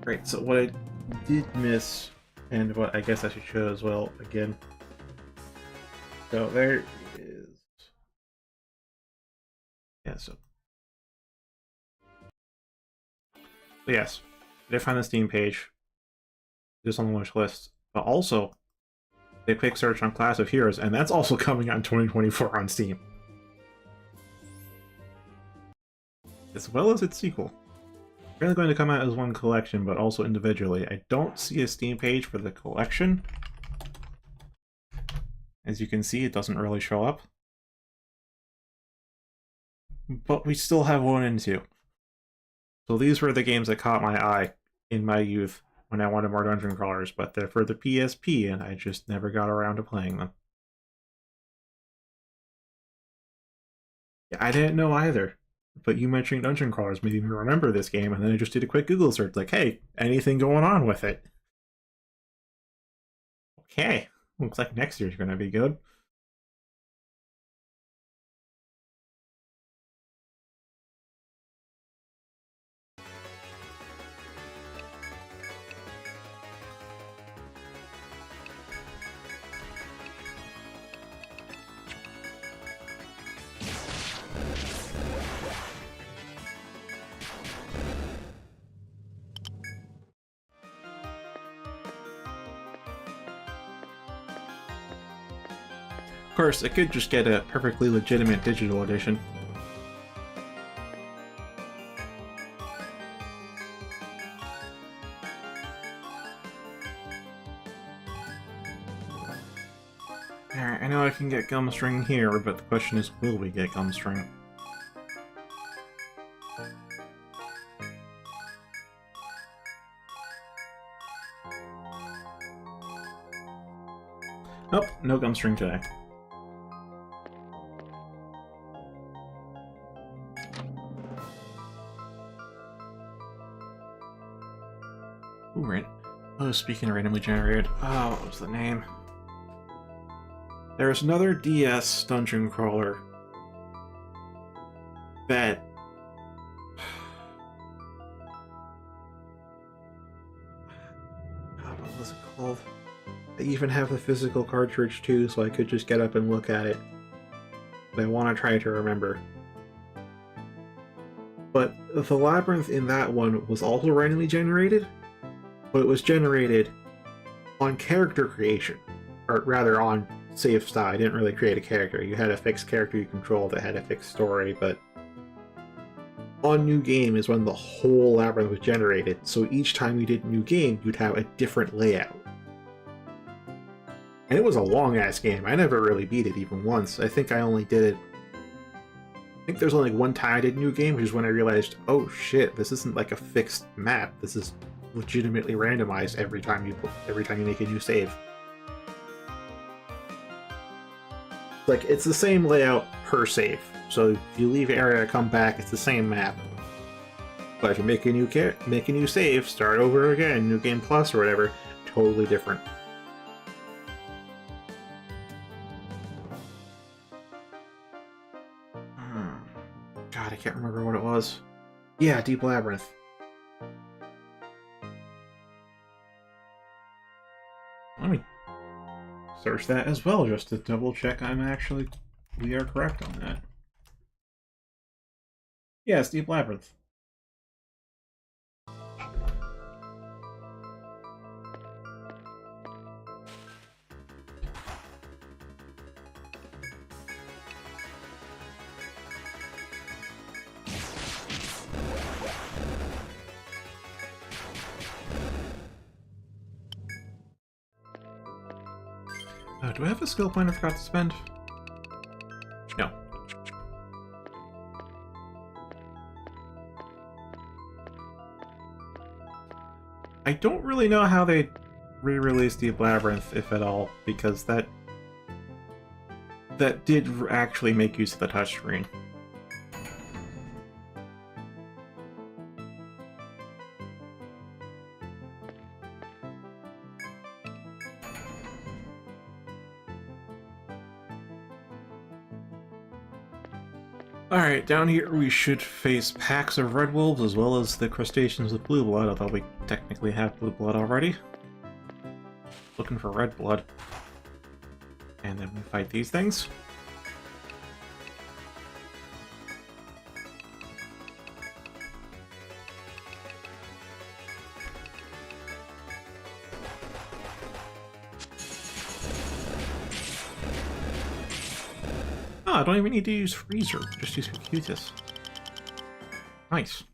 Great, so what I did miss, and what I guess I should show as well again. So there is... Yeah, so yes, I did find the Steam page. Just on the wish list. But also, a quick search on Class of Heroes, and that's also coming out in 2024 on Steam. As well as its sequel. Really going to come out as one collection, but also individually. I don't see a Steam page for the collection. As you can see, it doesn't really show up. But we still have 1 and 2. So these were the games that caught my eye in my youth when I wanted more dungeon crawlers, but they're for the PSP, and I just never got around to playing them. Yeah, I didn't know either. But you mentioning dungeon crawlers made me remember this game, and then I just did a quick Google search, like, hey, anything going on with it? Okay, looks like next year's gonna be good. Of course, it could just get a perfectly legitimate digital edition. Alright, I know I can get Gumstring here, but the question is, will we get Gumstring? Nope, no Gumstring today. Ooh, right. Oh, speaking of randomly generated, oh, what was the name? There's another DS dungeon crawler that... what was it called? I even have the physical cartridge too, so I could just get up and look at it. But I want to try to remember. But the labyrinth in that one was also randomly generated, but it was generated on character creation, or rather on save style. I didn't really create a character. You had a fixed character you controlled that had a fixed story, but on New Game is when the whole labyrinth was generated, so each time you did New Game, you'd have a different layout. And it was a long-ass game. I never really beat it even once. I think I only did it... I think there's only one time I did New Game, which is when I realized, oh shit, this isn't like a fixed map. This is legitimately randomized every time you make a new save. Like, it's the same layout per save. So if you leave an area, come back, it's the same map. But if you make a new save, start over again, New Game Plus or whatever, totally different. God, I can't remember what it was. Yeah, Deep Labyrinth. Let me search that as well, just to double check we are correct on that. Yeah, it's Deep Labyrinth. Do I have a skill point I forgot to spend? No. I don't really know how they re-released Deep Labyrinth, if at all, because that did actually make use of the touchscreen. Alright, down here we should face packs of red wolves as well as the crustaceans with blue blood, although we technically have blue blood already. Looking for red blood. And then we fight these things. I don't even need to use Freezer, just use Cutis. Nice.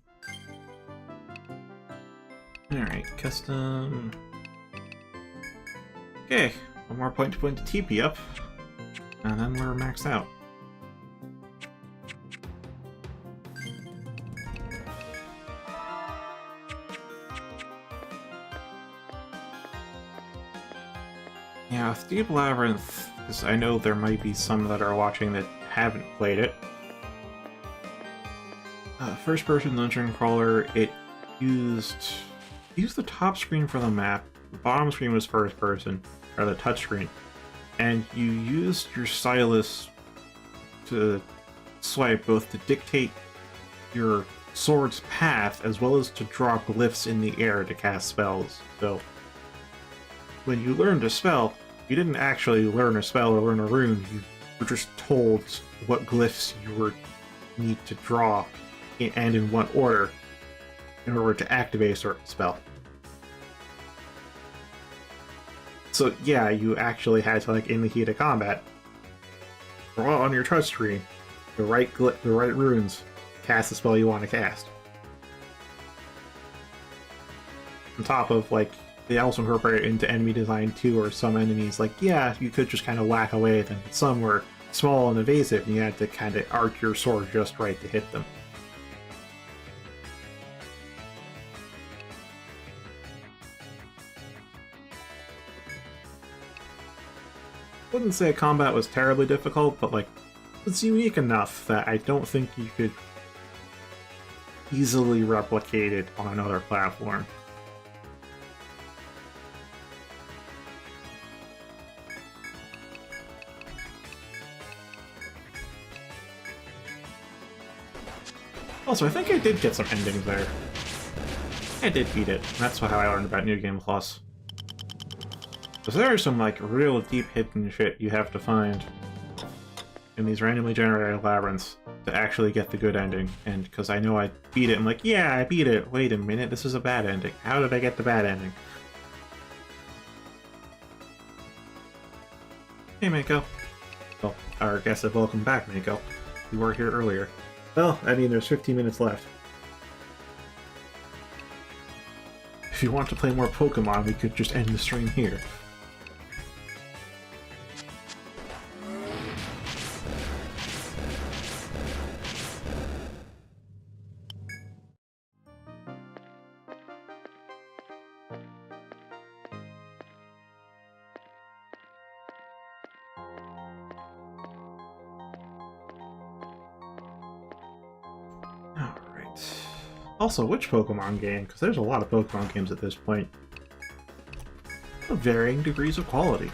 Alright, custom. Okay, one more point to put into TP up, and then we're maxed out. Yeah, with Deep Labyrinth, because I know there might be some that are watching that haven't played it. First-person dungeon crawler, it used the top screen for the map. The bottom screen was first-person, or the touch screen, and you used your stylus to swipe both to dictate your sword's path as well as to draw glyphs in the air to cast spells. So when you learned a spell, you didn't actually learn a spell or learn a rune, you were just told what glyphs you would need to draw and in what order in order to activate a certain spell. So yeah, you actually had to, like, in the heat of combat, draw on your touchscreen the right runes, cast the spell you want to cast. On top of, like, they also incorporate it into enemy design too, or some enemies, like, yeah, you could just kind of whack away at them, but some were small and evasive, and you had to kind of arc your sword just right to hit them. Wouldn't say combat was terribly difficult, but, like, it's unique enough that I don't think you could easily replicate it on another platform. Also, I think I did get some endings there. I did beat it. That's how I learned about New Game Plus. Because there are some, like, real deep hidden shit you have to find in these randomly generated labyrinths to actually get the good ending. And because I know I beat it, I'm like, yeah, I beat it. Wait a minute, this is a bad ending. How did I get the bad ending? Hey, Mako. Well, our guest said welcome back, Mako. You were here earlier. Well, I mean, there's 15 minutes left. If you want to play more Pokemon, we could just end the stream here. Also, which Pokemon game? Because there's a lot of Pokemon games at this point. Of varying degrees of quality.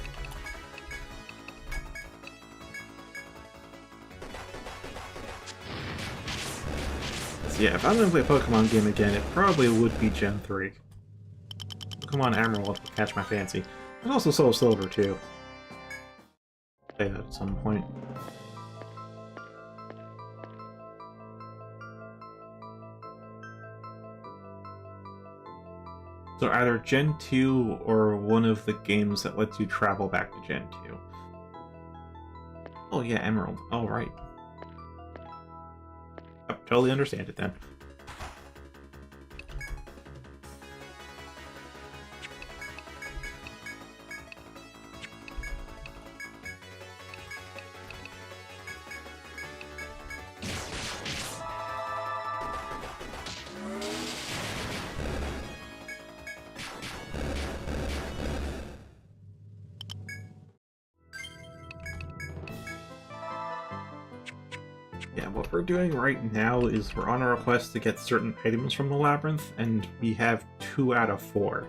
Yeah, if I'm gonna play a Pokemon game again, it probably would be Gen 3. Pokemon Emerald will catch my fancy. There's also Soul Silver, too. Play that at some point. So either Gen 2 or one of the games that lets you travel back to Gen 2. Oh yeah, Emerald. Oh, right. I totally understand it then. Yeah, what we're doing right now is we're on a request to get certain items from the labyrinth, and we have 2 out of 4.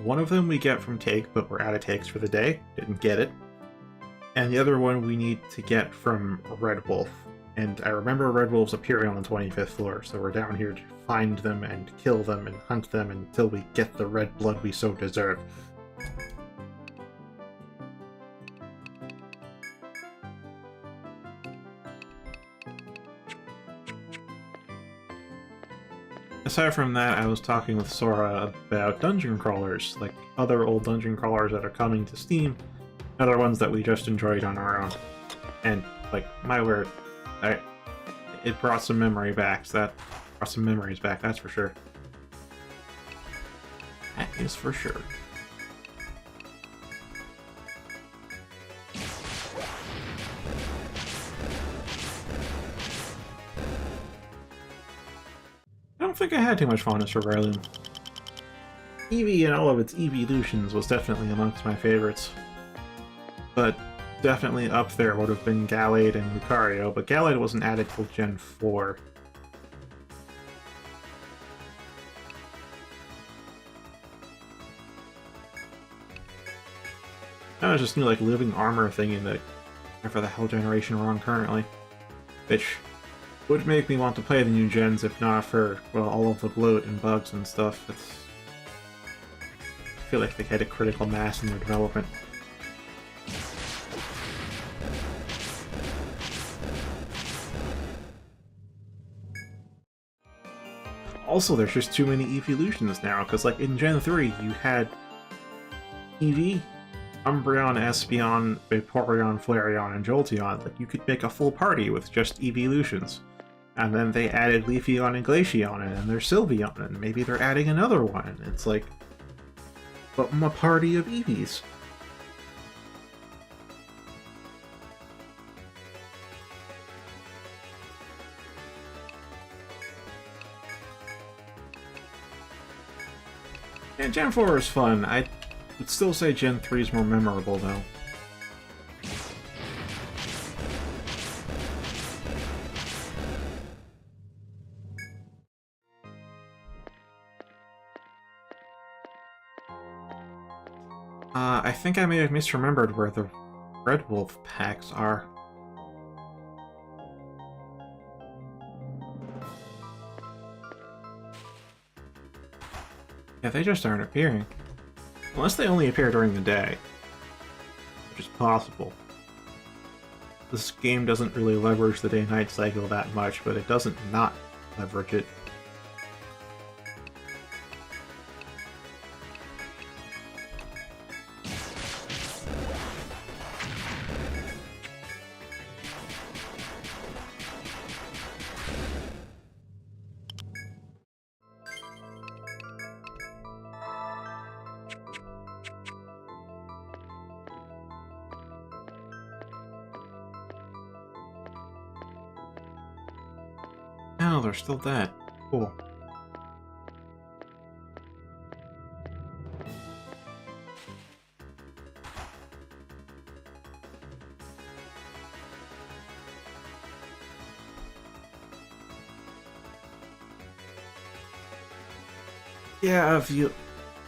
One of them we get from Take, but we're out of Takes for the day. Didn't get it. And the other one we need to get from Red Wolf. And I remember Red Wolves appearing on the 25th floor, so we're down here to find them and kill them and hunt them until we get the red blood we so deserve. Aside from that, I was talking with Sora about dungeon crawlers, like other old dungeon crawlers that are coming to Steam, other ones that we just enjoyed on our own. And, like, my word, it brought some memory back, so that brought some memories back, that's for sure. That is for sure. I don't think I had too much fondness for Leland. Eevee and all of its evolutions was definitely amongst my favorites. But definitely up there would have been Gallade and Lucario, but Gallade wasn't added till Gen 4. That was just new, like, living armor thing in the whatever the hell generation we're on currently. Which would make me want to play the new gens if not for, well, all of the bloat and bugs and stuff. I feel like they had a critical mass in their development. Also, there's just too many evolutions now, because like in Gen 3 you had Eevee, Umbreon, Espeon, Vaporeon, Flareon, and Jolteon. Like, you could make a full party with just evolutions. And then they added Leafeon and Glaceon, and then there's Sylveon, and maybe they're adding another one. It's like, but I'm a party of Eevees. And Gen 4 is fun. I would still say Gen 3 is more memorable, though. I think I may have misremembered where the Red Wolf packs are. Yeah, they just aren't appearing. Unless they only appear during the day. Which is possible. This game doesn't really leverage the day-night cycle that much, but it doesn't not leverage it. Oh, they're still dead. Cool. Yeah, a few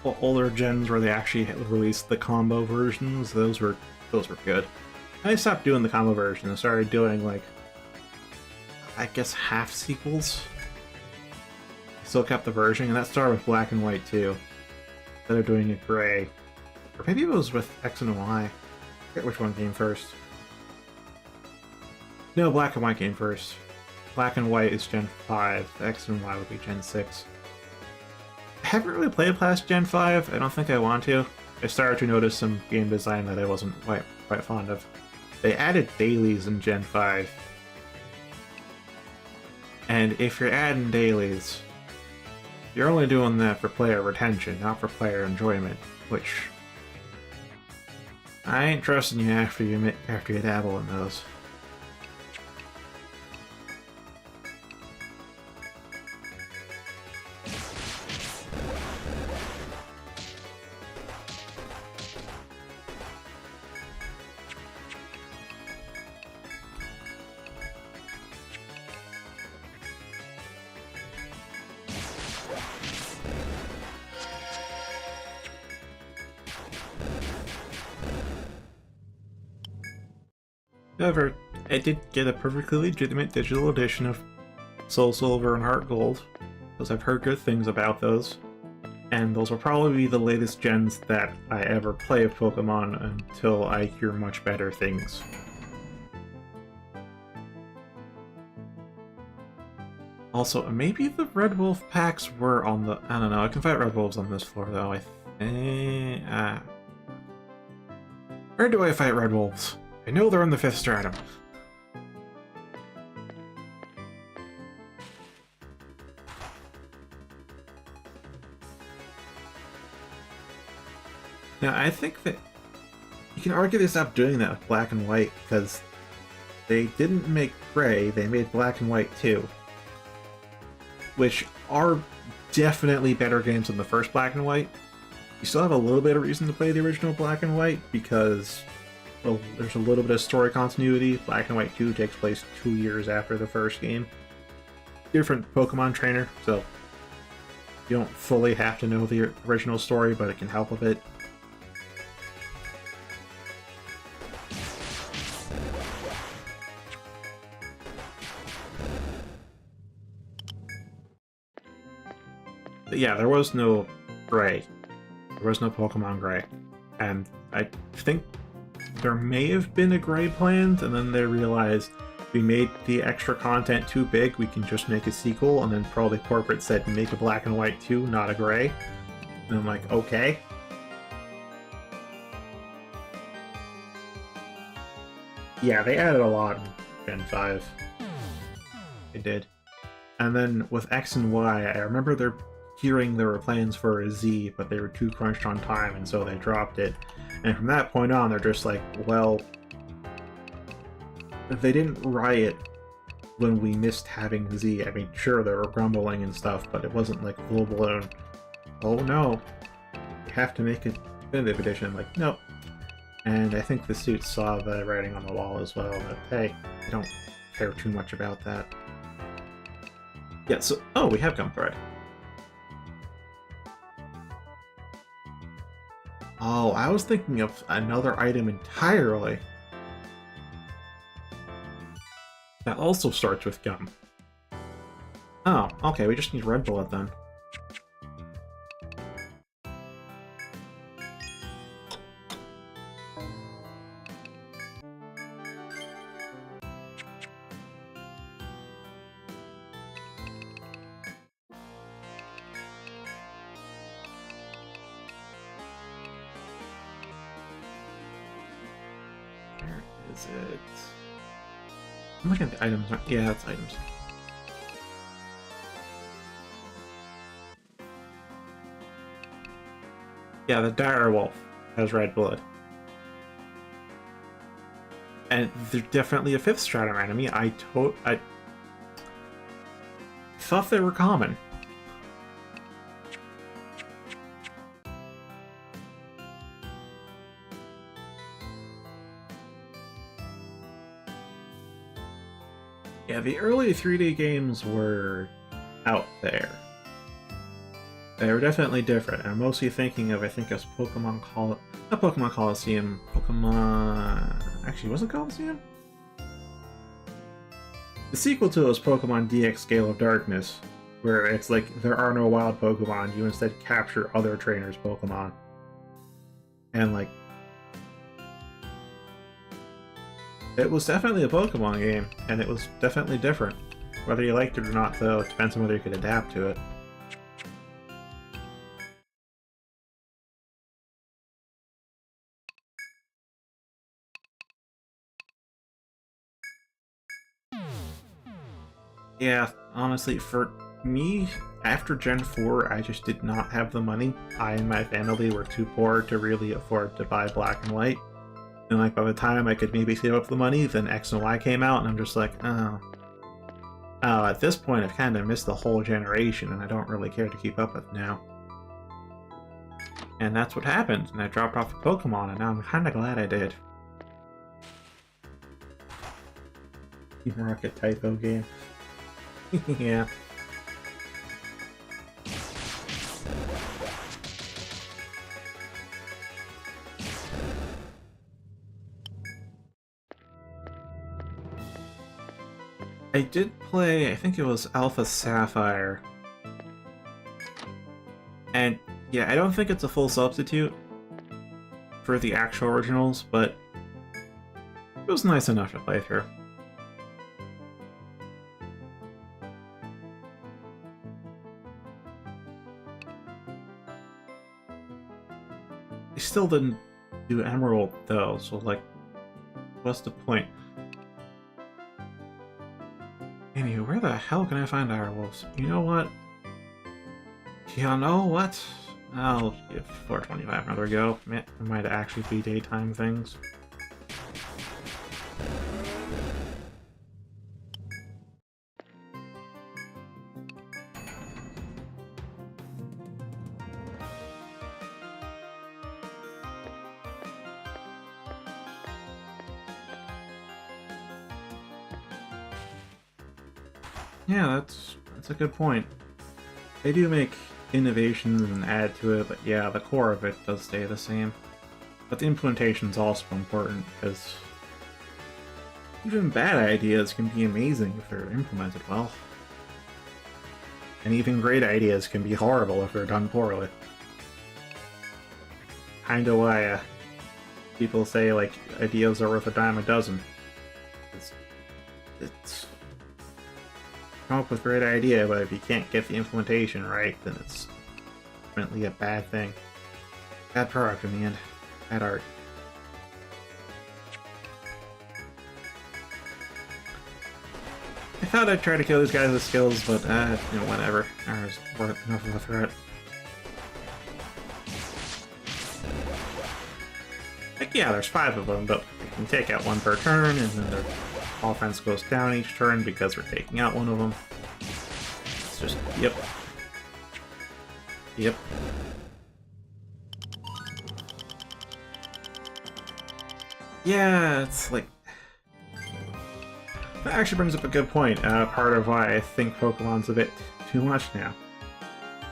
older gens where they actually released the combo versions, those were good. I stopped doing the combo version and started doing, like, I guess half sequels. still kept the version, and that started with black and white too. Instead of doing it gray. Or maybe it was with X and Y. I forget which one came first. No, black and white came first. Black and white is Gen 5, X and Y would be Gen 6. I haven't really played past Gen 5, I don't think I want to. I started to notice some game design that I wasn't quite fond of. They added dailies in Gen 5. And if you're adding dailies, you're only doing that for player retention, not for player enjoyment, which I ain't trusting you after you dabble in those. However, I did get a perfectly legitimate digital edition of Soul Silver and Heart Gold, because I've heard good things about those, and those will probably be the latest gens that I ever play of Pokemon until I hear much better things. Also, maybe the Red Wolf packs were on the... I don't know, I can fight Red Wolves on this floor though, I think... Where do I fight Red Wolves? I know they're in the 5th stratum. Now, I think that you can argue they stopped doing that with black and white because they didn't make gray, they made black and white too. Which are definitely better games than the first black and white. You still have a little bit of reason to play the original black and white because... well, there's a little bit of story continuity. Black and White 2 takes place 2 years after the first game. Different Pokemon trainer, so you don't fully have to know the original story, but it can help a bit. But yeah, there was no Gray. There was no Pokemon Gray. And I think there may have been a Gray planned, and then they realized we made the extra content too big, we can just make a sequel, and then probably corporate said make a black and white too, not a gray. And I'm like, okay. Yeah, they added a lot in Gen 5. They did. And then with X and Y, I remember hearing there were plans for a Z, but they were too crunched on time, and so they dropped it. And from that point on, they're just like, well, they didn't riot when we missed having Z. I mean, sure, they were grumbling and stuff, but it wasn't like full-blown, oh no, you have to make a definitive edition. Like, nope. And I think the suits saw the writing on the wall as well, but hey, I don't care too much about that. Yeah, so, oh, we have Gum Thread. Oh, I was thinking of another item entirely. That also starts with gum. Oh, okay, we just need red bullet then. Where is it? I'm looking at the items. Yeah, that's items. Yeah, the dire wolf has red blood. And they're definitely a 5th stratum enemy. I thought they were common. Yeah, the early 3D games were out there. They were definitely different. I'm mostly thinking of, I think, as Pokemon not Pokemon Coliseum, Pokemon... Actually, was it Coliseum? The sequel to it was Pokemon DX Gale of Darkness, where it's like there are no wild Pokemon, you instead capture other trainers' Pokemon. And like, it was definitely a Pokemon game, and it was definitely different. Whether you liked it or not, though, it depends on whether you could adapt to it. Yeah, honestly, for me, after Gen 4, I just did not have the money. I and my family were too poor to really afford to buy Black and White. And like by the time I could maybe save up the money, then X and Y came out, and I'm just like, oh. At this point, I've kind of missed the whole generation, and I don't really care to keep up with now. And that's what happened, and I dropped off of Pokemon, and now I'm kind of glad I did. Rocket typo game. Yeah. I did play, I think it was Alpha Sapphire. And yeah, I don't think it's a full substitute for the actual originals, but it was nice enough to play through. I still didn't do Emerald though, so like, what's the point? Anyway, where the hell can I find Direwolves? You know what? I'll give 425 another go. It might actually be daytime things. Yeah, that's a good point. They do make innovations and add to it, but yeah, the core of it does stay the same. But the implementation is also important, because even bad ideas can be amazing if they're implemented well. And even great ideas can be horrible if they're done poorly. Kinda why people say, like, ideas are worth a dime a dozen. It's come up with a great idea, but if you can't get the implementation right, then it's definitely a bad thing. Bad product in the end. Bad art. I thought I'd try to kill these guys with skills, but whatever. There's worth enough of a threat. Like, yeah, there's 5 of them, but we can take out 1 per turn, and then their offense goes down each turn because we're taking out 1 of them. It's just, yep. Yep. Yeah, it's like... That actually brings up a good point. Part of why I think Pokemon's a bit too much now.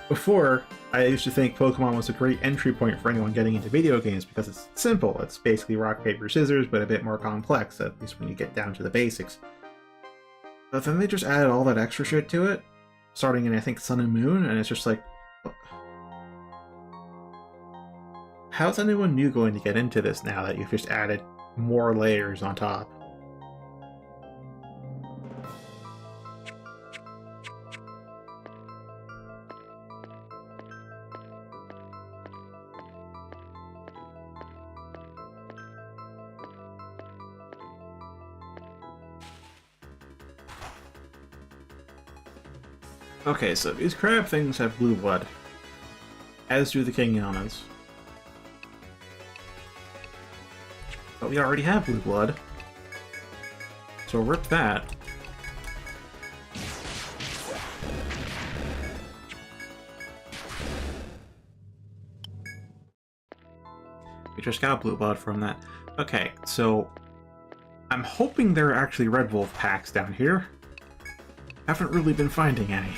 Before, I used to think Pokemon was a great entry point for anyone getting into video games because it's simple. It's basically rock, paper, scissors, but a bit more complex, at least when you get down to the basics. But then they just added all that extra shit to it, starting in, I think, Sun and Moon, and it's just like... How's anyone new going to get into this now that you've just added more layers on top? Okay, so these crab things have blue blood, as do the Kingyanas. But we already have blue blood, so rip that. We just got blue blood from that. Okay, so I'm hoping there are actually Red Wolf packs down here. Haven't really been finding any.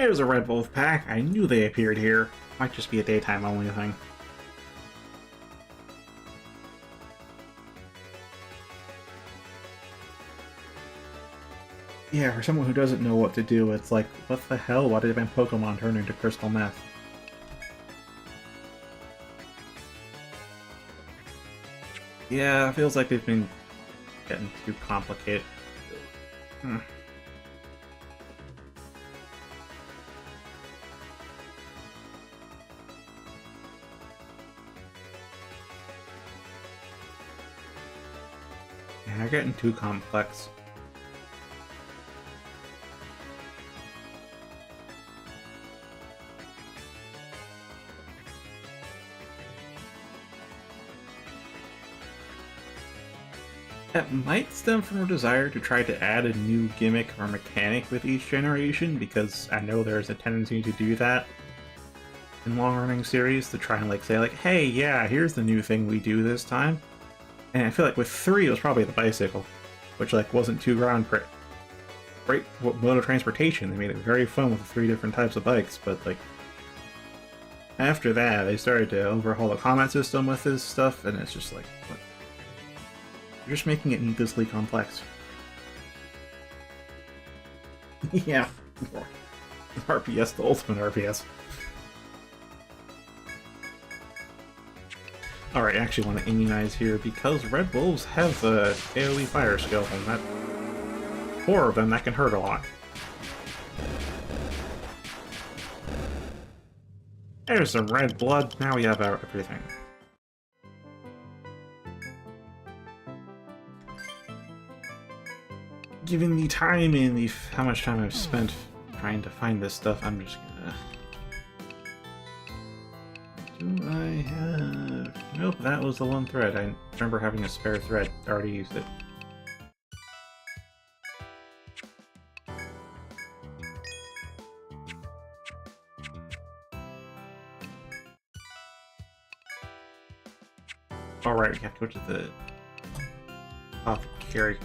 There's a red wolf pack. I knew they appeared here. Might just be a daytime only thing. Yeah, for someone who doesn't know what to do, it's like, what the hell? Why did my Pokemon turn into crystal meth? Yeah, it feels like they've been getting too complicated. Yeah, they're getting too complex. That might stem from a desire to try to add a new gimmick or mechanic with each generation, because I know there's a tendency to do that in long-running series, to try and like say like, hey, yeah, here's the new thing we do this time. And I feel like with 3 it was probably the bicycle, which like wasn't too groundbreaking. Great mode of transportation. They made it very fun with the 3 different types of bikes, but like after that they started to overhaul the combat system with this stuff, and it's just like, what? You're just making it needlessly complex. Yeah. RPS, the ultimate RPS. Alright, I actually want to immunize here because Red Wolves have a AoE fire skill, and that 4 of them, that can hurt a lot. There's some red blood, now we have everything. Given the time and how much time I've spent trying to find this stuff, I'm just gonna... Do I have... Nope, that was the one thread. I remember having a spare thread. I already used it. Alright, we have to go to the... apothecary.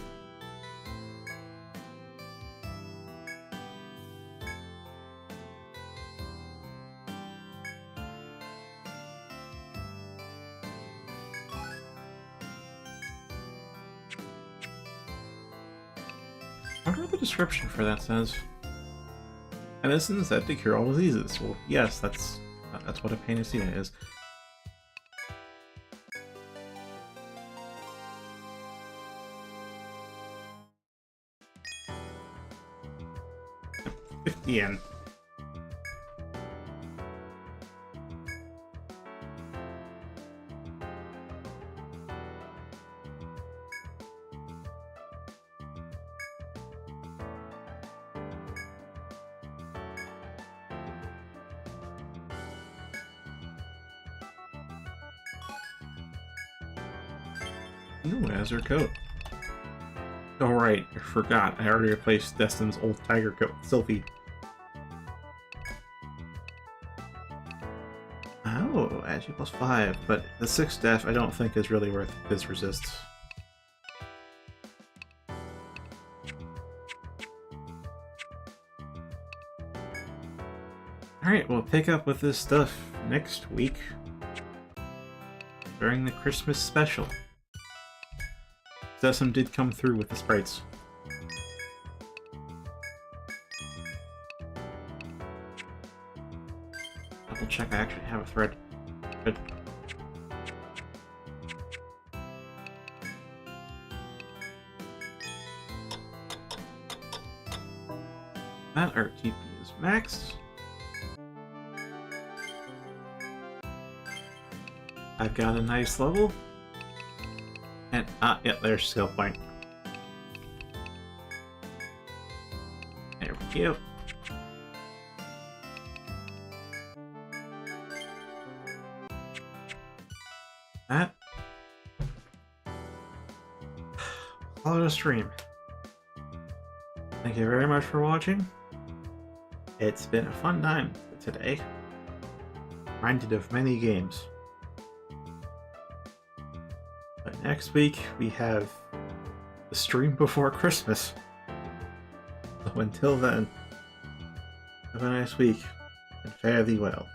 I wonder what the description for that says. Medicine said to cure all diseases. Well, yes, that's what a panacea is. $50. Ooh, Azure coat. Oh right, I forgot. I already replaced Destin's old tiger coat with Sylphie. Oh, Agi +5, but the 6 def I don't think is really worth his resists. Alright, we'll pick up with this stuff next week during the Christmas special. Sesame did come through with the sprites. Double check, I actually have a thread. Good. That RTP is maxed. I've got a nice level. And, yeah, there's skill point. There we go. That. Call it a stream. Thank you very much for watching. It's been a fun time today. Reminded of many games. But next week we have the stream before Christmas. So until then, Have a nice week, and fare thee well.